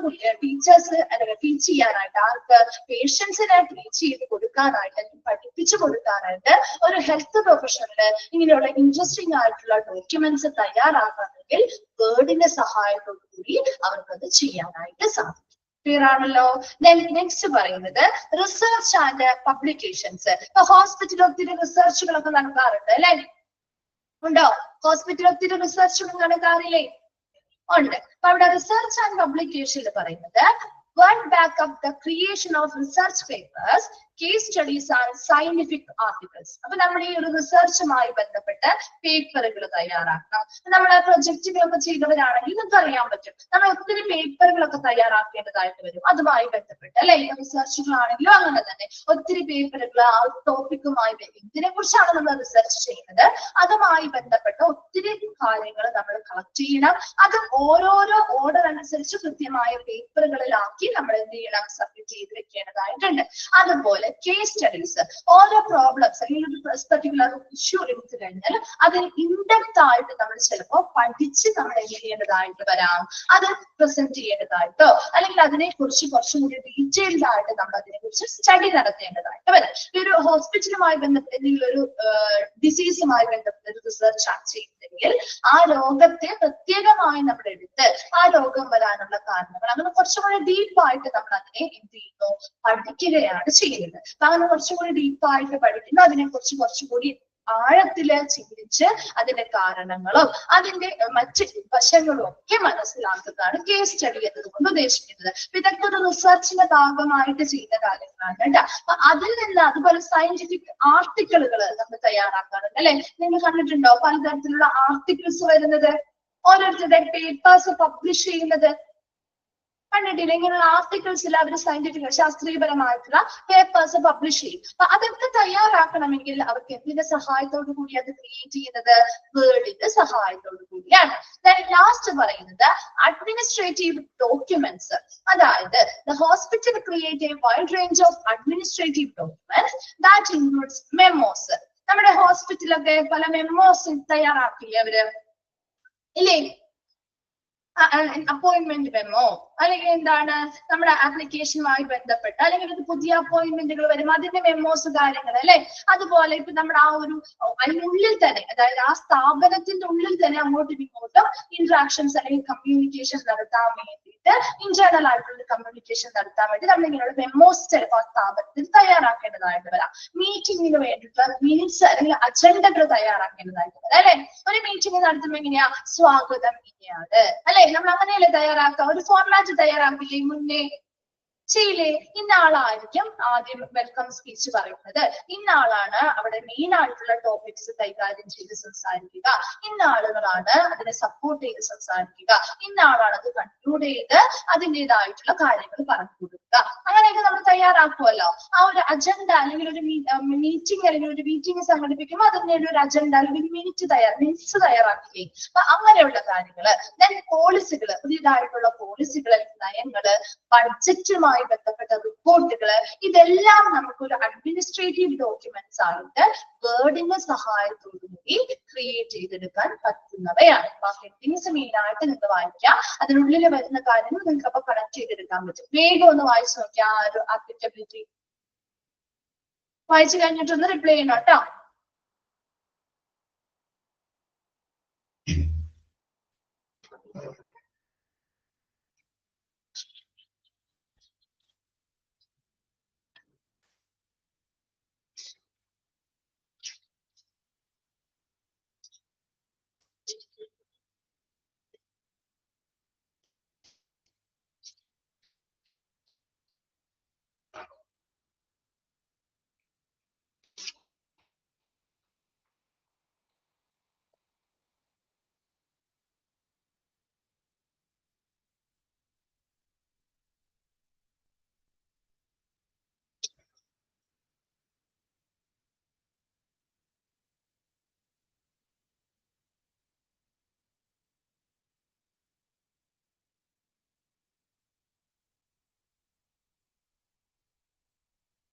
ടീച്ചേഴ്സ് ടീച്ച് ചെയ്യാനായിട്ട്, ആർക്ക്? പേഷ്യൻസിനെ ടീച്ച് ചെയ്ത് കൊടുക്കാനായിട്ട് അല്ലെങ്കിൽ പഠിപ്പിച്ചു കൊടുക്കാനായിട്ട് ഒരു ഹെൽത്ത് പ്രൊഫഷണല് ഇങ്ങനെയുള്ള ഇൻട്രസ്റ്റിംഗ് ആയിട്ടുള്ള ഡോക്യുമെന്റ്സ് തയ്യാറാക്കണമെങ്കിൽ വേർഡിന്റെ സഹായത്തോടു കൂടി അവർക്കത് ചെയ്യാനായിട്ട് സാധിക്കും. ക്ലിയർ ആണല്ലോ? നെക്സ്റ്റ് പറയുന്നത് റിസർച്ച് ആൻഡ് പബ്ലിക്കേഷൻസ്. ഇപ്പൊ ഹോസ്പിറ്റലിൽ ഒത്തിരി റിസർച്ചുകളൊക്കെ നടത്താറുണ്ട്, അല്ലെ? ഉണ്ടോ? ഹോസ്പിറ്റലിൽ ഒത്തിരി റിസർച്ചുകൾ നടക്കാറില്ലേ? ഉണ്ട്. അപ്പൊ അവിടെ റിസർച്ച് ആൻഡ് പബ്ലിക്കേഷനിൽ പറയുന്നത് one backup the creation of research papers, case studies and scientific articles. അപ്പൊ നമ്മൾ ഈ ഒരു റിസർച്ചുമായി ബന്ധപ്പെട്ട് പേപ്പറുകൾ തയ്യാറാക്കണം. നമ്മൾ പ്രൊജക്റ്റുകളൊക്കെ ചെയ്തവരാണെങ്കിൽ നിങ്ങൾക്ക് അറിയാൻ പറ്റും, നമ്മൾ ഒത്തിരി പേപ്പറുകളൊക്കെ തയ്യാറാക്കേണ്ടതായിട്ട് വരും അതുമായി ബന്ധപ്പെട്ട്, അല്ലെ? റിസർച്ചുകളാണെങ്കിലും അങ്ങനെ തന്നെ ഒത്തിരി പേപ്പറുകൾ ആ ടോപ്പിക്കുമായി ഇതിനെ കുറിച്ചാണ് നമ്മൾ റിസർച്ച് ചെയ്യുന്നത്, അതുമായി ബന്ധപ്പെട്ട ഒത്തിരി കാര്യങ്ങൾ നമ്മൾ കളക്ട് ചെയ്യണം. അത് ഓരോരോ ഓർഡർ അനുസരിച്ച് കൃത്യമായ പേപ്പറുകളിലാക്കി നമ്മൾ എന്ത് ചെയ്യണം? സബ്മിറ്റ് ചെയ്ത് വെക്കേണ്ടതായിട്ടുണ്ട്. അതുപോലെ കേസ് സ്റ്റഡീസ്, ഓരോ പ്രോബ്ലംസ് അല്ലെങ്കിൽ ഒരു പെർട്ടിക്കുലർ ഇഷ്യൂ എടുത്തു കഴിഞ്ഞാൽ അതിന് ഇൻഡെപ്ത് ആയിട്ട് നമ്മൾ ചിലപ്പോൾ പഠിച്ച് നമ്മൾ എന്ത് ചെയ്യേണ്ടതായിട്ട് വരാം? അത് പ്രസന്റ് ചെയ്യേണ്ടതായിട്ടോ അല്ലെങ്കിൽ അതിനെ കുറിച്ച് കുറച്ചും കൂടി ഡീറ്റെയിൽഡ് ആയിട്ട് നമ്മൾ അതിനെ കുറിച്ച് സ്റ്റഡി നടത്തേണ്ടതായിട്ട് വരാം. ഒരു ഹോസ്പിറ്റലുമായി ബന്ധപ്പെട്ട് എന്തെങ്കിലും ഒരു ഡിസീസുമായി ബന്ധപ്പെട്ട ഒരു റിസർച്ച് ആണ് ചെയ്യുന്നതെങ്കിൽ ആ രോഗത്തെ പ്രത്യേകമായി നമ്മൾ എടുത്ത് ആ രോഗം വരാനുള്ള കാരണങ്ങൾ അങ്ങനെ കുറച്ചും കൂടി ഡീപ്പായിട്ട് നമ്മൾ അതിനെ എന്ത് ചെയ്യുന്നു? പഠിക്കുകയാണ് ചെയ്യുന്നത്. അപ്പൊ അങ്ങനെ കുറച്ചും കൂടി ഡീപ്പായിട്ട് പഠിക്കുന്നു, അതിനെ കുറിച്ച് കുറച്ചുകൂടി ആഴത്തില് ചിന്തിച്ച് അതിന്റെ കാരണങ്ങളും അതിന്റെ മറ്റ് വശങ്ങളും ഒക്കെ മനസ്സിലാക്കുന്നതാണ് കേസ് സ്റ്റഡി എന്നതുകൊണ്ട് ഉദ്ദേശിക്കുന്നത്. ഇതൊക്കെ ഒരു റിസർച്ചിന്റെ ഭാഗമായിട്ട് ചെയ്യുന്ന കാര്യങ്ങളാണ് കേട്ടോ. അപ്പൊ അതിൽ നിന്ന് അതുപോലെ സയന്റിഫിക് ആർട്ടിക്കിളുകൾ നമ്മൾ തയ്യാറാക്കാറുണ്ട്, അല്ലെ? നിങ്ങൾ കണ്ടിട്ടുണ്ടോ പലതരത്തിലുള്ള ആർട്ടിക്കിൾസ് വരുന്നത്, ഓരോരുത്തരുടെ പേപ്പേഴ്സ് പബ്ലിഷ് ചെയ്യുന്നത് കണ്ടിട്ടില്ല? ഇങ്ങനെയുള്ള ആർട്ടിക്കിൾസിൽ അവർ സയന്റിഫിക് ശാസ്ത്രീയപരമായിട്ടുള്ള പേപ്പേഴ്സ് പബ്ലിഷ് ചെയ്യും. അപ്പൊ അതൊക്കെ തയ്യാറാക്കണമെങ്കിൽ അവർക്ക് എന്തിന്റെ സഹായത്തോടു കൂടി അത് ക്രിയേറ്റ് ചെയ്യുന്നത്? വേർഡിന്റെ സഹായത്തോടു കൂടിയാണ്. ലാസ്റ്റ് പറയുന്നത് അഡ്മിനിസ്ട്രേറ്റീവ് ഡോക്യുമെന്റ്സ്. അതായത് the hospital create a wide range of administrative documents that includes memos. നമ്മുടെ ഹോസ്പിറ്റലൊക്കെ പല മെമ്മോസ് തയ്യാറാക്കില്ലേ അവര്, ഇല്ലേ? അപ്പോയിന്റ്മെന്റ് മെമ്മോ, അല്ലെങ്കിൽ എന്താണ് നമ്മുടെ ആപ്ലിക്കേഷനുമായി ബന്ധപ്പെട്ട്, അല്ലെങ്കിൽ ഒരു പുതിയ അപ്പോയിന്റ്മെന്റുകൾ വരും അതിന്റെ മെമ്മോസ് കാര്യങ്ങൾ, അല്ലെ? അതുപോലെ ഇപ്പൊ നമ്മുടെ ആ ഒരു അതിനുള്ളിൽ തന്നെ, അതായത് ആ സ്ഥാപനത്തിന്റെ ഉള്ളിൽ തന്നെ അങ്ങോട്ടും ഇങ്ങോട്ടും ഇന്ററാക്ഷൻസ് അല്ലെങ്കിൽ കമ്മ്യൂണിക്കേഷൻ നടത്താൻ വേണ്ടിയിട്ട്, ഇന്റേണൽ ആയിട്ടുള്ള കമ്മ്യൂണിക്കേഷൻ നടത്താൻ വേണ്ടി നമ്മൾ ഇങ്ങനെയുള്ള മെമ്മോസ് ചിലപ്പോൾ സ്ഥാപനത്തിൽ തയ്യാറാക്കേണ്ടതായിട്ട് വരാം. മീറ്റിംഗിന് വേണ്ടിയിട്ടുള്ള മിനിറ്റ്സ് അല്ലെങ്കിൽ അജണ്ടകൾ തയ്യാറാക്കേണ്ടതായിട്ട് വരാം, അല്ലെ? ഒരു മീറ്റിംഗ് നടത്തുമ്പോൾ എങ്ങനെയാ? സ്വാഗതം ഇങ്ങനെയാണ്, അല്ലെ? നമ്മൾ അങ്ങനെയല്ലേ തയ്യാറാക്കുക? ഒരു ഫോർമാറ്റ് തയ്യാറാക്കില്ലേ മുന്നേ? ചെയ്യില്ലേ? ഇന്ന ആളായിരിക്കും ആദ്യം വെൽക്കം സ്പീച്ച് പറയുന്നത്, ഇന്ന ആളാണ് അവിടെ മെയിൻ ആയിട്ടുള്ള ടോപ്പിക്സ് കൈകാര്യം ചെയ്ത് സംസാരിക്കുക, ഇന്ന ആളുകളാണ് അതിനെ സപ്പോർട്ട് ചെയ്ത് സംസാരിക്കുക, ഇന്ന ആളാണ് അത് കൺക്ലൂഡ് ചെയ്ത് അതിൻ്റെതായിട്ടുള്ള കാര്യങ്ങൾ പറഞ്ഞു കൊടുക്കുക. അങ്ങനെയൊക്കെ നമ്മൾ തയ്യാറാക്കുമല്ലോ. ആ ഒരു അജണ്ട അല്ലെങ്കിൽ ഒരു മീറ്റിംഗ് അല്ലെങ്കിൽ ഒരു മീറ്റിംഗ് സംഘടിപ്പിക്കുമ്പോൾ അതിന്റെ ഒരു അജണ്ട അല്ലെങ്കിൽ മിനിറ്റ്സ് തയ്യാറാക്കുകയും അപ്പൊ അങ്ങനെയുള്ള കാര്യങ്ങള്. ദെൻ പോളിസികള്, പുതിയതായിട്ടുള്ള പോളിസികൾ, നയങ്ങള്, ബഡ്ജറ്റുമായി അതുമായി ബന്ധപ്പെട്ട റിപ്പോർട്ടുകൾ, ഇതെല്ലാം നമുക്കൊരു അഡ്മിനിസ്ട്രേറ്റീവ് ഡോക്യുമെന്റ്സ് ആയിട്ട് വേർഡിന്റെ സഹായത്തോടുകൂടി ക്രിയേറ്റ് ചെയ്തെടുക്കാൻ പറ്റുന്നവയാണ്. അപ്പൊ ഹെഡിങ്സ് മെയിൻ ആയിട്ട് നിങ്ങൾ വായിക്കുക, അതിനുള്ളിൽ വരുന്ന കാര്യങ്ങൾ നിങ്ങൾക്ക് അപ്പൊ കണക്ട് ചെയ്തെടുക്കാൻ പറ്റും. വേഗം ഒന്ന് വായിച്ചു നോക്കിയാൽ ആ ഒരു ആപ്ലിക്കബിലിറ്റി വായിച്ചു കഴിഞ്ഞിട്ടൊന്ന് റിപ്ലൈ ചെയ്യണം കേട്ടോ.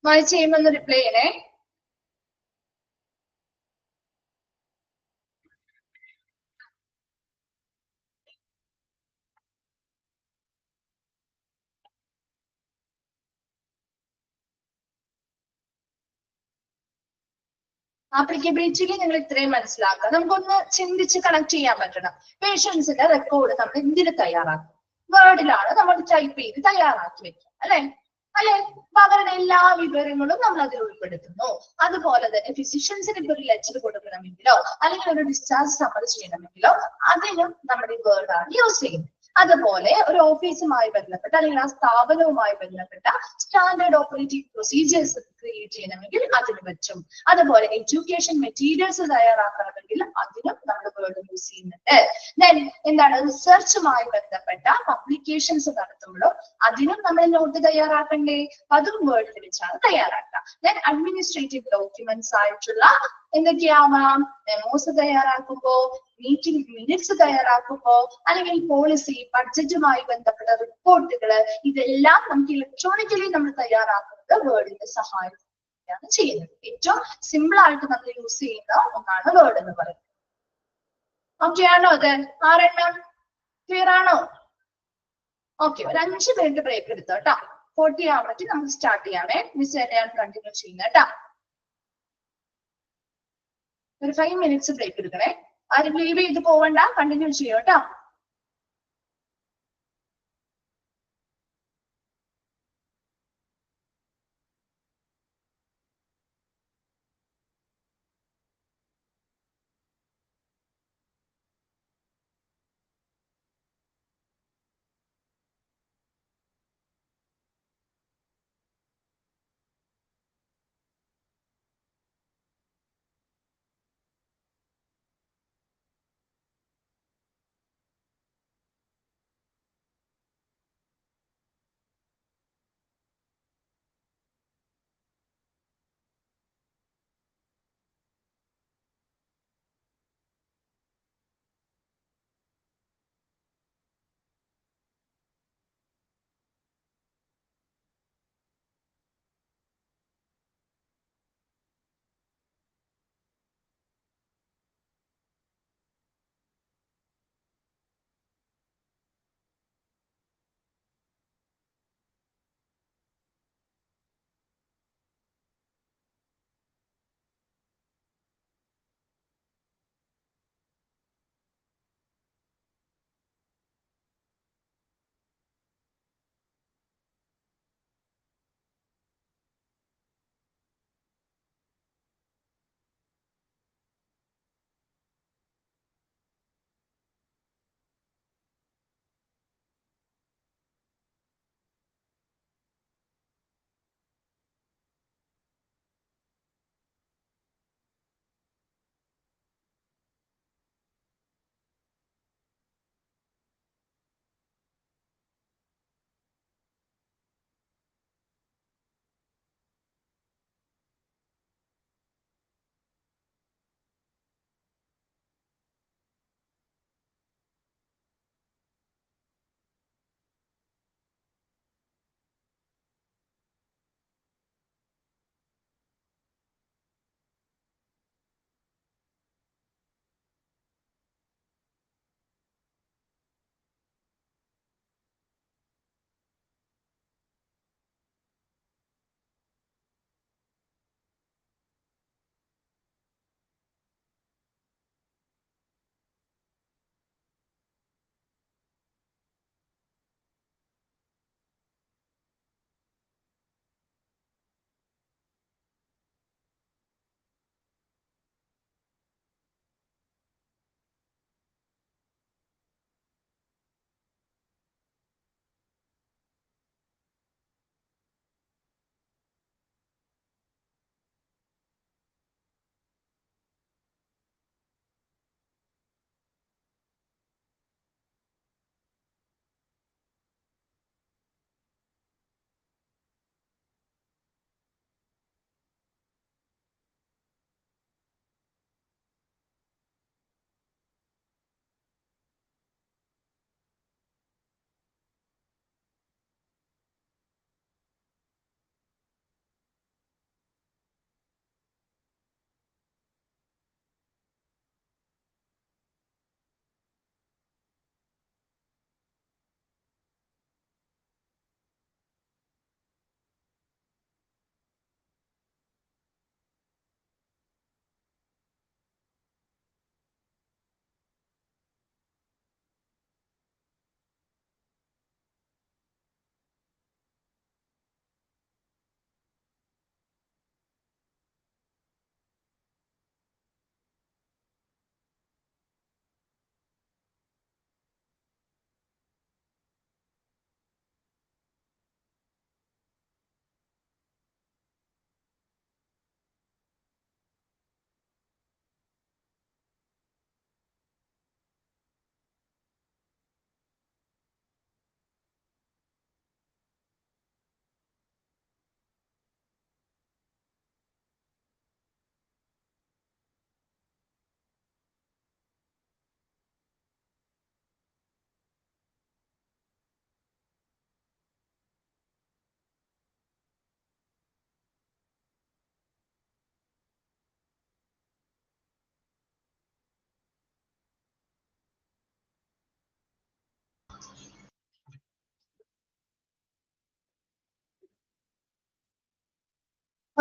വായിച്ച് ചെയ്യുമ്പോൾ ഒന്ന് റിപ്ലൈ ചെയ്യണേ. ആപ്ലിക്കബിലിറ്റിയിൽ നിങ്ങൾ ഇത്രയും മനസ്സിലാക്കുക. നമുക്കൊന്ന് ചിന്തിച്ച് കണക്ട് ചെയ്യാൻ പറ്റണം. പേഷ്യൻസിന്റെ റെക്കോർഡ് നമ്മൾ എന്തിന് തയ്യാറാക്കും? വേർഡിലാണ് നമ്മൾ ടൈപ്പ് ചെയ്ത് തയ്യാറാക്കി വെക്കുക, അല്ലെ? അപ്പൊ അവരുടെ എല്ലാ വിവരങ്ങളും നമ്മൾ അതിൽ ഉൾപ്പെടുത്തുന്നു. അതുപോലെ തന്നെ ഫിസിഷ്യൻസിന് ഇപ്പൊ ഒരു ലെറ്റർ കൊടുക്കണമെങ്കിലോ അല്ലെങ്കിൽ ഒരു ഡിസ്ചാർജ് സമ്മതി ചെയ്യണമെങ്കിലോ അതിനും നമ്മുടെ വേർഡാണ് യൂസ് ചെയ്യുന്നത്. അതുപോലെ ഒരു ഓഫീസുമായി ബന്ധപ്പെട്ട അല്ലെങ്കിൽ ആ സ്ഥാപനവുമായി ബന്ധപ്പെട്ട സ്റ്റാൻഡേർഡ് ഓപ്പറേറ്റിംഗ് പ്രൊസീജിയേഴ്സ് ക്രിയേറ്റ് ചെയ്യണമെങ്കിൽ അതിന് പറ്റും. അതുപോലെ എഡ്യൂക്കേഷൻ മെറ്റീരിയൽസ് തയ്യാറാക്കണമെങ്കിൽ അതിനും നമ്മൾ വേർഡ് യൂസ് ചെയ്യുന്നുണ്ട്. ദെൻ എന്താണ്, റിസർച്ചുമായി ബന്ധപ്പെട്ട പബ്ലിക്കേഷൻസ് നടത്തുമ്പോഴും അതിനും നമ്മൾ നോട്ട് തയ്യാറാക്കണ്ടേ? അതും വേർഡിൽ വെച്ചാണ് തയ്യാറാക്കുക. ദെൻ അഡ്മിനിസ്ട്രേറ്റീവ് ഡോക്യുമെന്റ്സ് ആയിട്ടുള്ള എന്തൊക്കെയാവാം? മെമോസ് തയ്യാറാക്കുമ്പോ, മീറ്റിംഗ് മിനിറ്റ്സ് തയ്യാറാക്കുമ്പോ, അല്ലെങ്കിൽ പോളിസി ബഡ്ജറ്റുമായി ബന്ധപ്പെട്ട റിപ്പോർട്ടുകള്, ഇതെല്ലാം നമുക്ക് ഇലക്ട്രോണിക്കലി നമ്മൾ തയ്യാറാക്കുന്നത് വേർഡിന്റെ സഹായത്തോടെയാണ് ചെയ്യുന്നത്. ഏറ്റവും സിമ്പിൾ ആയിട്ട് നമ്മൾ യൂസ് ചെയ്യുന്ന ഒന്നാണ് വേർഡ് എന്ന് പറയുന്നത്. ഓക്കെ ആണോ? അത് ആരെണ്ണം ക്ലിയർ ആണോ? ഓക്കെ, ഒരു 5 മിനിറ്റ് ബ്രേക്ക് എടുത്തോ കേട്ടോ. 40 ആവുമ്പത്തേക്ക് നമുക്ക് സ്റ്റാർട്ട് ചെയ്യാമേ. മിസ് തന്നെയാണ് കണ്ടിന്യൂ ചെയ്യുന്നത് കേട്ടോ. ഒരു 5 മിനിറ്റ്സ് ബ്രേക്ക് എടുക്കണേ. ആരും ലീവ് ചെയ്ത് പോവണ്ട, കണ്ടിന്യൂ ചെയ്യോ കേട്ടോ.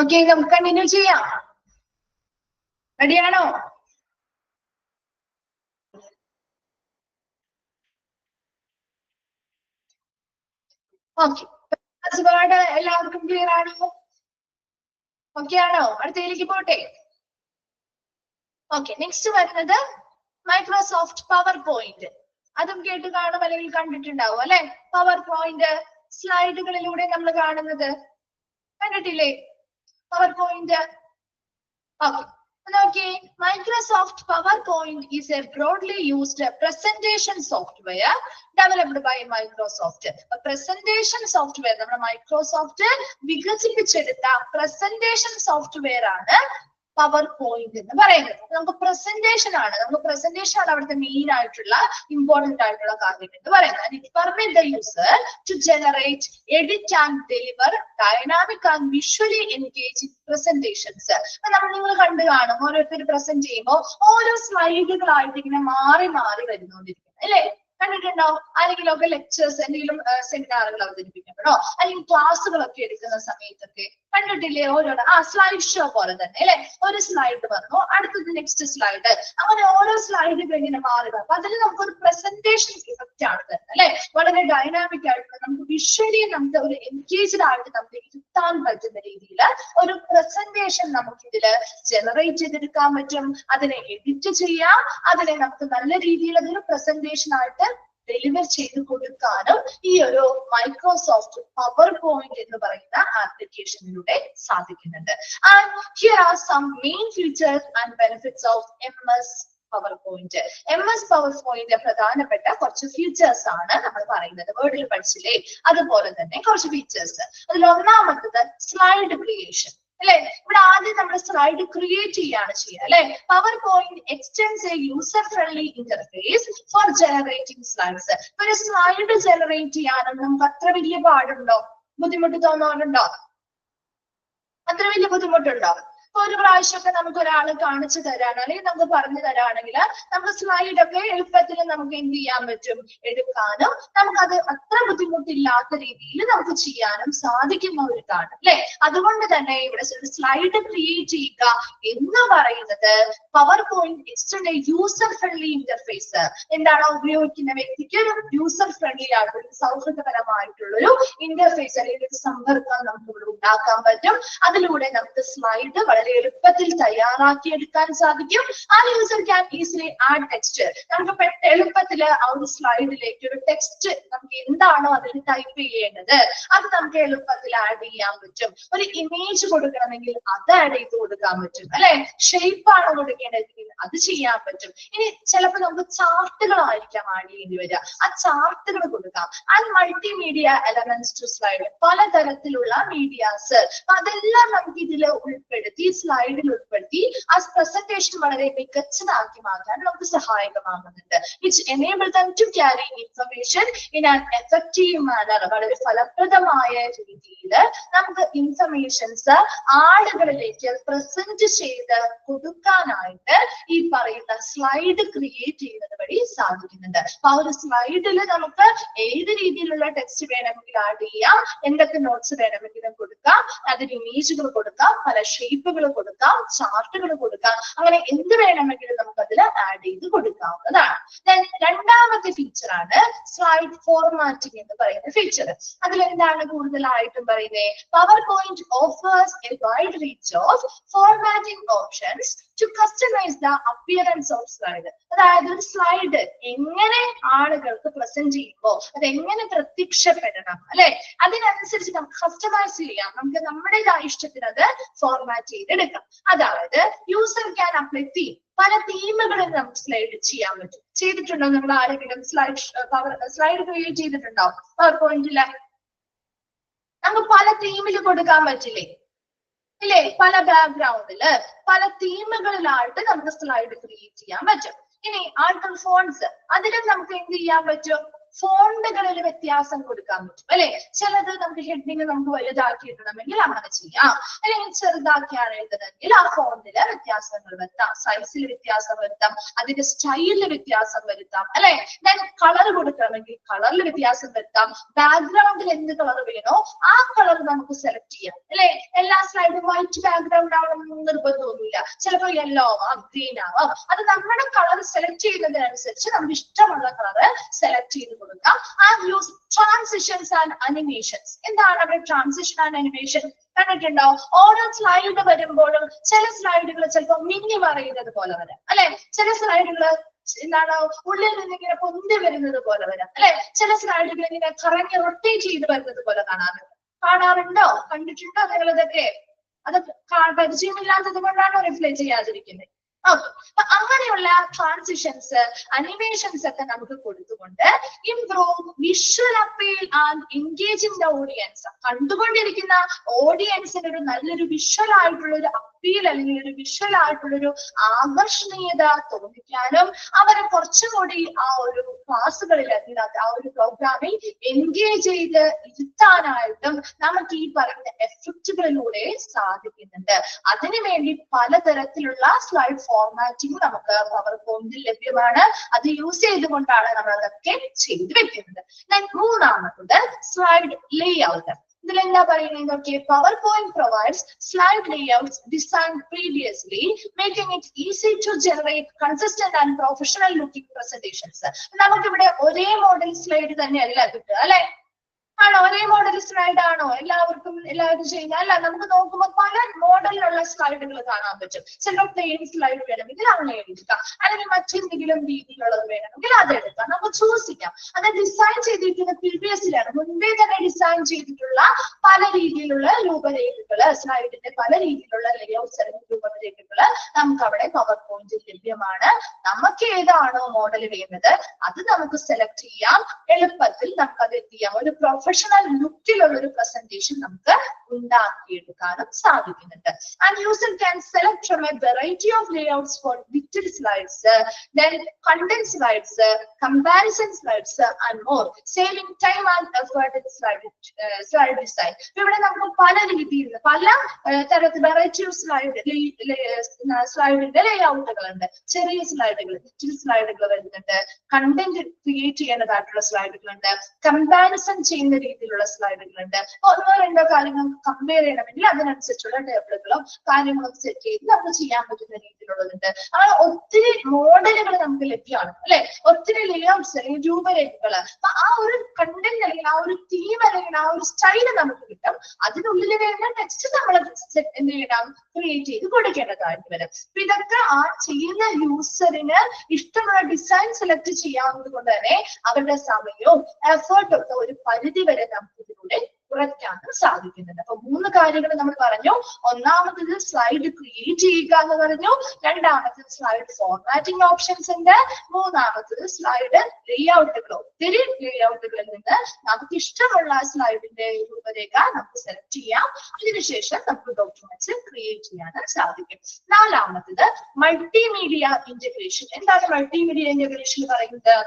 ഓക്കെ, നമുക്ക് കണ്ടിന്യൂ ചെയ്യാം. റെഡിയാണോ? ഓക്കെ, എല്ലാവർക്കും ക്ലിയർ ആണോ? ഓക്കെ ആണോ? അടുത്തതിലേക്ക് പോട്ടെ. ഓക്കെ, നെക്സ്റ്റ് വരുന്നത് മൈക്രോസോഫ്റ്റ് പവർ പോയിന്റ്. അതും കേട്ട് കാണും അല്ലെങ്കിൽ കണ്ടിട്ടുണ്ടാവും അല്ലെ? പവർ പോയിന്റ് സ്ലൈഡുകളിലൂടെ നമ്മൾ കാണുന്നത് കണ്ടിട്ടില്ലേ? Power point. Okay, okay, Microsoft PowerPoint is a broadly used presentation software developed by Microsoft. A presentation software, നമ്മുടെ മൈക്രോസോഫ്റ്റ് വികസിപ്പിച്ചെടുത്ത presentation software ആണ് പവർ പോയിന്റ് എന്ന് പറയുന്നത്. നമുക്ക് പ്രസന്റേഷൻ ആണ്, അവിടുത്തെ മെയിൻ ആയിട്ടുള്ള ഇമ്പോർട്ടന്റ് ആയിട്ടുള്ള കാര്യം എന്ന് പറയുന്നത്. It permits the user to generate, edit and deliver dynamic and visually engaging presentations. നിങ്ങൾ കണ്ടു കാണും, ഓരോരുത്തർ പ്രസന്റ് ചെയ്യുമ്പോൾ ഓരോ സ്ലൈഡുകളായിട്ട് ഇങ്ങനെ മാറി മാറി വരുന്നോണ്ടിരിക്കും അല്ലെ? കണ്ടിട്ടുണ്ടോ? ആരെങ്കിലും ഒക്കെ ലെക്ചേഴ്സ് എന്തെങ്കിലും സെമിനാറുകൾ അവതരിപ്പിക്കുമ്പോഴോ അല്ലെങ്കിൽ ക്ലാസ്സുകളൊക്കെ എടുക്കുന്ന സമയത്തൊക്കെ കണ്ടിട്ടില്ലേ? ഓരോ സ്ലൈഡ് ഷോ പോലെ തന്നെ അല്ലെ? ഒരു സ്ലൈഡ് പറഞ്ഞു, അടുത്തത് നെക്സ്റ്റ് സ്ലൈഡ്, അങ്ങനെ ഓരോ സ്ലൈഡുകൾ ഇങ്ങനെ മാറുക. അപ്പൊ അതിൽ നമുക്കൊരു പ്രസന്റേഷൻ ഇഫക്റ്റ് ആണ് തന്നെ അല്ലെ? വളരെ ഡൈനാമിക് ആയിട്ട് നമുക്ക് വിഷ്വലി നമുക്ക് ഒരു എൻഗേജ്ഡ് ആയിട്ട് നമുക്ക് ഇരുത്താൻ പറ്റുന്ന രീതിയിൽ ഒരു പ്രസന്റേഷൻ നമുക്ക് ഇതില് ജനറേറ്റ് ചെയ്തെടുക്കാൻ പറ്റും. അതിനെ എഡിറ്റ് ചെയ്യാം, അതിനെ നമുക്ക് നല്ല രീതിയിൽ അതൊരു പ്രസന്റേഷൻ ആയിട്ട് ഡെലിവർ ചെയ്ത് കൊടുക്കാനും ഈ ഒരു മൈക്രോസോഫ്റ്റ് പവർ പോയിന്റ് എന്ന് പറയുന്ന ആപ്ലിക്കേഷനിലൂടെ സാധിക്കുന്നുണ്ട്. And here are some main features and benefits of MS PowerPoint. MS PowerPoint പ്രധാനപ്പെട്ട കുറച്ച് ഫീച്ചേഴ്സ് ആണ് നമ്മൾ പറയുന്നത്. വേർഡിൽ പഠിച്ചില്ലേ? അതുപോലെ തന്നെ കുറച്ച് ഫീച്ചേഴ്സ്. അതിൽ ഒന്നാമത്തത് സ്ലൈഡ് ക്രിയേഷൻ അല്ലെ? ഇവിടെ ആദ്യം നമ്മൾ സ്ലൈഡ് ക്രിയേറ്റ് ചെയ്യാണ് ചെയ്യുക അല്ലെ? PowerPoint extends a user friendly interface for generating slides. ഒരു സ്ലൈഡ് ജനറേറ്റ് ചെയ്യാനും നമുക്ക് അത്ര വലിയ പാടുണ്ടോ? ബുദ്ധിമുട്ട് തോന്നാറുണ്ടോ? അത്ര വലിയ ബുദ്ധിമുട്ടുണ്ടോ? ഒരു പ്രാവശ്യമൊക്കെ നമുക്ക് ഒരാൾ കാണിച്ചു തരാണ് അല്ലെങ്കിൽ നമുക്ക് പറഞ്ഞു തരാണെങ്കിൽ നമുക്ക് സ്ലൈഡ് ഒക്കെ എളുപ്പത്തിൽ നമുക്ക് എന്ത് ചെയ്യാൻ പറ്റും? എടുക്കാനും നമുക്കത് അത്ര ബുദ്ധിമുട്ടില്ലാത്ത രീതിയിൽ നമുക്ക് ചെയ്യാനും സാധിക്കുന്ന ഒരു ഇതാണ് അല്ലെ? അതുകൊണ്ട് തന്നെ ഇവിടെ സ്ലൈഡ് ക്രിയേറ്റ് ചെയ്യുക എന്ന് പറയുന്നത് power point extend A user friendly interface. എന്താണോ ഉപയോഗിക്കുന്ന വ്യക്തിക്ക് ഒരു യൂസർ ഫ്രണ്ട്ലി ആയിട്ടുള്ള സൗഹൃദപരമായിട്ടുള്ളൊരു ഇന്റർഫേസ് അല്ലെങ്കിൽ ഒരു സമ്പർക്കം നമുക്ക് ഇവിടെ ഉണ്ടാക്കാൻ പറ്റും. അതിലൂടെ നമുക്ക് സ്ലൈഡ് വളരെ എളുപ്പത്തിൽ തയ്യാറാക്കി എടുക്കാൻ സാധിക്കും. ആ user can easily add text. നമുക്ക് എളുപ്പത്തിൽ ആ ഒരു സ്ലൈഡിലേക്ക് ഒരു ടെക്സ്റ്റ് നമുക്ക് എന്താണോ അതിൽ ടൈപ്പ് ചെയ്യേണ്ടത് അത് നമുക്ക് എളുപ്പത്തിൽ ആഡ് ചെയ്യാൻ പറ്റും. ഒരു ഇമേജ് കൊടുക്കണമെങ്കിൽ അത് ആഡ് ചെയ്ത് കൊടുക്കാൻ പറ്റും അല്ലെ? ഷേപ്പ് ആണ് കൊടുക്കേണ്ടതെങ്കിൽ അത് ചെയ്യാൻ പറ്റും. ഇനി ചിലപ്പോൾ നമുക്ക് ചാർട്ടുകളായിരിക്കാം ആഡ് ചെയ്യേണ്ടി വരിക, ആ ചാർട്ടുകൾ കൊടുക്കാം. And multimedia elements to slide, പലതരത്തിലുള്ള മീഡിയാസ് അതെല്ലാം നമുക്ക് ഇതിൽ ഉൾപ്പെടുത്തി സ്ലൈഡിൽ ഉൾപ്പെടുത്തി ആ പ്രസന്റേഷൻ വളരെ മികച്ചതാക്കി മാറ്റാൻ നമുക്ക് സഹായകമാകുന്നുണ്ട്. Which enable them to carry information in an effective manner. വളരെ ഫലപ്രദമായ രീതിയിൽ നമുക്ക് ഇൻഫർമേഷൻസ് ആളുകളിലേക്ക് പ്രസന്റ് ചെയ്ത് കൊടുക്കാനായിട്ട് ഈ പറയുന്ന സ്ലൈഡ് ക്രിയേറ്റ് ചെയ്യുന്നത് വഴി സാധിക്കുന്നുണ്ട്. അപ്പൊ ആ ഒരു സ്ലൈഡിൽ നമുക്ക് ഏത് രീതിയിലുള്ള ടെക്സ്റ്റ് വേണമെങ്കിൽ ആഡ് ചെയ്യാം, എന്തൊക്കെ നോട്ട്സ് വേണമെങ്കിലും കൊടുക്കാം, അതിന് ഇമേജുകൾ കൊടുക്കാം, പല ഷേപ്പുകൾ കൊടുക്കാം, ചാർട്ടുകൾ കൊടുക്കാം, അങ്ങനെ എന്ത് വേണമെങ്കിലും നമുക്ക് അതിൽ ആഡ് ചെയ്ത് കൊടുക്കാവുന്നതാണ്. രണ്ടാമത്തെ ഫീച്ചർ ആണ് സ്ലൈഡ് ഫോർമാറ്റിംഗ് എന്ന് പറയുന്ന ഫീച്ചർ. അതിലെന്താണ് കൂടുതലായിട്ടും പറയുന്നത്? PowerPoint offers a wide range of formatting options to customise the appearance of slide. അതായത് ഒരു സ്ലൈഡ് എങ്ങനെ ആളുകൾക്ക് പ്രസന്റ് ചെയ്യുമ്പോൾ അത് എങ്ങനെ പ്രത്യക്ഷപ്പെടണം അല്ലെ? അതിനനുസരിച്ച് നമുക്ക് കസ്റ്റമൈസ് ചെയ്യാം, നമുക്ക് നമ്മുടേതായ ഇഷ്ടത്തിന് അത് ഫോർമാറ്റ് ചെയ്തെടുക്കാം. അതായത് യൂസർ ക്യാൻ അപ്ലൈ തീം. പല തീമുകളിൽ നമുക്ക് സ്ലൈഡ് ചെയ്യാൻ പറ്റും. ചെയ്തിട്ടുണ്ടോ നമ്മൾ ആരെങ്കിലും സ്ലൈഡ് ക്രിയേറ്റ് ചെയ്തിട്ടുണ്ടോ പവർ പോയിന്റില്? നമുക്ക് പല തീമിൽ കൊടുക്കാൻ പറ്റില്ലേ? ഇല്ലേ? പല ബാക്ക്ഗ്രൗണ്ടില് പല തീമുകളിലായിട്ട് നമുക്ക് സ്ലൈഡ് ക്രിയേറ്റ് ചെയ്യാൻ പറ്റും. ഇനി ആൾട്ടർ ഫോൺസ്, അതിലും നമുക്ക് എന്ത് ചെയ്യാൻ പറ്റും? ഫോണ്ടുകളിൽ വ്യത്യാസം കൊടുക്കാൻ പറ്റും അല്ലെ. ചിലത് നമുക്ക് ഹെഡിങ് നമുക്ക് വലുതാക്കി ഇടണമെങ്കിൽ അങ്ങനെ ചെയ്യാം, അല്ലെങ്കിൽ ചെറുതാക്കിയാണ് എഴുതുന്നതെങ്കിൽ ആ ഫോണ്ടില് വ്യത്യാസങ്ങൾ വരുത്താം, സൈസിൽ വ്യത്യാസം വരുത്താം, അതിന്റെ സ്റ്റൈലിൽ വ്യത്യാസം വരുത്താം അല്ലെ. ഞാൻ കളർ കൊടുക്കണമെങ്കിൽ കളറിൽ വ്യത്യാസം വരുത്താം, ബാക്ക്ഗ്രൗണ്ടിൽ എന്ത് കളർ വേണോ ആ കളർ നമുക്ക് സെലക്ട് ചെയ്യാം അല്ലെ. എല്ലാ സ്ലൈഡും വൈറ്റ് ബാക്ക്ഗ്രൗണ്ട് ആവണമെന്ന് നിർബന്ധമൊന്നുമില്ല, ചിലപ്പോൾ യെല്ലോ ആവാം, ഗ്രീൻ ആവാം. അത് നമ്മുടെ കളർ സെലക്ട് ചെയ്യുന്നതിനനുസരിച്ച് നമുക്ക് ഇഷ്ടമുള്ള കളർ സെലക്ട് ചെയ്ത് കൊടുക്കാം. And use transitions and animations. എന്താണ് അവിടെ ട്രാൻസിഷൻ ആൻഡ് അനിമേഷൻ കണ്ടിട്ടുണ്ടോ? ഓരോ സ്ലൈഡ് വരുമ്പോഴും ചില സ്ലൈഡുകൾ ചിലപ്പോൾ മിന്നി മറയുന്നത് പോലെ വരാം അല്ലെ, ചില സ്ലൈഡുകൾ എന്താണ് ഉള്ളിൽ നിന്ന് ഇങ്ങനെ പൊന്തി വരുന്നത് പോലെ വരാം അല്ലെ, ചില സ്ലൈഡുകൾ ഇങ്ങനെ കറങ്ങി റൊട്ടേറ്റ് ചെയ്ത് വരുന്നത് പോലെ കാണാറുണ്ടോ? കണ്ടിട്ടുണ്ടോ നിങ്ങൾ ഇതൊക്കെ? അത് പരിചയമില്ലാത്തത് കൊണ്ടാണോ റിപ്ലൈ ചെയ്യാതിരിക്കുന്നത്? അപ്പൊ അങ്ങനെയുള്ള ട്രാൻസിഷൻസ് അനിമേഷൻസ് ഒക്കെ നമുക്ക് കൊടുത്തുകൊണ്ട് improve visual appeal and engaging the audience. കണ്ടുകൊണ്ടിരിക്കുന്ന ഓഡിയൻസിന് ഒരു നല്ലൊരു വിഷ്വൽ ആയിട്ടുള്ള ഒരു അപ്പീൽ അല്ലെങ്കിൽ ഒരു വിഷ്വൽ ആയിട്ടുള്ളൊരു ആകർഷണീയത തോന്നിക്കാനും അവരെ കുറച്ചുകൂടി ആ ഒരു ക്ലാസ്സുകളിൽ അതിനകത്ത് ആ ഒരു പ്രോഗ്രാമിൽ എൻഗേജ് ചെയ്ത് ഇരുത്താനായിട്ടും നമുക്ക് ഈ പറയുന്ന എഫക്റ്റുകളിലൂടെ സാധിക്കുന്നുണ്ട്. അതിനുവേണ്ടി പലതരത്തിലുള്ള സ്ലൈഡ് ഫോർമാറ്റിംഗ് നമുക്ക് പവർ പോയിന്റിൽ ലഭ്യമാണ്. അത് യൂസ് ചെയ്തുകൊണ്ടാണ് നമ്മൾ അതൊക്കെ ചെയ്തു വെക്കുന്നത്. മൂന്നാമത്തത് സ്ലൈഡ് ലേഔട്ട്. ഇതിൽ എന്താ പറയുന്നത് നോക്കിയേ? PowerPoint provides slide layouts designed previously, making it easy to generate consistent and professional looking presentations. നമുക്കിവിടെ ഒരേ മോഡൽ സ്ലൈഡ് തന്നെയല്ല കിട്ടുക അല്ലെ? ആണോ? ഒരേ മോഡൽ സ്ലൈഡ് ആണോ എല്ലാവരും ചെയ്യുക? അല്ല, നമുക്ക് നോക്കുമ്പോൾ പല മോഡലിലുള്ള സ്ലൈഡുകൾ കാണാൻ പറ്റും. ചിലപ്പോൾ പ്ലെയിൻ സ്ലൈഡ് വേണമെങ്കിൽ അങ്ങനെ എടുക്കാം, അല്ലെങ്കിൽ മറ്റെന്തെങ്കിലും രീതിയിലുള്ളത് വേണമെങ്കിൽ അത് എടുക്കാം, നമുക്ക് ചൂസ് ചെയ്യാം. അത് ഡിസൈൻ ചെയ്തിരിക്കുന്ന പ്രീവിയസിലാണ്, മുൻപേ തന്നെ ഡിസൈൻ ചെയ്തിട്ടുള്ള പല രീതിയിലുള്ള രൂപരേഖകള്, സ്ലൈഡിന്റെ പല രീതിയിലുള്ള ലേഔട്ട്സ് അല്ലെങ്കിൽ രൂപരേഖകള് നമുക്ക് അവിടെ പവർ പോയിന്റിൽ ലഭ്യമാണ്. നമുക്ക് ഏതാണോ മോഡൽ വേണ്ടത് അത് നമുക്ക് സെലക്ട് ചെയ്യാം, എളുപ്പത്തിൽ നമുക്ക് അത് ചെയ്യാം. ഒരു പ്രൊഫഷണൽ ലുക്കിലുള്ള ഒരു പ്രസന്റേഷൻ നമുക്ക് ഉണ്ടാക്കിയെടുക്കാനും സാധിക്കുന്നുണ്ട്. And user can select from a variety of layouts for digital slides, then content slides, comparison slides and more, saving time and effort in slide design. ഇവിടെ നമുക്ക് പല രീതിയിൽ പല തരത്തിൽ വെറൈറ്റി ഓഫ് സ്ലൈഡിന്റെ ലേഔട്ടുകൾ ഉണ്ട്. ചെറിയ സ്ലൈഡുകൾ, ഡിജിറ്റൽ സ്ലൈഡുകൾ വരുന്നുണ്ട്, കണ്ടന്റ് ക്രിയേറ്റ് ചെയ്യേണ്ടതായിട്ടുള്ള സ്ലൈഡുകൾ ഉണ്ട്, കമ്പാരിസൺ ചെയ്യുന്ന രീതിയിലുള്ള സ്ലൈഡുകൾ ഉണ്ട്. ഒന്നോ രണ്ടോ കാര്യങ്ങൾ കമ്പയർ ചെയ്യണമെങ്കിൽ അതിനനുസരിച്ചുള്ള ടേബിളുകളും കാര്യങ്ങളും സെറ്റ് ചെയ്ത് നമുക്ക് ചെയ്യാൻ പറ്റുന്ന രീതിയിലുള്ളതുണ്ട്. അങ്ങനെ ഒത്തിരി മോഡലുകൾ നമുക്ക് ലഭ്യമാണ് അല്ലെ, ഒത്തിരി ലേഔട്ട്സ് അല്ലെങ്കിൽ രൂപരേഖകള്. അപ്പൊ ആ ഒരു കണ്ടന്റ് അല്ലെങ്കിൽ ആ ഒരു തീം അല്ലെങ്കിൽ ആ ഒരു സ്റ്റൈല് നമുക്ക് കിട്ടും. അതിനുള്ളിൽ വരുന്ന ടെക്സ്റ്റ് നമ്മൾ എന്ത് ചെയ്യണം? ക്രിയേറ്റ് ചെയ്ത് കൊടുക്കേണ്ടതായിട്ട് വരും. അപ്പൊ ഇതൊക്കെ ആ ചെയ്യുന്ന യൂസറിന് ഇഷ്ടമുള്ള ഡിസൈൻ സെലക്ട് ചെയ്യാവുന്നത് കൊണ്ട് തന്നെ അവരുടെ സമയവും എഫേർട്ടും ഒക്കെ ഒരു പരിധി വരെ നമുക്ക് ഇതിലൂടെ കുറയ്ക്കാനും സാധിക്കുന്നുണ്ട്. അപ്പൊ 3 കാര്യങ്ങൾ നമ്മൾ പറഞ്ഞു. ഒന്നാമത്തത് സ്ലൈഡ് ക്രിയേറ്റ് ചെയ്യുക എന്ന് പറഞ്ഞു, രണ്ടാമത്തത് സ്ലൈഡ് ഫോർമാറ്റിംഗ് ഓപ്ഷൻസ് ഉണ്ട്, മൂന്നാമത്തത് സ്ലൈഡ് ലേഔട്ടുകൾ. ഒത്തിരി ലേഔട്ടുകളിൽ നിന്ന് നമുക്ക് ഇഷ്ടമുള്ള സ്ലൈഡിന്റെ രൂപരേഖ നമുക്ക് സെലക്ട് ചെയ്യാം. അതിനുശേഷം നമുക്ക് ഡോക്യുമെന്റ്സ് ക്രിയേറ്റ് ചെയ്യാൻ സാധിക്കും. നാലാമത്തത് മൾട്ടിമീഡിയ ഇന്റഗ്രേഷൻ. എന്താണ് മൾട്ടിമീഡിയ ഇന്റഗ്രേഷൻ പറയുന്നത്?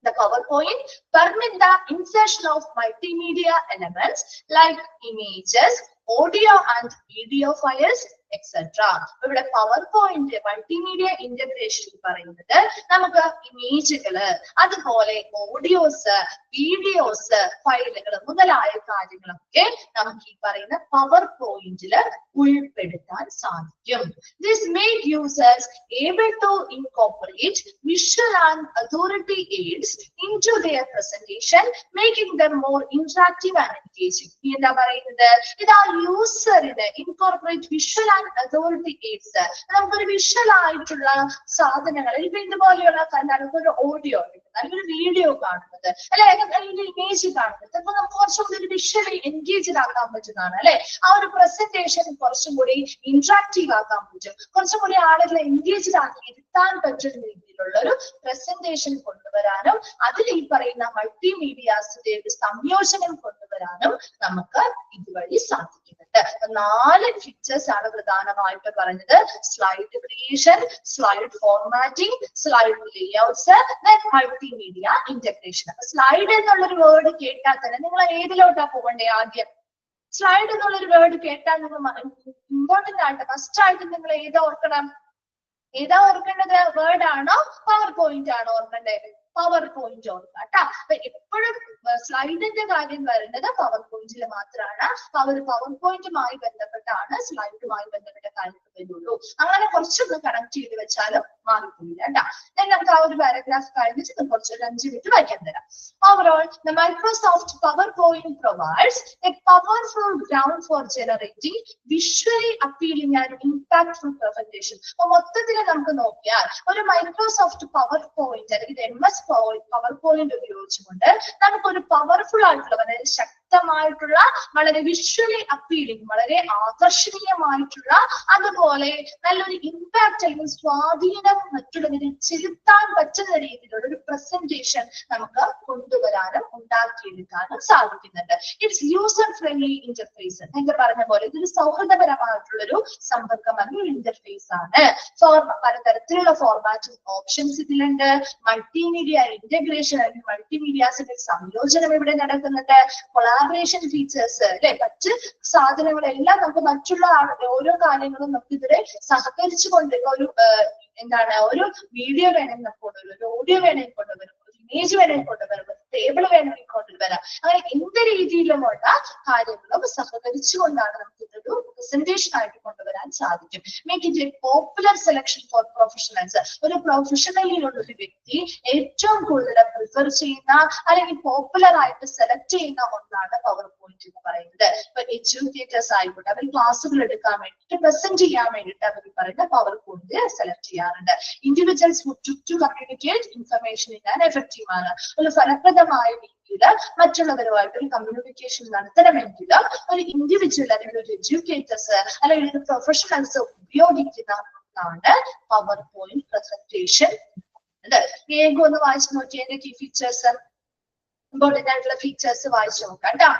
The PowerPoint permit the insertion of multimedia elements like images, audio and video files, etc. ഇവിടെ PowerPoint മൾട്ടിമീഡിയ ഇന്റഗ്രേഷൻ പറയുന്നത് നമുക്ക് ഇമേജുകള്, അതുപോലെ ഓഡിയോസ്, വീഡിയോസ്, ഫയലുകൾ മുതലായ കാര്യങ്ങളൊക്കെ നമുക്ക് ഈ പറയുന്ന PowerPointൽ ഉൾപ്പെടുത്താൻ സാധിക്കും. This make users able to incorporate visual and authority aids into their presentation, making them more interactive and engaging. എന്താ പറയുന്നത്? ഇതാ യൂസറിന് incorporate visual and authority aids. നമുക്കൊരു വിഷ്വൽ ആയിട്ടുള്ള സാധനങ്ങൾ ഇപ്പൊ ഇതുപോലെയുള്ള ഒരു ഓഡിയോ നല്ലൊരു വീഡിയോ കാണുന്നത് അല്ലെ, അല്ലെങ്കിൽ ഇമേജ് കാണുന്നത്, അപ്പൊ നമുക്ക് കുറച്ചും കൂടി ഒരു വിഷ്വലി എൻഗേജ്ഡ് ആക്കാൻ പറ്റുന്നതാണ് അല്ലെ. ആ ഒരു പ്രസന്റേഷൻ കുറച്ചും കൂടി ഇന്ററാക്റ്റീവ് ആക്കാൻ പറ്റും, കുറച്ചും കൂടി ആളുകളെ എൻഗേജ്ഡ് ആക്കി ഇരുത്താൻ പറ്റുന്ന രീതിയിലുള്ള ഒരു പ്രസന്റേഷൻ കൊണ്ടുവരാനും അതിൽ ഈ പറയുന്ന മൾട്ടിമീഡിയാസിന്റെ ഒരു സംയോജനം കൊണ്ടുവരാനും നമുക്ക് ഇതുവഴി സാധിക്കുന്നുണ്ട്. പറയുന്നുണ്ട്. 4 ഫീച്ചേഴ്സ് ആണ് പ്രധാനമായിട്ട് പറയുന്നത്. Slide creation, slide formatting, slide layouts, multimedia integration. Slide എന്നുള്ളൊരു വേർഡ് കേട്ടാൽ തന്നെ നിങ്ങൾ ഏതിലോട്ടാ പോകണ്ടേ? ആദ്യം സ്ലൈഡ് എന്നുള്ളൊരു വേർഡ് കേട്ടാൽ നിങ്ങൾ ഇമ്പോർട്ടന്റ് ആയിട്ട് ഫസ്റ്റ് ആയിട്ട് നിങ്ങൾ ഏതാ ഓർക്കണം? ഏതാ ഓർക്കേണ്ടത്? വേർഡ് ആണോ പവർ പോയിന്റ് ആണോ ഓർക്കേണ്ടത്? പവർ പോയിന്റ് ഓർക്കുക കേട്ടോ. അപ്പൊ എപ്പോഴും സ്ലൈഡിന്റെ കാര്യം വരുന്നത് പവർ പോയിന്റിൽ മാത്രമാണ്. പവർ പോയിന്റുമായി ബന്ധപ്പെട്ടാണ് സ്ലൈഡുമായി ബന്ധപ്പെട്ട കാര്യങ്ങൾ വരുള്ളൂ. അങ്ങനെ കുറച്ചൊന്ന് കണക്ട് ചെയ്ത് വെച്ചാലും മാറിപ്പോയില്ല കേട്ടോ. ഞാൻ നമുക്ക് ആ ഒരു പാരഗ്രാഫ് കഴിഞ്ഞിട്ട് കുറച്ചൊരു 5 മിനിറ്റ് വായിക്കാൻ തരാം. Overall, the Microsoft PowerPoint provides a powerful ground for generating visually appealing and impactful presentation. അപ്പൊ മൊത്തത്തിൽ നമുക്ക് നോക്കിയാൽ ഒരു മൈക്രോസോഫ്റ്റ് പവർ പോയിന്റ് അല്ലെങ്കിൽ MS പവർ പോയിന്റ് ഉപയോഗിച്ചുകൊണ്ട് നമുക്കൊരു പവർഫുൾ ആയിട്ടുള്ള വളരെ ശക്തമായിട്ടുള്ള വളരെ വിഷ്വലി അപ്പീലിംഗ് വളരെ ആകർഷണീയമായിട്ടുള്ള അതുപോലെ നല്ലൊരു ഇമ്പാക്ട് അല്ലെങ്കിൽ സ്വാധീനം മറ്റുള്ളവരിൽ ചെലുത്താൻ പറ്റുന്ന രീതിയിലുള്ള ഒരു പ്രസന്റേഷൻ നമുക്ക് കൊണ്ടുവരാനും ഉണ്ടാക്കിയെടുക്കാനും സാധിക്കുന്നുണ്ട്. It's user friendly interface. എന്ന് പറഞ്ഞ പോലെ ഇതൊരു സൗഹൃദപരമായിട്ടുള്ളൊരു സമ്പർക്കം അല്ലെങ്കിൽ ഇന്റർഫേസ് ആണ്. പലതരത്തിലുള്ള ഫോർമാറ്റ് ഓപ്ഷൻസ് ഇതിലുണ്ട്. മൾട്ടിമീഡിയ ഇന്റഗ്രേഷൻ അല്ലെങ്കിൽ മൾട്ടിമീഡിയാസിന്റെ സംയോജനം ഇവിടെ നടക്കുന്നുണ്ട്. കൊളാബറേഷൻ ഫീച്ചേഴ്സ് അല്ലെ, മറ്റ് സാധനങ്ങളെല്ലാം നമുക്ക് മറ്റുള്ള ഓരോ കാര്യങ്ങളും നമുക്ക് ഇതിലെ സഹകരിച്ചു കൊണ്ട് ഒരു എന്താണ് ഒരു വീഡിയോ വേണമെങ്കിൽ നമുക്ക് കൊണ്ടുവരും, ഒരു ഓഡിയോ വേണമെങ്കിൽ കൊണ്ടുവരും, ഒരു ഇമേജ് വേണമെങ്കിൽ കൊണ്ടുവരും, ഒരു ടേബിൾ വേണമെങ്കിൽ കൊണ്ടുവരാം. അങ്ങനെ എന്ത് രീതിയിലുമുള്ള കാര്യങ്ങളും സഹകരിച്ചുകൊണ്ടാണ് നമുക്ക് ഇതൊരു പ്രസന്റേഷൻ ആയിട്ട് കൊണ്ടുവരാൻ സാധിക്കും. Make it A popular selection four professionals. ഒരു പ്രൊഫഷണലിലുള്ള ഒരു വ്യക്തി ഏറ്റവും കൂടുതൽ പ്രിഫർ ചെയ്യുന്ന അല്ലെങ്കിൽ പോപ്പുലർ ആയിട്ട് സെലക്ട് ചെയ്യുന്ന ഒന്നാണ് പവർ പോയിന്റ് എന്ന് പറയുന്നത്. ഇപ്പൊ എഡ്യൂക്കേറ്റേഴ്സ് ആയിക്കോട്ടെ, അവർ ക്ലാസ്സുകൾ എടുക്കാൻ വേണ്ടിയിട്ട് പ്രസന്റ് ചെയ്യാൻ വേണ്ടിയിട്ട് അവർ പറയുന്ന പവർ പോയിന്റ് സെലക്ട് ചെയ്യാറുണ്ട്. Individuals to communicate information in an effective ആണ്. ഒരു ഫലപ്രദമായ രീതിയിൽ മറ്റുള്ളവരുമായിട്ട് ഒരു കമ്മ്യൂണിക്കേഷൻ നടത്തണമെങ്കിൽ ഒരു ഇൻഡിവിജ്വൽ അല്ലെങ്കിൽ ഒരു എഡ്യൂക്കേറ്റേഴ്സ് അല്ലെങ്കിൽ ഒരു പ്രൊഫഷണൽസ് ഉപയോഗിക്കുന്ന ഒന്നാണ് പവർ പോയിന്റ് പ്രസന്റേഷൻ. വേഗം ഒന്ന് വായിച്ചു നോക്കിയ കീ ഫീച്ചേഴ്സ്, ഇമ്പോർട്ടന്റ് ആയിട്ടുള്ള ഫീച്ചേഴ്സ് വായിച്ചു നോക്കാം കേട്ടോ.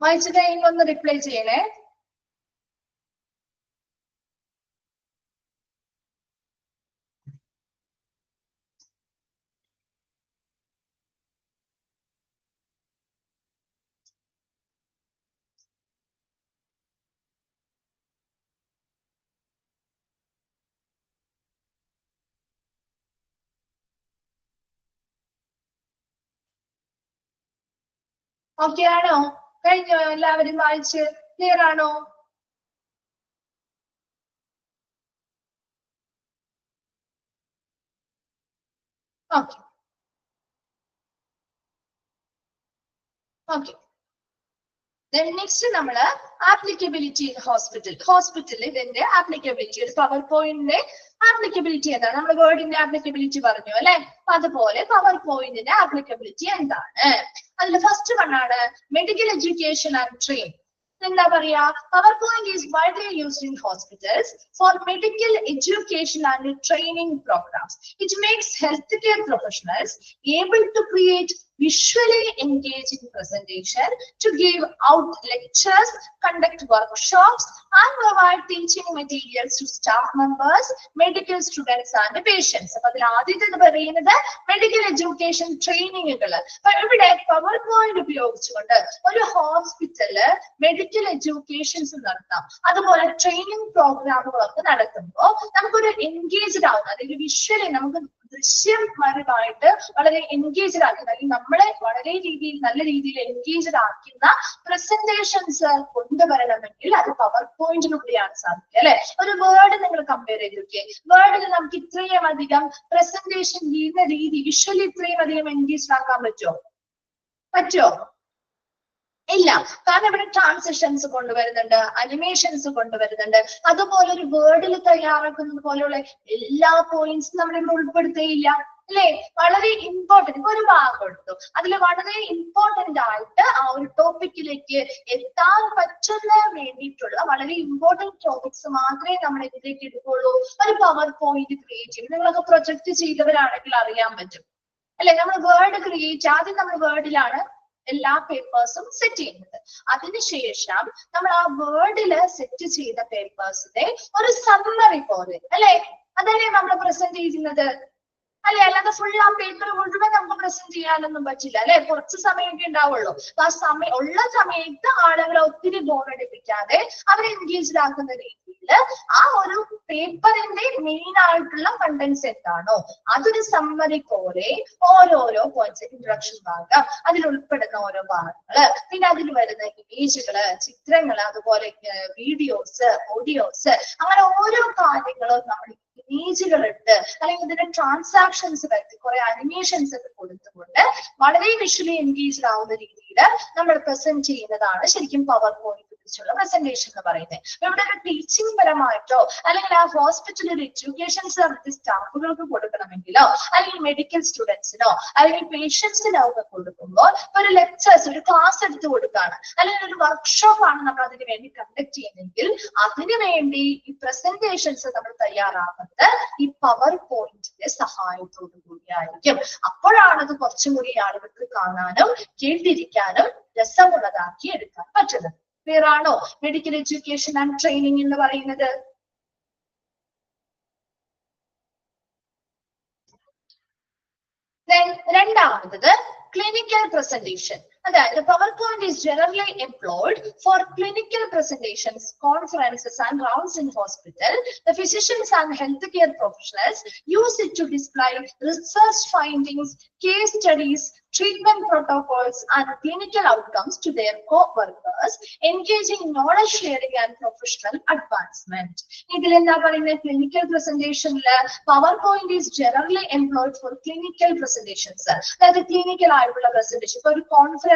വായിച്ചിട്ട് ഒന്ന് റിപ്ലൈ ചെയ്യണേ. ഓക്കെ ആണോ? കഴിഞ്ഞോ? എല്ലാവരും വായിച്ച് ക്ലിയർ ആണോ? Okay okay. നെക്സ്റ്റ് നമ്മള് ആപ്ലിക്കബിലിറ്റി ഇൻ ഹോസ്പിറ്റൽ ഇതിന്റെ ആപ്ലിക്കബിലിറ്റി, ഒരു പവർ പോയിന്റിന്റെ ആപ്ലിക്കബിലിറ്റി എന്താണ്? നമ്മൾ വേർഡിന്റെ ആപ്ലിക്കബിലിറ്റി പറഞ്ഞു അല്ലെ, അതുപോലെ പവർ പോയിന്റിന്റെ ആപ്ലിക്കബിലിറ്റി എന്താണ്? അതിൽ ഫസ്റ്റ് വണ്ണാണ് മെഡിക്കൽ എഡ്യൂക്കേഷൻ ആൻഡ് ട്രെയിനിങ്. എന്താ പറയാ? PowerPoint is widely used in hospitals for medical education and training programmes. It makes health care professionals able to create visually engaging presentation to give out lectures, conduct workshops, and provide teaching materials to staff members, medical students, and patients. അപ്പൊ അതിൽ ആദ്യത്തെ പറയുന്നത് medical education ട്രെയിനിങ്ങുകൾ. അപ്പൊ ഇവിടെ power point ഉപയോഗിച്ചുകൊണ്ട് ഒരു hospital medical educations നടത്താം. അതുപോലെ ട്രെയിനിങ് പ്രോഗ്രാമുകളൊക്കെ നടത്തുമ്പോൾ നമുക്കൊരു എൻഗേജ്ഡ് ആവുന്ന, അതായത് വിഷ്വലി നമുക്ക് ദൃശ്യപരമായിട്ട് വളരെ എൻഗേജ്ഡ് ആക്കുന്ന, അല്ലെങ്കിൽ നമ്മളെ വളരെ നല്ല രീതിയിൽ എൻഗേജ്ഡ് ആക്കുന്ന പ്രസന്റേഷൻസ് കൊണ്ടുവരണമെങ്കിൽ അത് പവർ പോയിന്റിലൂടെയാണ് സാധിക്കുക അല്ലെ. ഒരു വേർഡ് നിങ്ങൾ കമ്പയർ ചെയ്ത് നോക്കിയേ. വേർഡിൽ നമുക്ക് ഇത്രയും അധികം പ്രസന്റേഷൻ ചെയ്യുന്ന രീതി വിഷ്വലി ഇത്രയും അധികം എൻഗേജ്ഡ് ആക്കാൻ പറ്റുമോ? ഇല്ല. കാരണം ഇവിടെ ട്രാൻസിഷൻസ് കൊണ്ടുവരുന്നുണ്ട്, അനിമേഷൻസ് കൊണ്ടുവരുന്നുണ്ട്. അതുപോലെ ഒരു വേർഡിൽ തയ്യാറാക്കുന്നത് പോലെയുള്ള എല്ലാ പോയിന്റ്സും നമ്മളിവിടെ ഉൾപ്പെടുത്തുകയില്ല അല്ലെ. വളരെ ഇമ്പോർട്ടന്റ്, ഇപ്പൊ ഒരു ഭാഗം എടുത്തു, അതിൽ വളരെ ഇമ്പോർട്ടന്റ് ആയിട്ട് ആ ഒരു ടോപ്പിക്കിലേക്ക് എത്താൻ പറ്റുന്ന വേണ്ടിയിട്ടുള്ള വളരെ ഇമ്പോർട്ടന്റ് ടോപ്പിക്സ് മാത്രമേ നമ്മൾ ഇതിലേക്ക് എടുക്കുള്ളൂ. ഒരു പവർ പോയിന്റ് ക്രിയേറ്റ് ചെയ്യും. നിങ്ങളൊക്കെ പ്രൊജക്ട് ചെയ്തവരാണെങ്കിൽ അറിയാൻ പറ്റും അല്ലെ. നമ്മൾ വേർഡ് ക്രിയേറ്റ്, ആദ്യം നമ്മൾ വേർഡിലാണ് എല്ലാ പേപ്പേഴ്സും സെറ്റ് ചെയ്യുന്നത്. അതിനുശേഷം നമ്മൾ ആ വേർഡില് സെറ്റ് ചെയ്ത പേപ്പേഴ്സിന്റെ ഒരു സമ്മറി പോലെ അല്ലെ, അതല്ലേ നമ്മൾ പ്രസന്റ് ചെയ്യുന്നത് അല്ലെ. അല്ലാതെ ഫുൾ ആ പേപ്പർ മുഴുവൻ നമുക്ക് പ്രസന്റ് ചെയ്യാനൊന്നും പറ്റില്ല അല്ലെ. കുറച്ച് സമയമൊക്കെ ഉണ്ടാവുള്ളൂ. അപ്പൊ ആ ഉള്ള സമയത്ത് ആളുകളെ ഒത്തിരി ബോറടിപ്പിക്കാതെ അവരെ എൻഗേജ്ഡ് ആക്കുന്ന രീതിയിൽ ആ ഒരു പേപ്പറിന്റെ മെയിൻ ആയിട്ടുള്ള കണ്ടന്റ്സ് എന്താണോ അതൊരു സമ്മറി പോലെ ഓരോരോ പോയിന്റ്സ്, ഇൻട്രൊഡക്ഷൻ ഭാഗം, അതിൽ ഉൾപ്പെടുന്ന ഓരോ ഭാഗങ്ങള്, പിന്നെ അതിൽ വരുന്ന ഇമേജുകള്, ചിത്രങ്ങള്, അതുപോലെ വീഡിയോസ്, ഓഡിയോസ്, അങ്ങനെ ഓരോ കാര്യങ്ങളും നമ്മൾ ഇമേജുകൾ ഇട്ട് അല്ലെങ്കിൽ ഇതിന്റെ ട്രാൻസാക്ഷൻസ് വരുത്തി കുറെ അനിമേഷൻസ് ഒക്കെ കൊടുത്തുകൊണ്ട് വളരെ വിഷ്വലി എൻഗേജ്ഡ് ആവുന്ന രീതിയിൽ നമ്മൾ പ്രസന്റ് ചെയ്യുന്നതാണ് ശരിക്കും പവർ പോയിന്റ് കുറിച്ചുള്ള പ്രസന്റേഷൻ എന്ന് പറയുന്നത്. ഇവിടെ ഒരു ടീച്ചിങ് പരമായിട്ടോ അല്ലെങ്കിൽ ആ ഹോസ്പിറ്റലിൽ ഒരു എഡ്യൂക്കേഷൻ സർവീസ് സ്റ്റാഫുകൾക്ക് കൊടുക്കണമെങ്കിലോ അല്ലെങ്കിൽ മെഡിക്കൽ സ്റ്റുഡൻസിനോ അല്ലെങ്കിൽ പേഷ്യൻസിനോ ഒക്കെ കൊടുക്കുമ്പോൾ ഒരു ലെക്ചേഴ്സ്, ഒരു ക്ലാസ് എടുത്ത് കൊടുക്കുകയാണ് അല്ലെങ്കിൽ ഒരു വർക്ക്ഷോപ്പ് ആണ് നമ്മൾ അതിന് വേണ്ടി കണ്ടക്ട് ചെയ്യുന്നതെങ്കിൽ അതിനു വേണ്ടി ഈ പ്രസന്റേഷൻസ് നമ്മൾ തയ്യാറാക്കുന്നത് ഈ പവർ പോയിന്റിന്റെ സഹായത്തോടു കൂടിയായിരിക്കും. അപ്പോഴാണ് അത് കുറച്ചും കൂടി ആളുകൾക്ക് കാണാനും കേട്ടിരിക്കാനും രസമുള്ളതാക്കി എടുക്കാൻ പറ്റുന്നത്. ക്ലിയർ ആണോ മെഡിക്കൽ എഡ്യൂക്കേഷൻ ആൻഡ് ട്രെയിനിങ് എന്ന് പറയുന്നത്? രണ്ടാമത് clinical presentation. The PowerPoint is generally employed for clinical presentations, conferences, and rounds in hospital. The physicians and healthcare professionals use it to display research findings, case studies, treatment protocols, and clinical outcomes to their co-workers, engaging knowledge sharing and professional advancement. Clinical presentation, PowerPoint is generally employed for clinical presentations. That is clinical presentation for conference.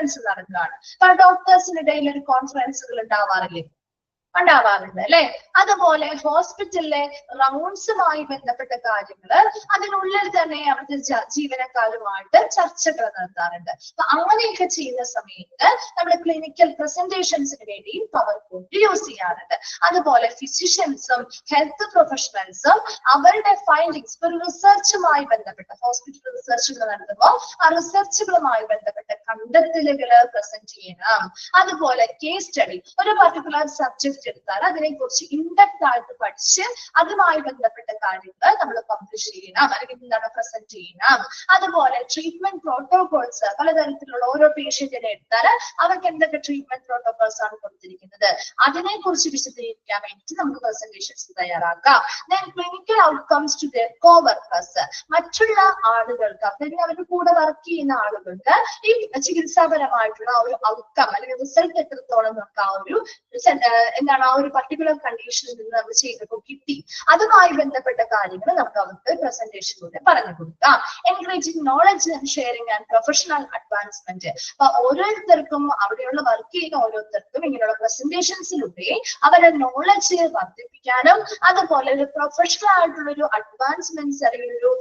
ഡോക്ടേഴ്സിന്റെ ഇടയിൽ ഒരു കോൺഫറൻസുകൾ ഉണ്ടാവാറുണ്ട് അല്ലെ. അതുപോലെ ഹോസ്പിറ്റലിലെ റൗണ്ട്സുമായി ബന്ധപ്പെട്ട കാര്യങ്ങള് അതിനുള്ളിൽ തന്നെ അവിടുത്തെ ജീവനക്കാരുമായിട്ട് ചർച്ചകൾ നടത്താറുണ്ട്. അപ്പൊ അങ്ങനെയൊക്കെ ചെയ്യുന്ന സമയത്ത് നമ്മൾ ക്ലിനിക്കൽ പ്രസന്റേഷൻസിന് വേണ്ടി പവർ പോയിന്റ് യൂസ് ചെയ്യാറുണ്ട്. അതുപോലെ ഫിസിഷ്യൻസും ഹെൽത്ത് പ്രൊഫഷണൽസും അവരുടെ ഫൈൻഡിങ്സ്, ഒരു റിസർച്ചുമായി ബന്ധപ്പെട്ട ഹോസ്പിറ്റൽ റിസർച്ചുകൾ നടത്തുമ്പോൾ ആ റിസർച്ചുകളുമായി ബന്ധപ്പെട്ട കണ്ടെത്തലുകൾ പ്രസന്റ് ചെയ്യണം. അതുപോലെ കേസ് സ്റ്റഡി, ഒരു പർട്ടിക്കുലർ സബ്ജക്ട് എടുത്താൽ അതിനെക്കുറിച്ച് ഇൻഡെപ്ത് ആയിട്ട് പഠിച്ച് അതുമായി ബന്ധപ്പെട്ട കാര്യങ്ങൾ നമ്മൾ പബ്ലിഷ് ചെയ്യണം അല്ലെങ്കിൽ എന്താണ് പ്രസന്റ് ചെയ്യണം. അതുപോലെ ട്രീറ്റ്മെന്റ് പ്രോട്ടോകോൾസ്, പലതരത്തിലുള്ള ഓരോ പേഷ്യന്റിനെ എടുത്താൽ അവർക്ക് എന്തൊക്കെ ട്രീറ്റ്മെന്റ് പ്രോട്ടോകോൾസ് ആണ് കൊടുത്തിരിക്കുന്നത് അതിനെക്കുറിച്ച് വിശദീകരിക്കാൻ വേണ്ടിയിട്ട് നമുക്ക് പ്രസന്റേഷൻസ് തയ്യാറാക്കാം. Then clinical outcomes to their co-workers, മറ്റുള്ള ആളുകൾക്ക്, അവരുടെ കൂടെ വർക്ക് ചെയ്യുന്ന ആളുകൾക്ക് ഈ ചികിത്സാപരമായിട്ടുള്ള ഒരു ഔട്ട്കം അല്ലെങ്കിൽ റിസൾട്ട് എത്രത്തോളം നമുക്ക് ആ ഒരു എന്താണ് ആ ഒരു പർട്ടിക്കുലർ കണ്ടീഷനിൽ നിന്ന് നമ്മൾ ചെയ്തപ്പോൾ കിട്ടി, അതുമായി ബന്ധപ്പെട്ട കാര്യങ്ങൾ നമുക്ക് അവർക്ക് പ്രസന്റേഷനിലൂടെ പറഞ്ഞു കൊടുക്കാം. Encouraging knowledge sharing and professional advancement. അപ്പൊ ഓരോരുത്തർക്കും അവിടെയുള്ള വർക്ക് ചെയ്യുന്ന ഓരോരുത്തർക്കും ഇങ്ങനെയുള്ള പ്രസന്റേഷൻസിലൂടെ അവരുടെ നോളജ് വർദ്ധിപ്പിക്കാനും അതുപോലെ ഒരു പ്രൊഫഷണൽ ആയിട്ടുള്ള ഒരു അഡ്വാൻസ്മെന്റ്സ് അല്ലെങ്കിൽ ഒരു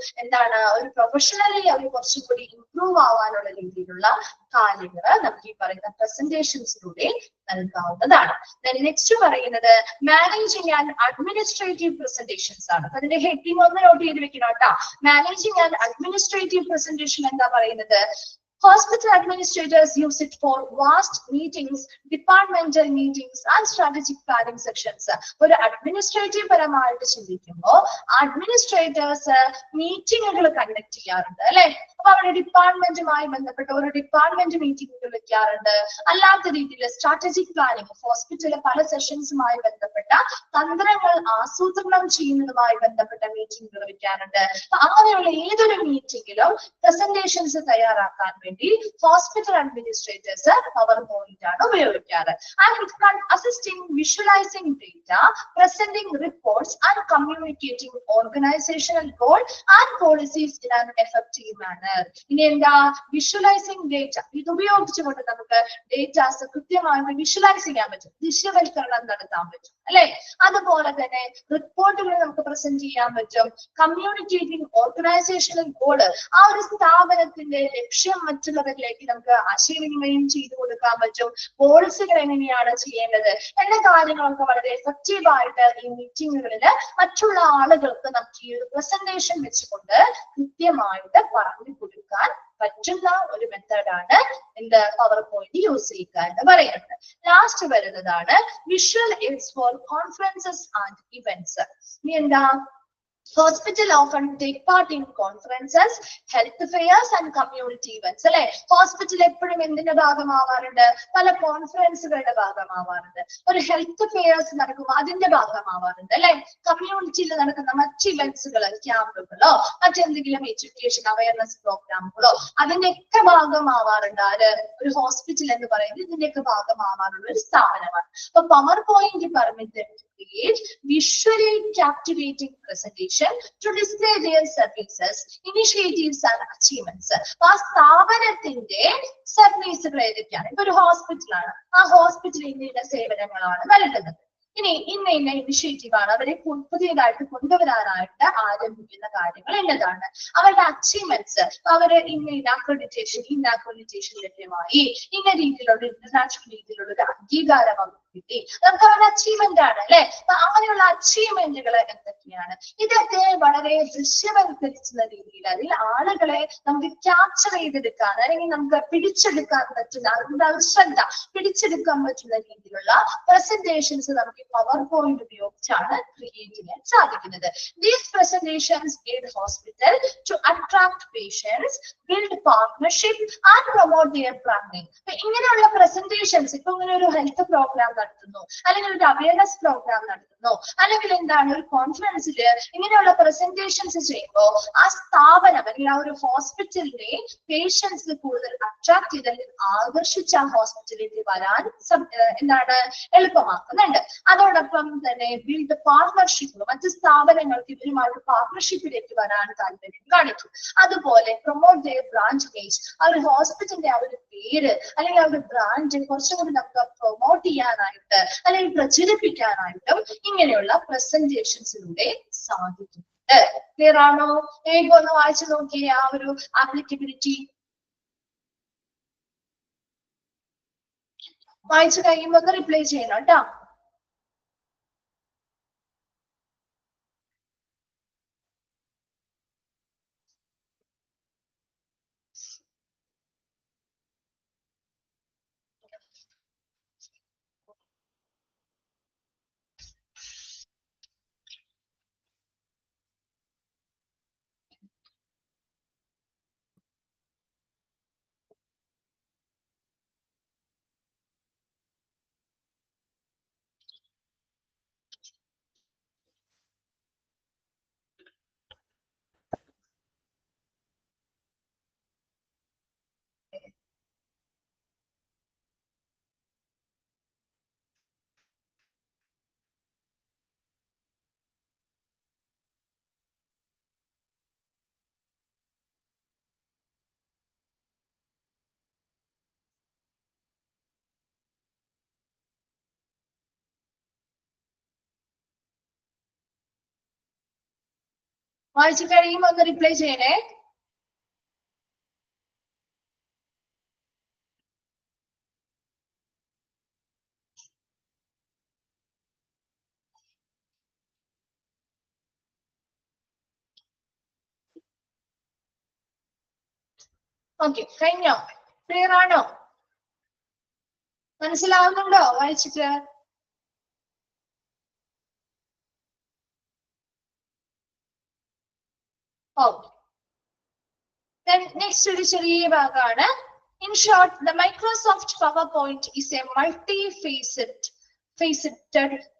ഒരു പ്രൊഫഷണലി അവർ കുറച്ചും കൂടി ഇംപ്രൂവ് ആവാനുള്ള രീതിയിലുള്ള കാര്യങ്ങൾ നമുക്ക് ഈ പറയുന്ന പ്രസന്റേഷൻസിലൂടെ നൽകാവുന്നതാണ്. നെക്സ്റ്റ് പറയുന്നത് മാനേജിംഗ് ആൻഡ് അഡ്മിനിസ്ട്രേറ്റീവ് പ്രസന്റേഷൻസ് ആണ്. അപ്പൊ അതിന്റെ ഹെഡിങ് ഒന്ന് നോട്ട് ചെയ്ത് വെക്കണം കേട്ടോ. മാനേജിംഗ് ആൻഡ് അഡ്മിനിസ്ട്രേറ്റീവ് പ്രസന്റേഷൻ എന്താ പറയുന്നത്? Hospital administrators use it for vast meetings, departmental meetings, and strategic planning sections. ഒരു അഡ്മിനിസ്ട്രേറ്റീവ് പരമായിട്ട് ചിന്തിക്കുമ്പോൾ അഡ്മിനിസ്ട്രേറ്റേഴ്സ് മീറ്റിങ്ങുകൾ കണ്ടക്ട് ചെയ്യാറുണ്ട് അല്ലെ. അപ്പൊ അവിടെ ഡിപ്പാർട്ട്മെന്റുമായി ബന്ധപ്പെട്ട ഒരു ഡിപ്പാർട്ട്മെന്റ് മീറ്റിംഗുകൾ വെക്കാറുണ്ട്. അല്ലാത്ത രീതിയിൽ സ്ട്രാറ്റജിക് പ്ലാനിങ് ഹോസ്പിറ്റലിലെ പല സെഷൻസുമായി ബന്ധപ്പെട്ട തന്ത്രങ്ങൾ ആസൂത്രണം ചെയ്യുന്നതുമായി ബന്ധപ്പെട്ട മീറ്റിംഗുകൾ വെക്കാറുണ്ട്. അങ്ങനെയുള്ള ഏതൊരു മീറ്റിംഗിലും പ്രസന്റേഷൻസ് തയ്യാറാക്കാൻ വേണ്ടി ഹോസ്പിറ്റൽ അഡ്മിനിസ്ട്രേറ്റേഴ്സ് പവർ പോയിന്റ് ആണ് ഉപയോഗിക്കാറ്. And it can assist in visualizing data, presenting reports, and communicating organizational goal and policies in an effective manner. ഇനി എന്താ വിഷ്വലൈസിംഗ് ഡേറ്റ. ഇത് ഉപയോഗിച്ചുകൊണ്ട് നമുക്ക് ഡേറ്റാസ് കൃത്യമായിട്ട് വിഷ്വലൈസ് ചെയ്യാൻ പറ്റും, ദൃശ്യവൽക്കരണം നടത്താൻ പറ്റും അല്ലെ. അതുപോലെ തന്നെ റിപ്പോർട്ടുകൾ നമുക്ക് പ്രസന്റ് ചെയ്യാൻ പറ്റും. കമ്മ്യൂണിക്കേറ്റിംഗ് ഓർഗനൈസേഷണൽ ഗോള്, ആ ഒരു സ്ഥാപനത്തിന്റെ ലക്ഷ്യം മറ്റുള്ളവരിലേക്ക് നമുക്ക് ആശയവിനിമയം ചെയ്തു കൊടുക്കാൻ പറ്റും. പോളിസികൾ എങ്ങനെയാണ് ചെയ്യേണ്ടത് എന്ന കാര്യങ്ങളൊക്കെ വളരെ എഫക്റ്റീവ് ആയിട്ട് ഈ മീറ്റിങ്ങുകളിൽ മറ്റുള്ള ആളുകൾക്ക് നമുക്ക് ഈ ഒരു പ്രസന്റേഷൻ വെച്ചുകൊണ്ട് കൃത്യമായിട്ട് പറഞ്ഞു കൊടുക്കാൻ പറ്റുന്ന ഒരു മെത്തേഡാണ് എന്ത് പവർ പോയിന്റ് യൂസ് ചെയ്യുക എന്ന് പറയുന്നത്. ലാസ്റ്റ് വരുന്നതാണ് visual aids for conferences and events. ഇനി എന്താ hospital often take part in conferences, health fairs and community events അല്ലെ. ഹോസ്പിറ്റൽ എപ്പോഴും എന്തിന്റെ ഭാഗമാവാറുണ്ട്? പല കോൺഫറൻസുകളുടെ ഭാഗമാവാറുണ്ട്. ഒരു ഹെൽത്ത് ഫെയർസ് നടക്കുമ്പോൾ അതിന്റെ ഭാഗമാവാറുണ്ട് അല്ലെ. കമ്മ്യൂണിറ്റിയിൽ നടക്കുന്ന മറ്റ് ഇവന്റ്സുകൾ, ക്യാമ്പുകളോ മറ്റെന്തെങ്കിലും എഡ്യൂക്കേഷൻ അവയർനെസ് പ്രോഗ്രാമുകളോ അതിന്റെയൊക്കെ ഭാഗമാവാറുണ്ട്. ആര്? ഒരു ഹോസ്പിറ്റൽ എന്ന് പറയുന്നത് ഇതിന്റെയൊക്കെ ഭാഗമാവാറുള്ള ഒരു സ്ഥാപനമാണ്. അപ്പൊ power point permit create visually captivating presentation to display their services, initiatives and achievements. ആ സ്ഥാപനത്തിന്റെ സർവീസുകൾ ഏതൊക്കെയാണ്? ഇപ്പൊ ഒരു ഹോസ്പിറ്റലാണ്, ആ ഹോസ്പിറ്റലിന്റെ സേവനങ്ങളാണ് നൽകുന്നത്. ഇനി ഇന്ന ഇനിഷ്യേറ്റീവ് ആണ് അവരെ പുതിയതായിട്ട് കൊണ്ടുവരാനായിട്ട് ആരംഭിക്കുന്ന കാര്യങ്ങൾ എന്നതാണ്. അവരുടെ അച്ചീവ്മെന്റ്സ്, അവര് ഇന്ന അക്രഡിറ്റേഷൻ ലഭ്യമായി, ഇന്ന രീതിയിലുള്ള ഇന്റർനാഷണൽ രീതിയിലുള്ള ഒരു അംഗീകാരം അവർക്ക് കിട്ടി, അതൊക്കെ അവരുടെ അച്ചീവ്മെന്റ് ആണ് അല്ലെ. അപ്പൊ അങ്ങനെയുള്ള അച്ചീവ്മെന്റുകൾ എന്തൊക്കെയാണ്? ഇതൊക്കെ വളരെ ദൃശ്യവൽക്കരിക്കുന്ന രീതിയിൽ അതിൽ ആളുകളെ നമുക്ക് ക്യാപ്ചർ ചെയ്തെടുക്കാൻ അല്ലെങ്കിൽ നമുക്ക് പിടിച്ചെടുക്കാൻ പറ്റുന്ന അതിന്റെ ശ്രദ്ധ പിടിച്ചെടുക്കാൻ പറ്റുന്ന രീതിയിലുള്ള പ്രസന്റേഷൻസ് നമുക്ക് പവർ പോയിന്റ് ഉപയോഗിച്ചാണ് ക്രിയേറ്റ് ചെയ്യാൻ സാധിക്കുന്നത്. These presentations aid hospital to attract patients, build partnership and promote their branding. ഇങ്ങനെയുള്ള പ്രസന്റേഷൻസ്, ഇപ്പൊ ഇങ്ങനെ ഒരു ഹെൽത്ത് പ്രോഗ്രാം നടത്തുന്നു, അല്ലെങ്കിൽ ഒരു അവയർനെസ് പ്രോഗ്രാം നടത്തുന്നു, അല്ലെങ്കിൽ എന്താണ് ഒരു കോൺഫറൻസിൽ ഇങ്ങനെയുള്ള പ്രസന്റേഷൻസ് ചെയ്യുമ്പോൾ ആ സ്ഥാപനം അല്ലെങ്കിൽ ആ ഒരു ഹോസ്പിറ്റലിനെ പേഷ്യൻസ് കൂടുതൽ അട്രാക്ട് ചെയ്ത് ആകർഷിച്ച ആ ഹോസ്പിറ്റലിലേക്ക് വരാൻ എന്താണ് എളുപ്പമാക്കുന്നുണ്ട്. അതോടൊപ്പം തന്നെ ബിൽഡ് പാർട്ണർഷിപ്പ്, മറ്റ് സ്ഥാപനങ്ങൾക്ക് ഇവരുമായിട്ട് പാർട്ണർഷിപ്പിലേക്ക് വരാൻ താല്പര്യം കാണിക്കും. അതുപോലെ പ്രൊമോട്ട് ദെയർ ബ്രാൻഡ് ഇമേജ്, ആ ഒരു ഹോസ്പിറ്റലിന്റെ ആ ഒരു പേര് അല്ലെങ്കിൽ ആ ഒരു ബ്രാൻഡ് കുറച്ചും കൂടി നമുക്ക് പ്രൊമോട്ട് ചെയ്യാനായിട്ട് അല്ലെങ്കിൽ പ്രചരിപ്പിക്കാനായിട്ടും ഇങ്ങനെയുള്ള പ്രസന്റേഷൻസിലൂടെ സാധിക്കുന്നുണ്ട്. ക്ലിയർ ആണോ? വേഗം ഒന്ന് വായിച്ചു നോക്കിയേ ആ ഒരു ആപ്ലിക്കബിലിറ്റി. വായിച്ചു കഴിയുമ്പോൾ ഒന്ന് റിപ്ലൈ ചെയ്യണം കേട്ടോ. വായിച്ചു കഴിയുമ്പോൾ ഒന്ന് റിപ്ലൈ ചെയ്യണേ. ഓക്കെ, കഴിഞ്ഞോ? ക്ലിയർ ആണോ? മനസ്സിലാവുന്നുണ്ടോ വായിച്ചിട്ട്? ഓക്കെ, നെക്സ്റ്റ് ഒരു ചെറിയ ഭാഗമാണ്. In short, the Microsoft PowerPoint is a multi-faceted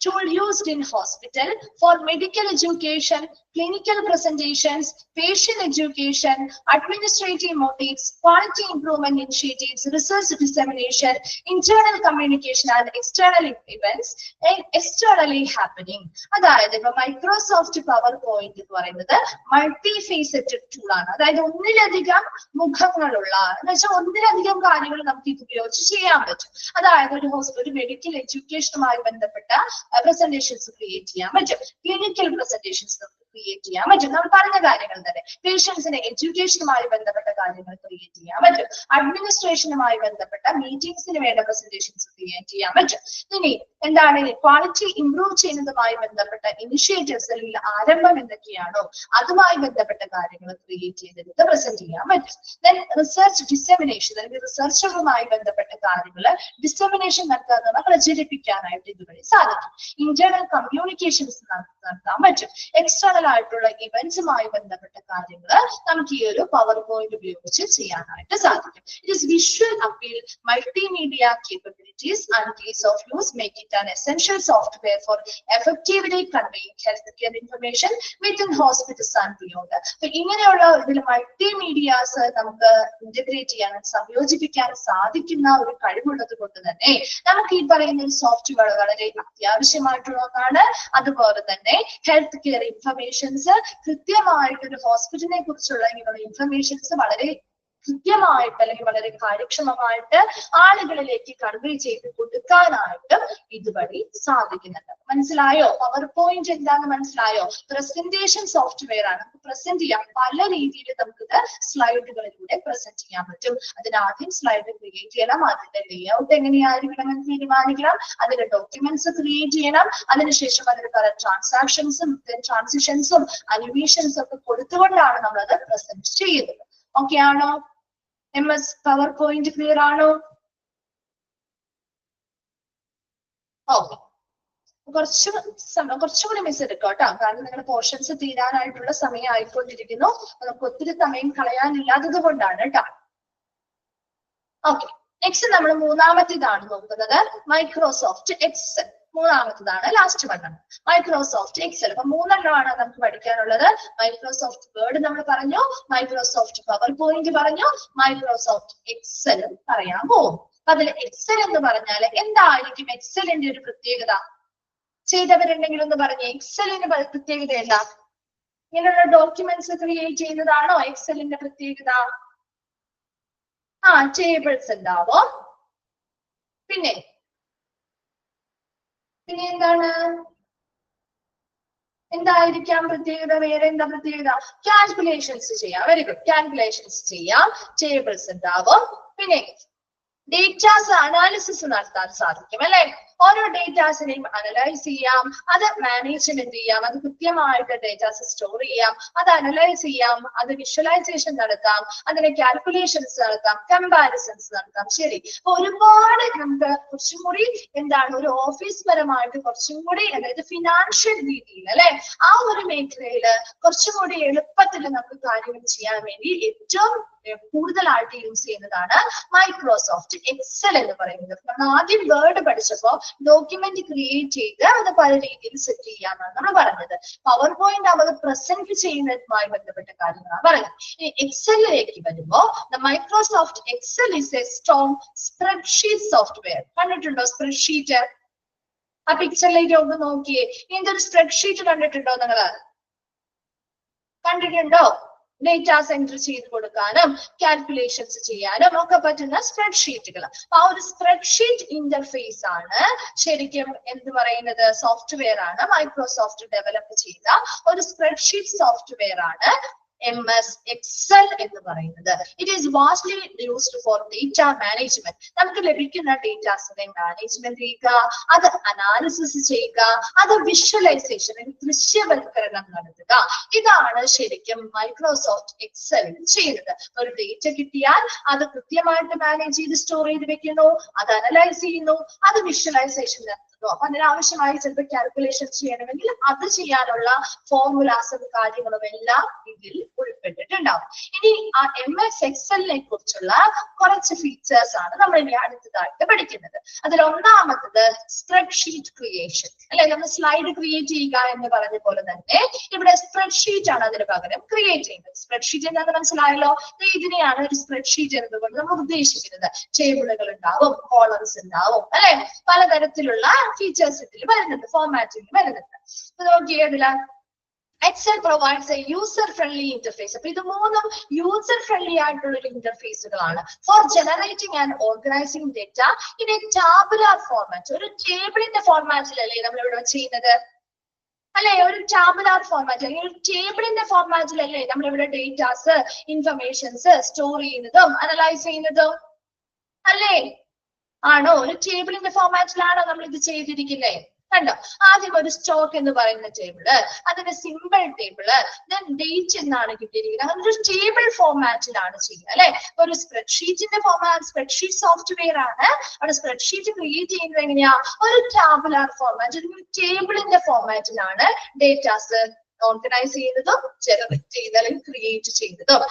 tool used in hospital for medical education, clinical presentations, patient education, administrative motives, quality improvement initiatives, research dissemination, internal communication and external events externally happening. അതായത് ഇപ്പൊ Microsoft power point എന്ന് പറയുന്നത് multi faceted tool ആണ്. അതായത് ഒന്നിലധികം മുഖങ്ങളുള്ള എന്ന് വെച്ചാൽ ഒന്നിലധികം കാര്യങ്ങൾ നമുക്ക് ഇത് ഉപയോഗിച്ച് ചെയ്യാൻ പറ്റും. അതായത് ഒരു മെഡിക്കൽ എഡ്യൂക്കേഷനുമായി ബന്ധപ്പെട്ട പ്രസന്റേഷൻസ് ക്രിയേറ്റ് ചെയ്യാൻ പറ്റും, ക്ലിനിക്കൽ പ്രസന്റേഷൻസ് ക്രിയേറ്റ് ചെയ്യാൻ പറ്റും, നമ്മൾ പറഞ്ഞ കാര്യങ്ങൾ തന്നെ. പേഷ്യൻസിന്റെ എഡ്യൂക്കേഷനുമായി ബന്ധപ്പെട്ട കാര്യങ്ങൾ ക്രിയേറ്റ് ചെയ്യാൻ പറ്റും, അഡ്മിനിസ്ട്രേഷനുമായി ബന്ധപ്പെട്ട മീറ്റിംഗ്സിന് വേണ്ട പ്രസന്റേഷൻസ് ക്രിയേറ്റ് ചെയ്യാൻ പറ്റും. ഇനി എന്താണ് ക്വാളിറ്റി ഇംപ്രൂവ് ചെയ്യുന്നതുമായി ബന്ധപ്പെട്ട ഇനിഷ്യേറ്റീവ്സ് അല്ലെങ്കിൽ ആരംഭം എന്തൊക്കെയാണോ അതുമായി ബന്ധപ്പെട്ട കാര്യങ്ങൾ ക്രിയേറ്റ് ചെയ്തെടുത്ത് പ്രസന്റ് ചെയ്യാൻ പറ്റും. ദെൻ റിസർച്ച് ഡിസെമിനേഷൻ അല്ലെങ്കിൽ റിസർച്ചുകളുമായി ബന്ധപ്പെട്ട കാര്യങ്ങൾ ഡിസെമിനേഷൻ നടത്താൻ പ്രചരിപ്പിക്കാനായിട്ട് ഇതുവഴി സാധിക്കും. ഇന്റേണൽ കമ്മ്യൂണിക്കേഷൻസ് നടത്താൻ പറ്റും. എക്സ്റ്റേണൽ ആയിട്ടുള്ള ഇവന്റ്സുമായി ബന്ധപ്പെട്ട കാര്യങ്ങൾ നമുക്ക് ഈ ഒരു പവർ പോയിന്റ് ഉപയോഗിച്ച് ചെയ്യാനായിട്ട് സാധിക്കും. It is visual appeal, multimedia capabilities and ease of use make it an essential software for effectively conveying healthcare information within hospitals and beyond. അപ്പൊ ഇങ്ങനെയുള്ള ഇതിൽ മൾട്ടിമീഡിയാസ് നമുക്ക് ഇന്റഗ്രേറ്റ് ചെയ്യാനും സംയോജിപ്പിക്കാനും സാധിക്കുന്ന ഒരു കഴിവുള്ളത് കൊണ്ട് തന്നെ നമുക്ക് ഈ പറയുന്ന ഒരു സോഫ്റ്റ്വെയർ വളരെ അത്യാവശ്യമായിട്ടുള്ള ഒന്നാണ്. അതുപോലെ തന്നെ ഹെൽത്ത് കെയർ ഇൻഫർമേഷൻസ് കൃത്യമായിട്ടൊരു ഹോസ്പിറ്റലിനെ കുറിച്ചുള്ള ഇങ്ങനെയുള്ള ഇൻഫർമേഷൻസ് വളരെ കൃത്യമായിട്ട് അല്ലെങ്കിൽ വളരെ കാര്യക്ഷമമായിട്ട് ആളുകളിലേക്ക് കൺവേ ചെയ്ത് കൊടുക്കാനായിട്ടും ഇതുവഴി സാധിക്കുന്നുണ്ട്. മനസ്സിലായോ? പവർ പോയിന്റ് എന്താന്ന് മനസ്സിലായോ? പ്രസന്റേഷൻ സോഫ്റ്റ്വെയർ ആണ്. പ്രസന്റ് ചെയ്യാം, പല രീതിയിൽ നമുക്കിത് സ്ലൈഡുകളിലൂടെ പ്രസന്റ് ചെയ്യാൻ പറ്റും. അതിനാദ്യം സ്ലൈഡ് ക്രിയേറ്റ് ചെയ്യണം, അതിന്റെ ലേഔട്ട് എങ്ങനെയായിരിക്കണം എന്ന് തീരുമാനിക്കണം, അതിന്റെ ഡോക്യുമെന്റ്സ് ക്രിയേറ്റ് ചെയ്യണം, അതിനുശേഷം അതിന് പല ട്രാൻസാക്ഷൻസും ട്രാൻസിഷൻസും അനിമേഷൻസും ഒക്കെ കൊടുത്തുകൊണ്ടാണ് നമ്മളത് പ്രസന്റ് ചെയ്യുന്നത്. ഓക്കെ ആണോ? MS പവർ പോയിന്റ് ക്ലിയർ ആണോ? ഓക്കെ, കുറച്ചുകൂടി മിസ് എടുക്കാം കേട്ടോ, കാരണം നിങ്ങളുടെ പോർഷൻസ് തീരാനായിട്ടുള്ള സമയം ആയിക്കൊണ്ടിരിക്കുന്നു. നമുക്ക് ഒത്തിരി സമയം കളയാനില്ലാത്തത് കൊണ്ടാണ് കേട്ടോ. ഓക്കെ, നെക്സ്റ്റ് നമ്മൾ മൂന്നാമത്തേതാണ് നോക്കുന്നത്, മൈക്രോസോഫ്റ്റ് എക്സൽ. മൂന്നാമത്തതാണ്, ലാസ്റ്റ് വണ്ണം മൈക്രോസോഫ്റ്റ് എക്സൽ. അപ്പൊ മൂന്നെണ്ണമാണ് നമുക്ക് പഠിക്കാനുള്ളത്. മൈക്രോസോഫ്റ്റ് വേർഡ് നമ്മൾ പറഞ്ഞു, മൈക്രോസോഫ്റ്റ് പവർ പോയിന്റ് പറഞ്ഞു, മൈക്രോസോഫ്റ്റ് എക്സൽ പറയാൻ പോകും. അപ്പൊ അതിൽ എക്സൽ എന്ന് പറഞ്ഞാൽ എന്തായിരിക്കും എക്സലിന്റെ ഒരു പ്രത്യേകത? ചെയ്തവരുണ്ടെങ്കിൽ ഒന്ന് പറഞ്ഞേ, എക്സലിന്റെ പ്രത്യേകത എന്താ? ഇങ്ങനെയുള്ള ഡോക്യുമെന്റ്സ് ക്രിയേറ്റ് ചെയ്യുന്നതാണോ എക്സലിന്റെ പ്രത്യേകത? ടേബിൾസ് ഉണ്ടാവും. പിന്നെ എന്താണ്, എന്തായിരിക്കാം പ്രത്യേകത? വേറെ എന്താ പ്രത്യേകത? കാൽക്കുലേഷൻസ് ചെയ്യാം. വെരി ഗുഡ്, കാൽക്കുലേഷൻസ് ചെയ്യാം, ടേബിൾസ് ഉണ്ടാവും. പിന്നെ ഡേറ്റാസ് അനാലിസിസ് നടത്താൻ സാധിക്കും അല്ലെ? ഓരോ ഡേറ്റാസിനെയും അനലൈസ് ചെയ്യാം, അത് മാനേജ്മെന്റ് ചെയ്യാം, അത് കൃത്യമായിട്ട് ഡേറ്റാസ് സ്റ്റോർ ചെയ്യാം, അത് അനലൈസ് ചെയ്യാം, അത് വിഷ്വലൈസേഷൻ നടത്താം, അതിന്റെ കാൽക്കുലേഷൻസ് നടത്താം, കമ്പാരിസൺസ് നടത്താം. ശരി, അപ്പൊ ഒരുപാട് നമുക്ക് കുറച്ചും കൂടി എന്താണ് ഒരു ഓഫീസ് പരമായിട്ട് കുറച്ചും കൂടി അതായത് ഫിനാൻഷ്യൽ രീതിയിൽ അല്ലെ ആ ഒരു മേഖലയില് കുറച്ചും കൂടി എളുപ്പത്തിൽ നമുക്ക് കാര്യങ്ങൾ ചെയ്യാൻ വേണ്ടി ഏറ്റവും കൂടുതലായിട്ട് യൂസ് ചെയ്യുന്നതാണ് മൈക്രോസോഫ്റ്റ് എക്സൽ എന്ന് പറയുന്നത്. നമ്മൾ ആദ്യം വേർഡ് പഠിച്ചപ്പോ ഡോക്യുമെന്റ് ക്രിയേറ്റ് ചെയ്ത് അത് പല രീതിയിൽ സെറ്റ് ചെയ്യാന്നാണ് നമ്മൾ പറഞ്ഞത്. പവർ പോയിന്റ് ആവുന്നത് പ്രസന്റ് ചെയ്യുന്നതുമായി ബന്ധപ്പെട്ട കാര്യങ്ങളാണ് പറയുന്നത്. ഇനി എക്സലിലേക്ക് വരുമ്പോ Microsoft Excel is a strong spreadsheet software. കണ്ടിട്ടുണ്ടോ സ്പ്രെഡ്ഷീറ്റ്? ആ പിക്ചറിലേക്ക് ഒന്ന് നോക്കിയേ, ഇങ്ങനത്തെ ഒരു സ്പ്രെഡ്ഷീറ്റ് കണ്ടിട്ടുണ്ടോ നിങ്ങള്? കണ്ടിട്ടുണ്ടോ? ഡേറ്റാസ് എൻട്രി ചെയ്ത് കൊടുക്കാനും കാൽക്കുലേഷൻസ് ചെയ്യാനും ഒക്കെ പറ്റുന്ന സ്പ്രെഡ്ഷീറ്റുകൾ. ആ ഒരു സ്പ്രെഡ്ഷീറ്റ് ഇന്റർഫേസ് ആണ് ശരിക്കും എന്ത് പറയുന്നത് സോഫ്റ്റ്വെയർ ആണ് മൈക്രോസോഫ്റ്റ് ഡെവലപ്പ് ചെയ്ത ഒരു സ്പ്രെഡ്ഷീറ്റ് സോഫ്റ്റ്വെയർ ആണ് MS Excel എന്ന് പറയുന്നത്. It is vastly used for data management. നമുക്ക് ലഭിക്കുന്ന ഡേറ്റാസിനെ മാനേജ്മെന്റ് ചെയ്യുക, അത് അനാലിസിസ് ചെയ്യുക, അത് വിഷ്വലൈസേഷൻ ദൃശ്യവൽക്കരണം നടത്തുക. ഇതാണ് ശരിക്കും മൈക്രോസോഫ്റ്റ് എക്സൽ ചെയ്യുന്നത്. ഒരു ഡേറ്റ കിട്ടിയാൽ അത് കൃത്യമായിട്ട് മാനേജ് ചെയ്ത് സ്റ്റോർ ചെയ്ത് വെക്കുന്നു, അത് അനലൈസ് ചെയ്യുന്നു, അത് വിഷ്വലൈസേഷൻ നടത്തുന്നു. അപ്പൊ അതിനാവശ്യമായി ചിലപ്പോൾ കാൽക്കുലേഷൻ ചെയ്യണമെങ്കിൽ അത് ചെയ്യാനുള്ള ഫോർമുലാസും കാര്യങ്ങളും എല്ലാം ഇതിൽ ഉൾപ്പെട്ടിട്ടുണ്ടാവും. ഇനി ആ MS Excelനെ കുറിച്ചുള്ള കുറച്ച് ഫീച്ചേഴ്സ് ആണ് നമ്മൾ ഇനി അടുത്തതായിട്ട് പഠിക്കുന്നത്. അതിൽ ഒന്നാമത്തത് സ്പ്രെഡ്ഷീറ്റ് ക്രിയേഷൻ അല്ലെ. നമ്മൾ സ്ലൈഡ് ക്രിയേറ്റ് ചെയ്യുക എന്ന് പറഞ്ഞ പോലെ തന്നെ ഇവിടെ സ്പ്രെഡ്ഷീറ്റ് ആണ് അതിന് പകരം ക്രിയേറ്റ് ചെയ്യുന്നത്. സ്പ്രെഡ്ഷീറ്റ് എന്താണെന്ന് മനസ്സിലായല്ലോ. ഇതിനെയാണ് ഒരു സ്പ്രെഡ്ഷീറ്റ് എന്നതുകൊണ്ട് നമ്മൾ ഉദ്ദേശിക്കുന്നത്. ടേബിളുകൾ ഉണ്ടാവും, കോളംസ് ഉണ്ടാവും അല്ലെ, പലതരത്തിലുള്ള ഫീച്ചേഴ്സ് ഇതിൽ വരുന്നുണ്ട്, ഫോർമാറ്റിംഗ് വരുന്നുണ്ട്. നോക്കിയേ ഇതില് Excel provides a user-friendly interface. അപ്പൊ ഇത് മൂന്നും user-friendly ആയിട്ടുള്ള ഒരു ഇന്റർഫേസുകളാണ്. For generating and organizing data in a tabular format. ഒരു ടേബിളിന്റെ ഫോർമാറ്റിലല്ലേ നമ്മൾ ഇവിടെ ചെയ്യുന്നത് അല്ലെ, ഒരു ടാബുലാർ ഫോർമാറ്റ് അല്ലെങ്കിൽ ഒരു ടേബിളിന്റെ ഫോർമാറ്റിലല്ലേ നമ്മൾ ഇവിടെ ഡേറ്റാസ് ഇൻഫർമേഷൻസ് സ്റ്റോർ ചെയ്യുന്നതും അനലൈസ് ചെയ്യുന്നതും അല്ലേ? ആണോ? ഒരു ടേബിളിന്റെ ഫോർമാറ്റിലാണോ നമ്മൾ ഇത് ചെയ്തിരിക്കുന്നത്? കണ്ടോ, ആദ്യം ഒരു സ്റ്റോക്ക് എന്ന് പറയുന്ന ടേബിള്, അതിന്റെ സിമ്പിൾ ടേബിള്, ദെൻ ഡേറ്റ് എന്നാണ് കിട്ടിയിരിക്കുന്നത്. അതൊരു ടേബിൾ ഫോർമാറ്റിലാണ് ചെയ്യുക അല്ലെ. ഒരു സ്പ്രെഡ്ഷീറ്റിന്റെ ഫോർമാറ്റ്, സ്പ്രെഡ്ഷീറ്റ് സോഫ്റ്റ്വെയർ ആണ്. അവിടെ സ്പ്രെഡ്ഷീറ്റ് ക്രിയേറ്റ് ചെയ്യുന്നത് എങ്ങനെയാ? ഒരു ടാബുലാർ ഫോർമാറ്റ്, ഒരു ടേബിളിന്റെ ഫോർമാറ്റിലാണ് ഡേറ്റാസ് ഓർഗനൈസ് ചെയ്യുന്നതും ജനറേറ്റ് ചെയ്യുന്നത് അല്ലെങ്കിൽ ക്രിയേറ്റ് ചെയ്യുന്നതും.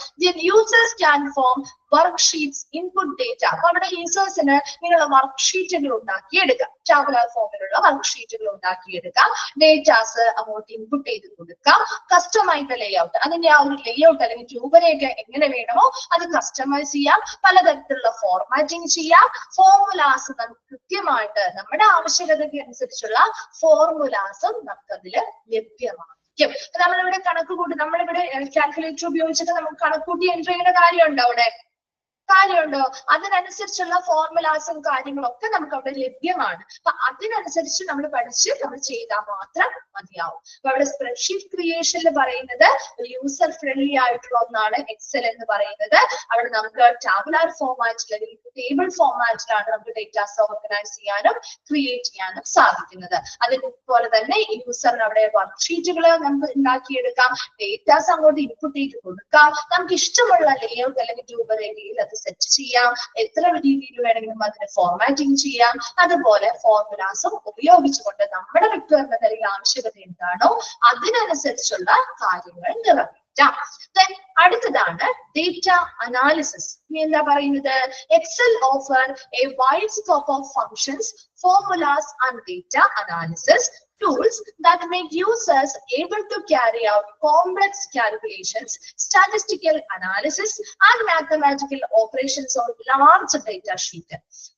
Users can form worksheets, input data. അപ്പൊ അവിടെ യൂസേഴ്സിന് ഇങ്ങനെയുള്ള വർക്ക്ഷീറ്റുകൾ ഉണ്ടാക്കിയെടുക്കാം, ടാബുലാർ ഫോമിലുള്ള വർക്ക്ഷീറ്റുകൾ ഉണ്ടാക്കിയെടുക്കാം, ഡേറ്റാസ് അങ്ങോട്ട് ഇൻപുട്ട് ചെയ്ത് കൊടുക്കാം. കസ്റ്റമൈസ് ലേഔട്ട്, അതിന്റെ ആ ഒരു ലേഔട്ട് അല്ലെങ്കിൽ രൂപരേഖ എങ്ങനെ വേണമോ അത് കസ്റ്റമൈസ് ചെയ്യാം, പലതരത്തിലുള്ള ഫോർമാറ്റിംഗ് ചെയ്യാം. ഫോർമുലാസ് നമുക്ക് കൃത്യമായിട്ട് നമ്മുടെ ആവശ്യകതയ്ക്ക് അനുസരിച്ചുള്ള ഫോർമുലാസും നമുക്ക് അതില് ലഭ്യമാണ്. നമ്മളിവിടെ കണക്ക് കൂട്ടി, നമ്മളിവിടെ കാൽക്കുലേറ്റർ ഉപയോഗിച്ചിട്ട് നമുക്ക് കണക്കൂട്ടി എൻട്രി ചെയ്യുന്ന കാര്യമുണ്ടോ? അവിടെ കാര്യമുണ്ടോ? അതിനനുസരിച്ചുള്ള ഫോർമുലാസും കാര്യങ്ങളൊക്കെ നമുക്ക് അവിടെ ലഭ്യമാണ്. അപ്പൊ അതിനനുസരിച്ച് നമ്മൾ പഠിച്ച് നമ്മൾ ചെയ്താൽ മാത്രം മതിയാവും. അപ്പൊ അവിടെ സ്പ്രെഡ്ഷീറ്റ് ക്രിയേഷനിൽ പറയുന്നത് യൂസർ ഫ്രണ്ട്ലി ആയിട്ടുള്ള ഒന്നാണ് എക്സൽ എന്ന് പറയുന്നത്. അവിടെ നമുക്ക് ടാബുലാർ ഫോർമാറ്റിൽ അല്ലെങ്കിൽ ടേബിൾ ഫോർമാറ്റിലാണ് നമുക്ക് ഡേറ്റാസ് ഓർഗനൈസ് ചെയ്യാനും ക്രിയേറ്റ് ചെയ്യാനും സാധിക്കുന്നത്. അതുപോലെ തന്നെ യൂസറിന് അവിടെ വർക്ക്ഷീറ്റുകൾ നമുക്ക് ഉണ്ടാക്കിയെടുക്കാം, ഡേറ്റാസ് അങ്ങോട്ട് ഇൻപുട്ട് ചെയ്ത് കൊടുക്കാം, നമുക്ക് ഇഷ്ടമുള്ള ലേഔട്ട് അല്ലെങ്കിൽ രൂപരേഖയിൽ അത് സെറ്റ് ചെയ്യാം, എത്ര രീതിയിൽ വേണമെങ്കിലും അതിന് ഫോർമാറ്റിംഗ് ചെയ്യാം. അതുപോലെ ഫോർമുലാസും ഉപയോഗിച്ചുകൊണ്ട് നമ്മുടെ റിക്വയർമെന്റ് അല്ലെങ്കിൽ ആവശ്യകത എന്താണോ അതിനനുസരിച്ചുള്ള കാര്യങ്ങൾ നിറവേറ്റാം. അടുത്തതാണ് ഡേറ്റ അനാലിസിസ്. എന്താ പറയുന്നത്? Excel offer a wide scope of functions, formulas and data analysis tools that make users able to carry out complex calculations, statistical analysis and mathematical operations on large data sheet.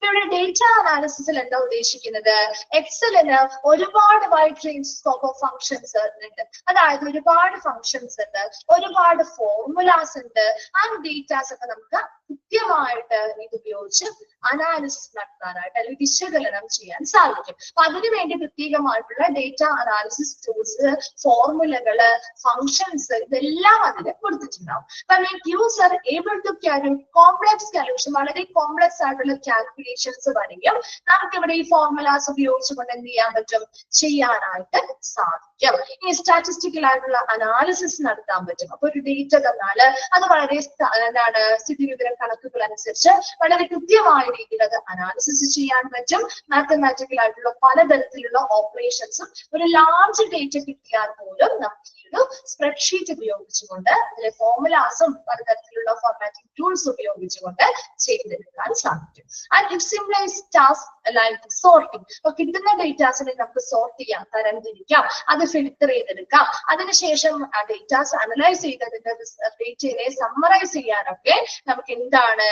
ഇവിടെ data അനാലിസിസിൽ എന്താ ഉദ്ദേശിക്കുന്നത്? എക്സലിന് ഒരുപാട് wide range scope of functions ഉണ്ട്. അതായത് ഒരുപാട് functions ഉണ്ട്, ഒരുപാട് formulas ഉണ്ട്, ആ ഡേറ്റാസ് ഒക്കെ നമുക്ക് കൃത്യമായിട്ട് ഇത് ഉപയോഗിച്ച് അനാലിസിസ് നടത്താനായിട്ട് അല്ലെങ്കിൽ വിശകലനം ചെയ്യാൻ സാധിക്കും. അപ്പൊ അതിനുവേണ്ടി പ്രത്യേകമായിട്ടുള്ള ഡേറ്റ അനാലിസിസ് ടൂൾസ്, ഫോർമുലകള്, ഫങ്ഷൻസ് ഇതെല്ലാം അതിൽ കൊടുത്തിട്ടുണ്ടാവും. User able to carry complex calculation, വളരെ കോംപ്ലക്സ് ആയിട്ടുള്ള കാൽക്കുലേഷൻസ് വരെയും നമുക്ക് ഇവിടെ ഈ ഫോർമുലാസ് ഉപയോഗിച്ചുകൊണ്ട് എന്ത് ചെയ്യാൻ പറ്റും? ചെയ്യാനായിട്ട് സാധിക്കും. ഇനി സ്റ്റാറ്റിസ്റ്റിക്കൽ ആയിട്ടുള്ള അനാലിസിസ് നടത്താൻ പറ്റും. അപ്പൊ ഒരു ഡേറ്റ തന്നാല് അത് വളരെ എന്താണ് സ്ഥിതിവിവര കണക്കുകൾ അനുസരിച്ച് വളരെ കൃത്യമായ രീതിയിൽ അത് അനാലിസിസ് ചെയ്യാൻ പറ്റും. മാത്തമാറ്റിക്കൽ ആയിട്ടുള്ള പലതരത്തിലുള്ള ഓപ്പറേഷൻസും ഒരു ലാർജ് ഡേറ്റ കിട്ടിയാൽ പോലും നമുക്ക് ഈ ഒരു സ്പ്രെഡ്ഷീറ്റ് ഉപയോഗിച്ചുകൊണ്ട് അതിലെ ഫോർമുലാസും പലതരത്തിലുള്ള ഫോർമാറ്റിംഗ് ടൂൾസ് ഉപയോഗിച്ചുകൊണ്ട് ചെയ്തെടുക്കാൻ സാധിക്കും. And it സിംപ്ലൈസ് task like sorting. അപ്പൊ കിട്ടുന്ന ഡേറ്റാസിനെ നമുക്ക് സോർട്ട് ചെയ്യാം, തരംതിരിക്കാം, അത് ഫിൽട്ടർ ചെയ്തെടുക്കാം. അതിനുശേഷം ആ ഡേറ്റാസ് അനലൈസ് ചെയ്ത് അതിന്റെ ഡേറ്റയെ സമ്മറൈസ് ചെയ്യാനൊക്കെ നമുക്ക് എന്താണ്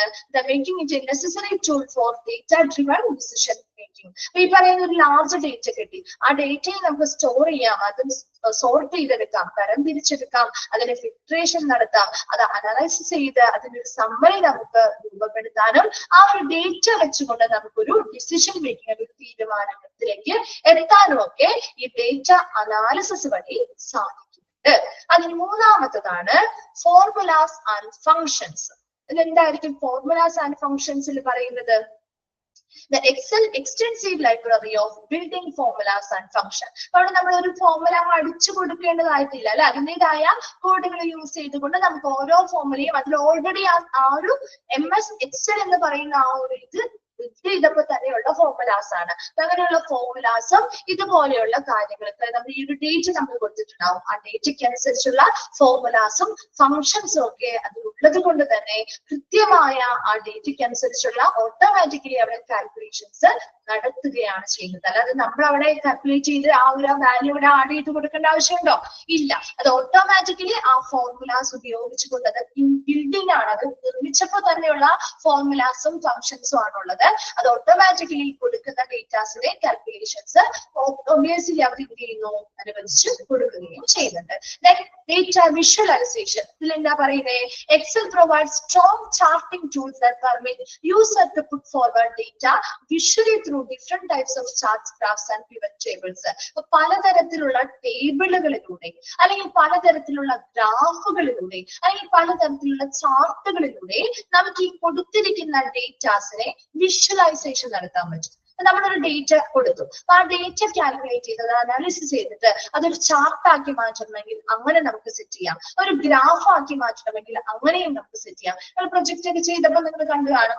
making it A necessary tool for data driven decision making. ഈ പറയുന്ന ഒരു ലാർജ് ഡേറ്റ കിട്ടി, ആ ഡേറ്റയെ നമുക്ക് സ്റ്റോർ ചെയ്യാം, അത് സോർട്ട് ചെയ്തെടുക്കാം, തരംതിരിച്ചെടുക്കാം, അതിന്റെ ഫിൽട്രേഷൻ നടത്താം, അത് അനലൈസ് ചെയ്ത് അതിന്റെ ഒരു സമ്മറി നമുക്ക് രൂപപ്പെടുത്താനും ആ ഒരു ഡേറ്റ വെച്ചുകൊണ്ട് നമുക്കൊരു ഡിസിഷൻ മേക്കിംഗ്, ഒരു തീരുമാനത്തിലേക്ക് എത്താനും ഒക്കെ ഈ ഡേറ്റ അനാലിസിസ് വഴി സാധിക്കും. ഉണ്ട്. അതിന് മൂന്നാമത്തതാണ് ഫോർമുലാസ് ആൻഡ് ഫങ്ഷൻസ്. ഇതെന്തായിരിക്കും ഫോർമുലാസ് ആൻഡ് ഫങ്ഷൻസിൽ പറയുന്നത്? The Excel extensive library of building formulas and function. അവിടെ നമ്മൾ ഒരു ഫോർമുല അടിച്ചു കൊടുക്കേണ്ടതായിട്ടില്ല അല്ലെ, അതിൻ്റെതായ കോഡുകൾ യൂസ് ചെയ്തുകൊണ്ട് നമുക്ക് ഓരോ ഫോർമുലയും അതിൽ ഓൾറെഡി ആ ഒരു MS Excel എന്ന് പറയുന്ന ആ ഒരു ഇതപ്പോ തന്നെയുള്ള ഫോർമുലാസ് ആണ്. അങ്ങനെയുള്ള ഫോർമുലാസും ഇതുപോലെയുള്ള കാര്യങ്ങൾ നമ്മൾ ഈ ഒരു ഡേറ്റ് നമ്മൾ കൊടുത്തിട്ടുണ്ടാവും. ആ ഡേറ്റയ്ക്ക് അനുസരിച്ചുള്ള ഫോർമുലാസും ഫങ്ഷൻസും ഒക്കെ അതിലുള്ളത് കൊണ്ട് തന്നെ കൃത്യമായ ആ ഡേറ്റയ്ക്ക് അനുസരിച്ചുള്ള ഓട്ടോമാറ്റിക്കലി അവിടെ കാൽക്കുലേഷൻസ് നടത്തുകയാണ് ചെയ്യുന്നത്. അല്ലാതെ നമ്മൾ അവിടെ കാൽക്കുലേറ്റ് ചെയ്ത് ആ ഒരു വാല്യൂ ഇവിടെ ആഡ് ചെയ്ത് കൊടുക്കേണ്ട ആവശ്യമുണ്ടോ? ഇല്ല. അത് ഓട്ടോമാറ്റിക്കലി ആ ഫോർമുലാസ് ഉപയോഗിച്ചുകൊണ്ട് അത് ബിൽഡിംഗ് ആണ്, അത് നിർമ്മിച്ചപ്പോൾ തന്നെയുള്ള ഫോർമുലാസും ഫങ്ഷൻസും ആണുള്ളത്. അത് ഓട്ടോമാറ്റിക്കലി കൊടുക്കുന്ന ഡേറ്റാസിനെ കാൽക്കുലേഷൻസ് ഒബിയസ്ലി അവർ എന്ത് ചെയ്യുന്നു, അനുവദിച്ച് കൊടുക്കുകയും ചെയ്യുന്നുണ്ട്. ഡേറ്റ വിഷ്വലൈസേഷൻ, ഇതിൽ എന്താ പറയുന്നത്? Excel provide strong charting tools that permit user to put forward data visually through different types of charts, graphs and pivot tables. പലതരത്തിലുള്ള ടേബിളുകളിലൂടെ അല്ലെങ്കിൽ പലതരത്തിലുള്ള ഗ്രാഫുകളിലൂടെ അല്ലെങ്കിൽ പലതരത്തിലുള്ള ചാർട്ടുകളിലൂടെ നമുക്ക് ഈ കൊടുത്തിരിക്കുന്ന ഡേറ്റാസിനെ വിഷ്വലൈസേഷൻ നടത്താൻ പറ്റും. നമ്മളൊരു ഡേറ്റ കൊടുത്തു, ആ ഡേറ്റ കാൽക്കുലേറ്റ് ചെയ്തത് അനാലിസിസ് ചെയ്തിട്ട് അതൊരു ചാർട്ടാക്കി മാറ്റണമെങ്കിൽ അങ്ങനെ നമുക്ക് സെറ്റ് ചെയ്യാം. ഒരു ഗ്രാഫ് ആക്കി മാറ്റണമെങ്കിൽ അങ്ങനെയും നമുക്ക് സെറ്റ് ചെയ്യാം. പ്രൊജക്ട് ഒക്കെ ചെയ്തപ്പോൾ നിങ്ങൾ കണ്ടു കാണും,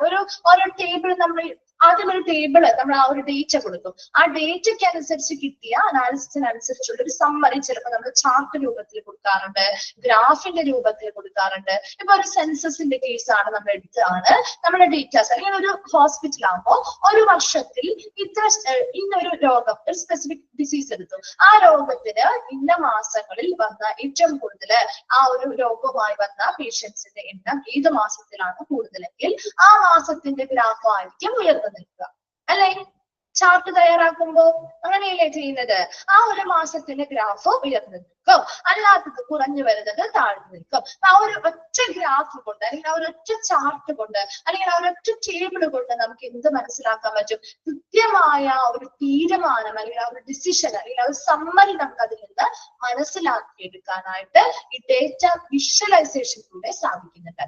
ഓരോ ടേബിൾ നമ്മൾ ആദ്യം ഒരു ടേബിള് നമ്മൾ ആ ഒരു ഡേറ്റ കൊടുക്കും. ആ ഡേറ്റയ്ക്ക് അനുസരിച്ച് കിട്ടിയ അനാലിസിസിനനുസരിച്ചുള്ള ഒരു സമ്മറി ചിലപ്പോൾ നമ്മൾ ചാർട്ട് രൂപത്തിൽ കൊടുക്കാറുണ്ട്, ഗ്രാഫിന്റെ രൂപത്തിൽ കൊടുക്കാറുണ്ട്. ഇപ്പൊ ഒരു സെൻസസിന്റെ കേസാണ് നമ്മൾ എടുത്തതാണ് നമ്മുടെ ഡേറ്റാസ്. അല്ലെങ്കിൽ ഒരു ഹോസ്പിറ്റൽ ആകുമ്പോൾ ഒരു വർഷത്തിൽ ഇന്നൊരു രോഗം, ഒരു സ്പെസിഫിക് ഡിസീസ് എടുത്തു, ആ രോഗത്തിന് ഇന്ന മാസങ്ങളിൽ വന്ന ഏറ്റവും കൂടുതൽ ആ ഒരു രോഗവുമായി വന്ന പേഷ്യൻസിന്റെ എണ്ണം ഏത് മാസത്തിലാണ് കൂടുതലെങ്കിൽ ആ മാസത്തിന്റെ ഗ്രാഫ് ആയിരിക്കും ഉയർന്നു നിൽക്കുക അല്ലെ. ചാർട്ട് തയ്യാറാക്കുമ്പോ അങ്ങനെയല്ലേ ചെയ്യുന്നത്? ആ ഒരു മാസത്തിന്റെ ഗ്രാഫ് ഉയർന്നു നിൽക്കും, അല്ലാത്തത് കുറഞ്ഞു വരുന്നത് താഴ്ന്നു നിൽക്കും. ആ ഒരു ഒറ്റ ഗ്രാഫ് കൊണ്ട് അല്ലെങ്കിൽ ആ ഒരു ഒറ്റ ചാർട്ട് കൊണ്ട് അല്ലെങ്കിൽ ആ ഒരു ഒറ്റ ടേബിൾ കൊണ്ട് നമുക്ക് എന്ത് മനസ്സിലാക്കാൻ പറ്റും? കൃത്യമായ ഒരു തീരുമാനം അല്ലെങ്കിൽ ആ ഒരു ഡിസിഷൻ അല്ലെങ്കിൽ ആ ഒരു സമ്മറി നമുക്ക് അതിൽ നിന്ന് മനസ്സിലാക്കിയെടുക്കാനായിട്ട് ഈ ഡേറ്റ വിഷ്വലൈസേഷനിലൂടെ സാധിക്കുന്നുണ്ട്.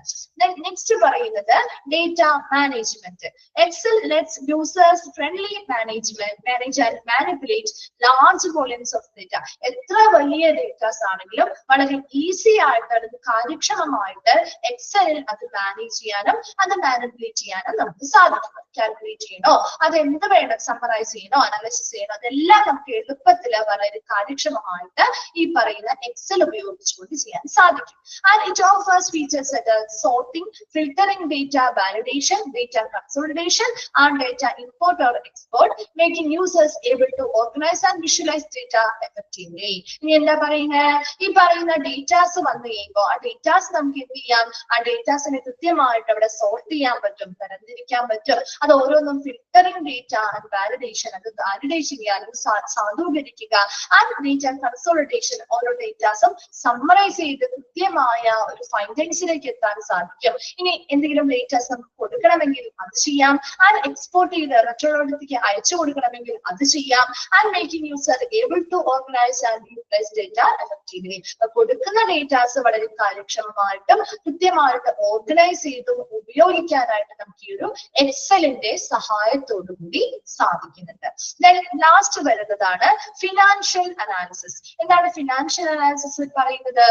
നെക്സ്റ്റ് പറയുന്നത് data management. Excel lets users friendly manage and manipulate large volumes of data. എത്ര വലിയ ഡേറ്റാസ് ആണെങ്കിലും വളരെ ഈസി ആയിട്ട് അത് കാര്യക്ഷമമായിട്ട് എക്സലിൽ അത് മാനേജ് ചെയ്യാനും അത് മാനിപ്പുലേറ്റ് ചെയ്യാനും നമുക്ക് സാധിക്കും. കാൽക്കുലേറ്റ് ചെയ്യണോ, അത് എന്ത് വേണം, സമ്മറൈസ് ചെയ്യണോ, അനാലിസിസ് ചെയ്യണോ, അതെല്ലാം നമുക്ക് എളുപ്പത്തിൽ വളരെ കാര്യക്ഷമമായിട്ട് ഈ പറയുന്ന എക്സൽ ഉപയോഗിച്ചുകൊണ്ട് ചെയ്യാൻ സാധിക്കും. And it offers features such as sorting, filtering data, validation, data consolidation and data import or export, making users able to organize and visualize data effectively. ഇനി എന്താ പറയുന്നത്? ഈ പറയുന്ന ഡേറ്റാസ് വന്നു കഴിയുമ്പോൾ ആ ഡേറ്റാസ് നമുക്ക് എന്ത് ചെയ്യാം? ആ ഡേറ്റാസിനെ കൃത്യമായിട്ട് അവിടെ സോർട്ട് ചെയ്യാൻ പറ്റും, തരംതിരിക്കാൻ പറ്റും. അത് ഓരോന്നും ഫിൽറ്ററിംഗ് ഡേറ്റ ആൻഡ് വാലിഡേഷൻ, അത് വാലിഡേറ്റ് ചെയ്യുക അല്ലെങ്കിൽ സാധൂകരിക്കുക, ആൻഡ് ഡേറ്റ കൺസോളിഡേഷൻ, ഓരോ ഡേറ്റാസും സമ്മറൈസ് ചെയ്ത് കൃത്യമായ ഒരു ഫൈൻഡിങ്സിലേക്ക് എത്താൻ സാധിക്കും. ഇനി എന്തെങ്കിലും ഡേറ്റാസ് നമുക്ക് കൊടുക്കണമെങ്കിൽ അത് ചെയ്യാം, ആൻഡ് എക്സ്പോർട്ട് ചെയ്ത് മറ്റുള്ളവർക്ക് അയച്ചു കൊടുക്കണമെങ്കിൽ അത് ചെയ്യാം, and making user able to organise and utilise data effectively. കൊടുക്കുന്ന ഡേറ്റാസ് വളരെ കാര്യക്ഷമമായിട്ടും കൃത്യമായിട്ട് ഓർഗനൈസ് ചെയ്തും ഉപയോഗിക്കാനായിട്ട് നമുക്ക് ഈ ഒരു എക്സലിന്റെ സഹായത്തോടു കൂടി സാധിക്കുന്നുണ്ട്. ലാസ്റ്റ് വരുന്നതാണ് ഫിനാൻഷ്യൽ അനാലിസിസ്. എന്താണ് ഫിനാൻഷ്യൽ അനാലിസിസ് പറയുന്നത്?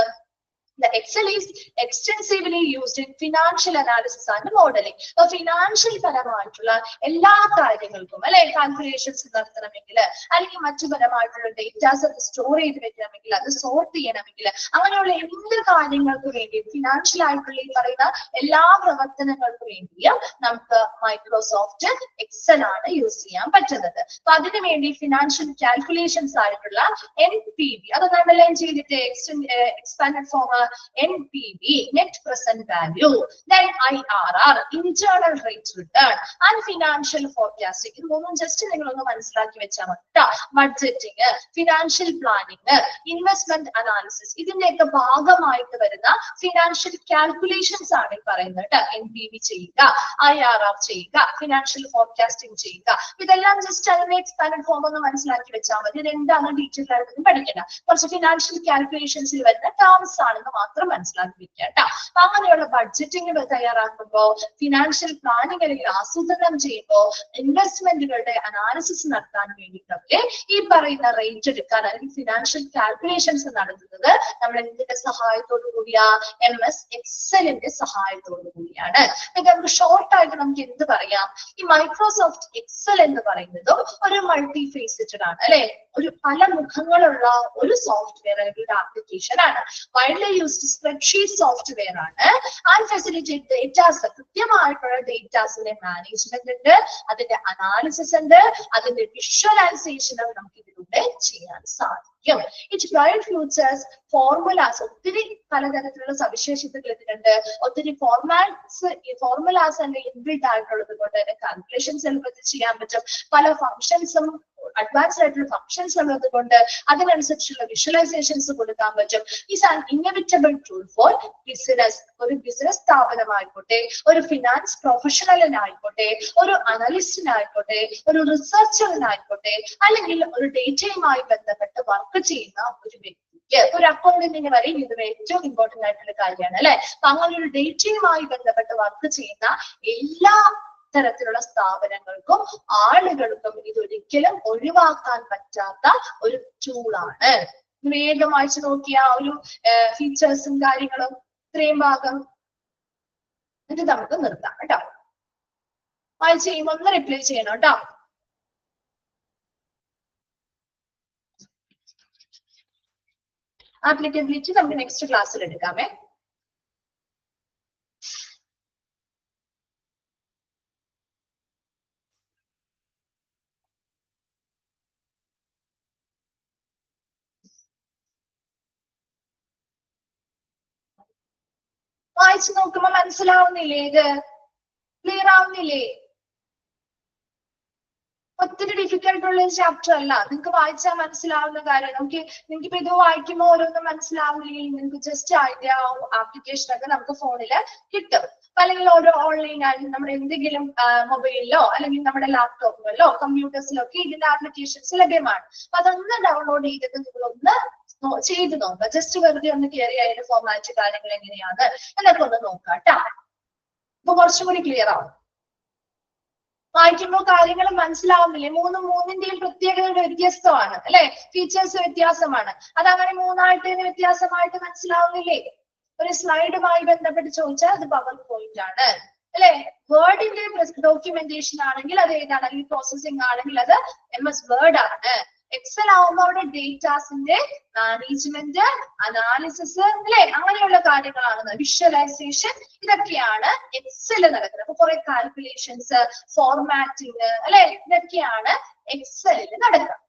The Excel is extensively used in financial analysis and modeling. So financial പരമായിട്ടുള്ള എല്ലാ കാര്യങ്ങൾക്കും അല്ലെ, കാൽക്കുലേഷൻസ് നടത്തണമെങ്കിൽ അല്ലെങ്കിൽ മറ്റു പരമായിട്ടുള്ള ഡേറ്റാസ് അത് സ്റ്റോർ ചെയ്ത് വെക്കണമെങ്കിൽ അത് സോർട്ട് ചെയ്യണമെങ്കിൽ അങ്ങനെയുള്ള എന്ത് കാര്യങ്ങൾക്ക് വേണ്ടിയും ഫിനാൻഷ്യൽ ആയിട്ടുള്ള ഈ പറയുന്ന എല്ലാ പ്രവർത്തനങ്ങൾക്ക് വേണ്ടിയും നമുക്ക് മൈക്രോസോഫ്റ്റ് എക്സൽ ആണ് യൂസ് ചെയ്യാൻ പറ്റുന്നത്. അപ്പൊ അതിനു വേണ്ടി ഫിനാൻഷ്യൽ കാൽക്കുലേഷൻസ് ആയിട്ടുള്ള NPV അത് നമ്മൾ ചെയ്തിട്ട് expanded form NPV, net present value, then IRR, internal rate return, and financial forecasting. ഇത് മൂന്നും ജസ്റ്റ് നിങ്ങളൊന്ന് മനസ്സിലാക്കി വെച്ചാൽ മതി കേട്ടോ. Budgeting, financial planning, investment analysis, ഇതിന്റെയൊക്കെ ഭാഗമായിട്ട് വരുന്ന ഫിനാൻഷ്യൽ കാൽക്കുലേഷൻസ് ആണ് ഈ പറയുന്നത് കേട്ടോ. NPV ചെയ്യുക, IRR ചെയ്യുക, ഫിനാൻഷ്യൽ ഫോർകാസ്റ്റിംഗ് ചെയ്യുക. ഇതെല്ലാം ജസ്റ്റ് അതിന്റെ എക്സ്പാൻഡ് ഫോം ഒന്ന് മനസ്സിലാക്കി വെച്ചാൽ മതി. ഇതെന്താണ് ഡീറ്റെയിൽ ആയിട്ട് പഠിക്കേണ്ട. കുറച്ച് ഫിനാൻഷ്യൽ കാൽക്കുലേഷൻസിൽ വരുന്ന ടേംസ് ആണെന്ന് മാത്രം മനസ്സിലാക്കി വെക്കുക കേട്ടോ. അപ്പൊ അങ്ങനെയുള്ള ബഡ്ജറ്റിംഗ് തയ്യാറാക്കുമ്പോൾ, ഫിനാൻഷ്യൽ പ്ലാനിങ് അല്ലെങ്കിൽ ആസൂത്രണം ചെയ്യുമ്പോൾ, ഇൻവെസ്റ്റ്മെന്റുകളുടെ അനാലിസിസ് നടത്താൻ വേണ്ടിയിട്ടൊക്കെ ഈ പറയുന്ന റേറ്റ് എടുക്കാൻ അല്ലെങ്കിൽ ഫിനാൻഷ്യൽ കാൽക്കുലേഷൻസ് നടത്തുന്നത് നമ്മൾ എന്തിന്റെ സഹായത്തോടു കൂടിയാ? MS എക്സലിന്റെ സഹായത്തോടു കൂടിയാണ്. നമുക്ക് ഷോർട്ട് ആയിട്ട് നമുക്ക് എന്ത് പറയാം? ഈ മൈക്രോസോഫ്റ്റ് എക്സൽ എന്ന് പറയുന്നതും ഒരു മൾട്ടി ഫേസറ്റഡ് ആണ് അല്ലെ. ഒരു പല മുഖങ്ങളുള്ള ഒരു സോഫ്റ്റ്വെയർ അല്ലെങ്കിൽ ഒരു ആപ്ലിക്കേഷൻ ആണ്. വൈഡ്ലി യൂസ്ഡ് സ്പ്രെഡ്ഷീറ്റ് സോഫ്റ്റ്വെയർ ആണ്. ആൻഡ് ഫെസിലിറ്റേറ്റ് ഡേറ്റാസ്, കൃത്യമായിട്ടുള്ള ഡേറ്റാസിന്റെ മാനേജ്മെന്റ് ഉണ്ട്, അതിന്റെ അനാലിസിസ് ഉണ്ട്, അതിന്റെ വിഷ്വലൈസേഷനും നമുക്ക് ഇതിലൂടെ ചെയ്യാൻ സാധിക്കും. ഇറ്റ് പ്രൊവൈഡ് ഫ്യൂച്ചേഴ്സ്, ഫോർമുലാസ്, ഒത്തിരി പലതരത്തിലുള്ള സവിശേഷതകൾ ഇതിലുണ്ട്. ഒത്തിരി ഫോർമുലാസ് തന്നെ ഇൻബിൽഡ് ആയിട്ടുള്ളത് കൊണ്ട് തന്നെ കാൽക്കുലേഷൻസ് എളുപ്പത്തിൽ ചെയ്യാൻ പറ്റും. പല ഫംഗ്ഷൻസും അഡ്വാൻസ്ഡ് ആയിട്ടുള്ള ഫംഗ്ഷൻസ് ഉള്ളത് കൊണ്ട് അതിനനുസരിച്ചുള്ള വിഷ്വലൈസേഷൻസ് കൊടുക്കാൻ പറ്റും. Is an inevitable tool for business. ഒരു ബിസിനസ് സ്ഥാപനമായിക്കോട്ടെ, ഒരു ഫിനാൻസ് പ്രൊഫഷണലിനായിക്കോട്ടെ, ഒരു അനലിസ്റ്റിനായിക്കോട്ടെ, ഒരു റിസർച്ചറിനായിക്കോട്ടെ, അല്ലെങ്കിൽ ഒരു ഡേറ്റയുമായി ബന്ധപ്പെട്ട് വർക്ക് ചെയ്യുന്ന ഒരു വ്യക്തി, ഒരു അക്കൗണ്ടന്റിന് വരെയും ഇത് ഏറ്റവും ഇമ്പോർട്ടന്റ് ആയിട്ടുള്ള കാര്യമാണ് അല്ലെ. അപ്പൊ അങ്ങനെ ഒരു ഡേറ്റയുമായി ബന്ധപ്പെട്ട് വർക്ക് ചെയ്യുന്ന എല്ലാ തരത്തിലുള്ള സ്ഥാപനങ്ങൾക്കും ആളുകൾക്കും ഇതൊരിക്കലും ഒഴിവാക്കാൻ പറ്റാത്ത ഒരു ടൂളാണ്. വേഗം വായിച്ചു നോക്കിയ ഒരു ഫീച്ചേഴ്സും കാര്യങ്ങളും ഇത്രയും ഭാഗം ഇത് നമുക്ക് നിർത്താം കേട്ടോ. വായിച്ചു കഴിയുമ്പോൾ ഒന്ന് റിപ്ലൈ ചെയ്യണം കേട്ടോ. ആപ്ലിക്കബിലിറ്റി നമുക്ക് നെക്സ്റ്റ് ക്ലാസ്സിൽ എടുക്കാമേ. വായിച്ചു നോക്കുമ്പോ മനസ്സിലാവുന്നില്ലേ? ഇത് ക്ലിയർ ആവുന്നില്ലേ? ഒത്തിരി ഡിഫിക്കൽട്ട് ഉള്ള ഒരു ചാപ്റ്റർ അല്ല. നിങ്ങൾക്ക് വായിച്ചാൽ മനസ്സിലാവുന്ന കാര്യം. നിങ്ങൾക്ക് ഇപ്പൊ ഇത് വായിക്കുമ്പോൾ ഓരോന്നും മനസ്സിലാവില്ലെങ്കിൽ നിങ്ങൾക്ക് ജസ്റ്റ് അതിന്റെ ആ ആപ്ലിക്കേഷൻ ഒക്കെ നമുക്ക് ഫോണിൽ കിട്ടും. അല്ലെങ്കിൽ ഓരോ ഓൺലൈനായി നമ്മുടെ എന്തെങ്കിലും മൊബൈലിലോ അല്ലെങ്കിൽ നമ്മുടെ ലാപ്ടോപ്പുകളിലോ കമ്പ്യൂട്ടേഴ്സിലോ ഒക്കെ ഇതിന്റെ ആപ്ലിക്കേഷൻസ് ലഭ്യമാണ്. അപ്പൊ അതൊന്ന് ഡൗൺലോഡ് ചെയ്തിട്ട് നിങ്ങളൊന്ന് ചെയ്ത് നോക്കുക. ജസ്റ്റ് വെറുതെ ഒന്ന് കയറി അതിന്റെ ഫോർമാറ്റ് കാര്യങ്ങൾ എങ്ങനെയാണ് എന്നൊക്കെ ഒന്ന് നോക്കാം കേട്ടോ. അപ്പൊ കുറച്ചും കൂടി ക്ലിയർ ആവും. വായിക്കുമ്പോൾ കാര്യങ്ങൾ മനസ്സിലാവുന്നില്ലേ? മൂന്നിന്റെയും പ്രത്യേകതകൾ വ്യത്യസ്തമാണ് അല്ലെ. ഫീച്ചേഴ്സ് വ്യത്യാസമാണ്. അതങ്ങനെ മൂന്നായിട്ട് വ്യത്യാസമായിട്ട് മനസ്സിലാവുന്നില്ലേ? ഒരു സ്ലൈഡുമായി ബന്ധപ്പെട്ട് ചോദിച്ചാൽ അത് പവർ പോയിന്റ് ആണ് അല്ലെ. വേർഡിന്റെ ഡോക്യുമെന്റേഷൻ ആണെങ്കിൽ അത് ഏതാണ്? അല്ലെങ്കിൽ പ്രോസസിംഗ് ആണെങ്കിൽ അത് MS വേർഡ് ആണ്. എക്സൽ ആവുമ്പോൾ അവിടെ ഡേറ്റാസിന്റെ മാനേജ്മെന്റ്, അനാലിസിസ് അല്ലെ, അങ്ങനെയുള്ള കാര്യങ്ങളാണ്. വിഷ്വലൈസേഷൻ, ഇതൊക്കെയാണ് എക്സൽ നടക്കുന്നത്. അപ്പൊ കുറെ കാൽക്കുലേഷൻസ്, ഫോർമാറ്റിംഗ് അല്ലെ, ഇതൊക്കെയാണ് എക്സലിൽ നടക്കുക.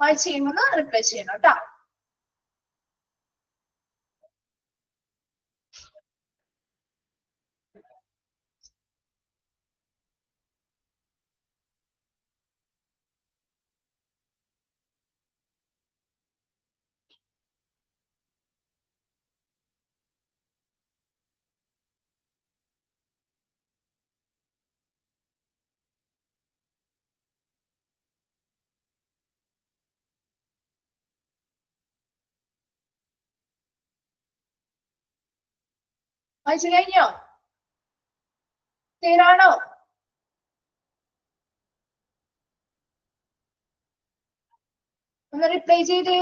വായിച്ച് ചെയ്യുമ്പോൾ റിപ്ലൈ ചെയ്യണം കേട്ടോ. വായിച്ചു കഴിഞ്ഞോ? ക്ലിയർ ആണോ? ഒന്ന് റിപ്ലൈ ചെയ്തേ.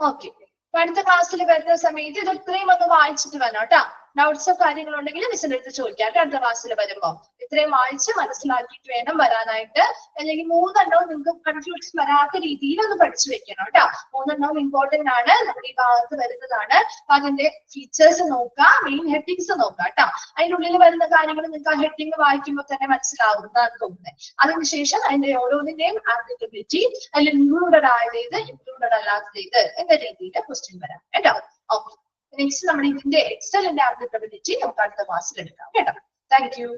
ഓക്കെ. അടുത്ത ക്ലാസ്സിൽ വരുന്ന സമയത്ത് ഇത് ഇത്രയും ഒന്ന് വായിച്ചിട്ട് വരാം കേട്ടോ. ഡൗട്ട്സോ കാര്യങ്ങളുണ്ടെങ്കിൽ മിസ്സിന്റെ അടുത്ത് ചോദിക്കാം അടുത്ത ക്ലാസ്സിൽ വരുമ്പോ. ഇത്രയും വായിച്ച് മനസ്സിലാക്കിയിട്ട് വേണം വരാനായിട്ട്. അല്ലെങ്കിൽ 3 എണ്ണവും നിങ്ങൾക്ക് കൺഫ്യൂഷൻ വരാത്ത രീതിയിൽ ഒന്ന് പഠിച്ചു വെക്കണം കേട്ടോ. 3 എണ്ണവും ഇമ്പോർട്ടന്റ് ആണ്, നമ്മുടെ ഈ ഭാഗത്ത് വരുന്നതാണ്. അപ്പൊ അതിന്റെ ഫീച്ചേഴ്സ് നോക്കുക, മെയിൻ ഹെഡിങ്സ് നോക്കുക കേട്ടോ. അതിന്റെ ഉള്ളിൽ വരുന്ന കാര്യങ്ങൾ നിങ്ങൾക്ക് ആ ഹെഡിങ് വായിക്കുമ്പോൾ തന്നെ മനസ്സിലാവുന്നതാണ് തോന്നുന്നത്. അതിനുശേഷം അതിന്റെ ഓരോന്നിന്റെയും ആപ്ലിക്കബിലിറ്റി, അതിൽ ഇൻക്ലൂഡഡ് ആയത് ഇൻക്ലൂഡഡ് അല്ലാത്തത് എന്ന രീതിയിൽ ക്വസ്റ്റ്യൻ വരാം കേട്ടോ. ഓക്കെ, നെക്സ്റ്റ് നമ്മുടെ ഇതിന്റെ എക്സലിന്റെ ആപ്ലിക്കബിലിറ്റി നമുക്ക് അടുത്ത ക്ലാസ്സിൽ എടുക്കാം കേട്ടോ. Thank you.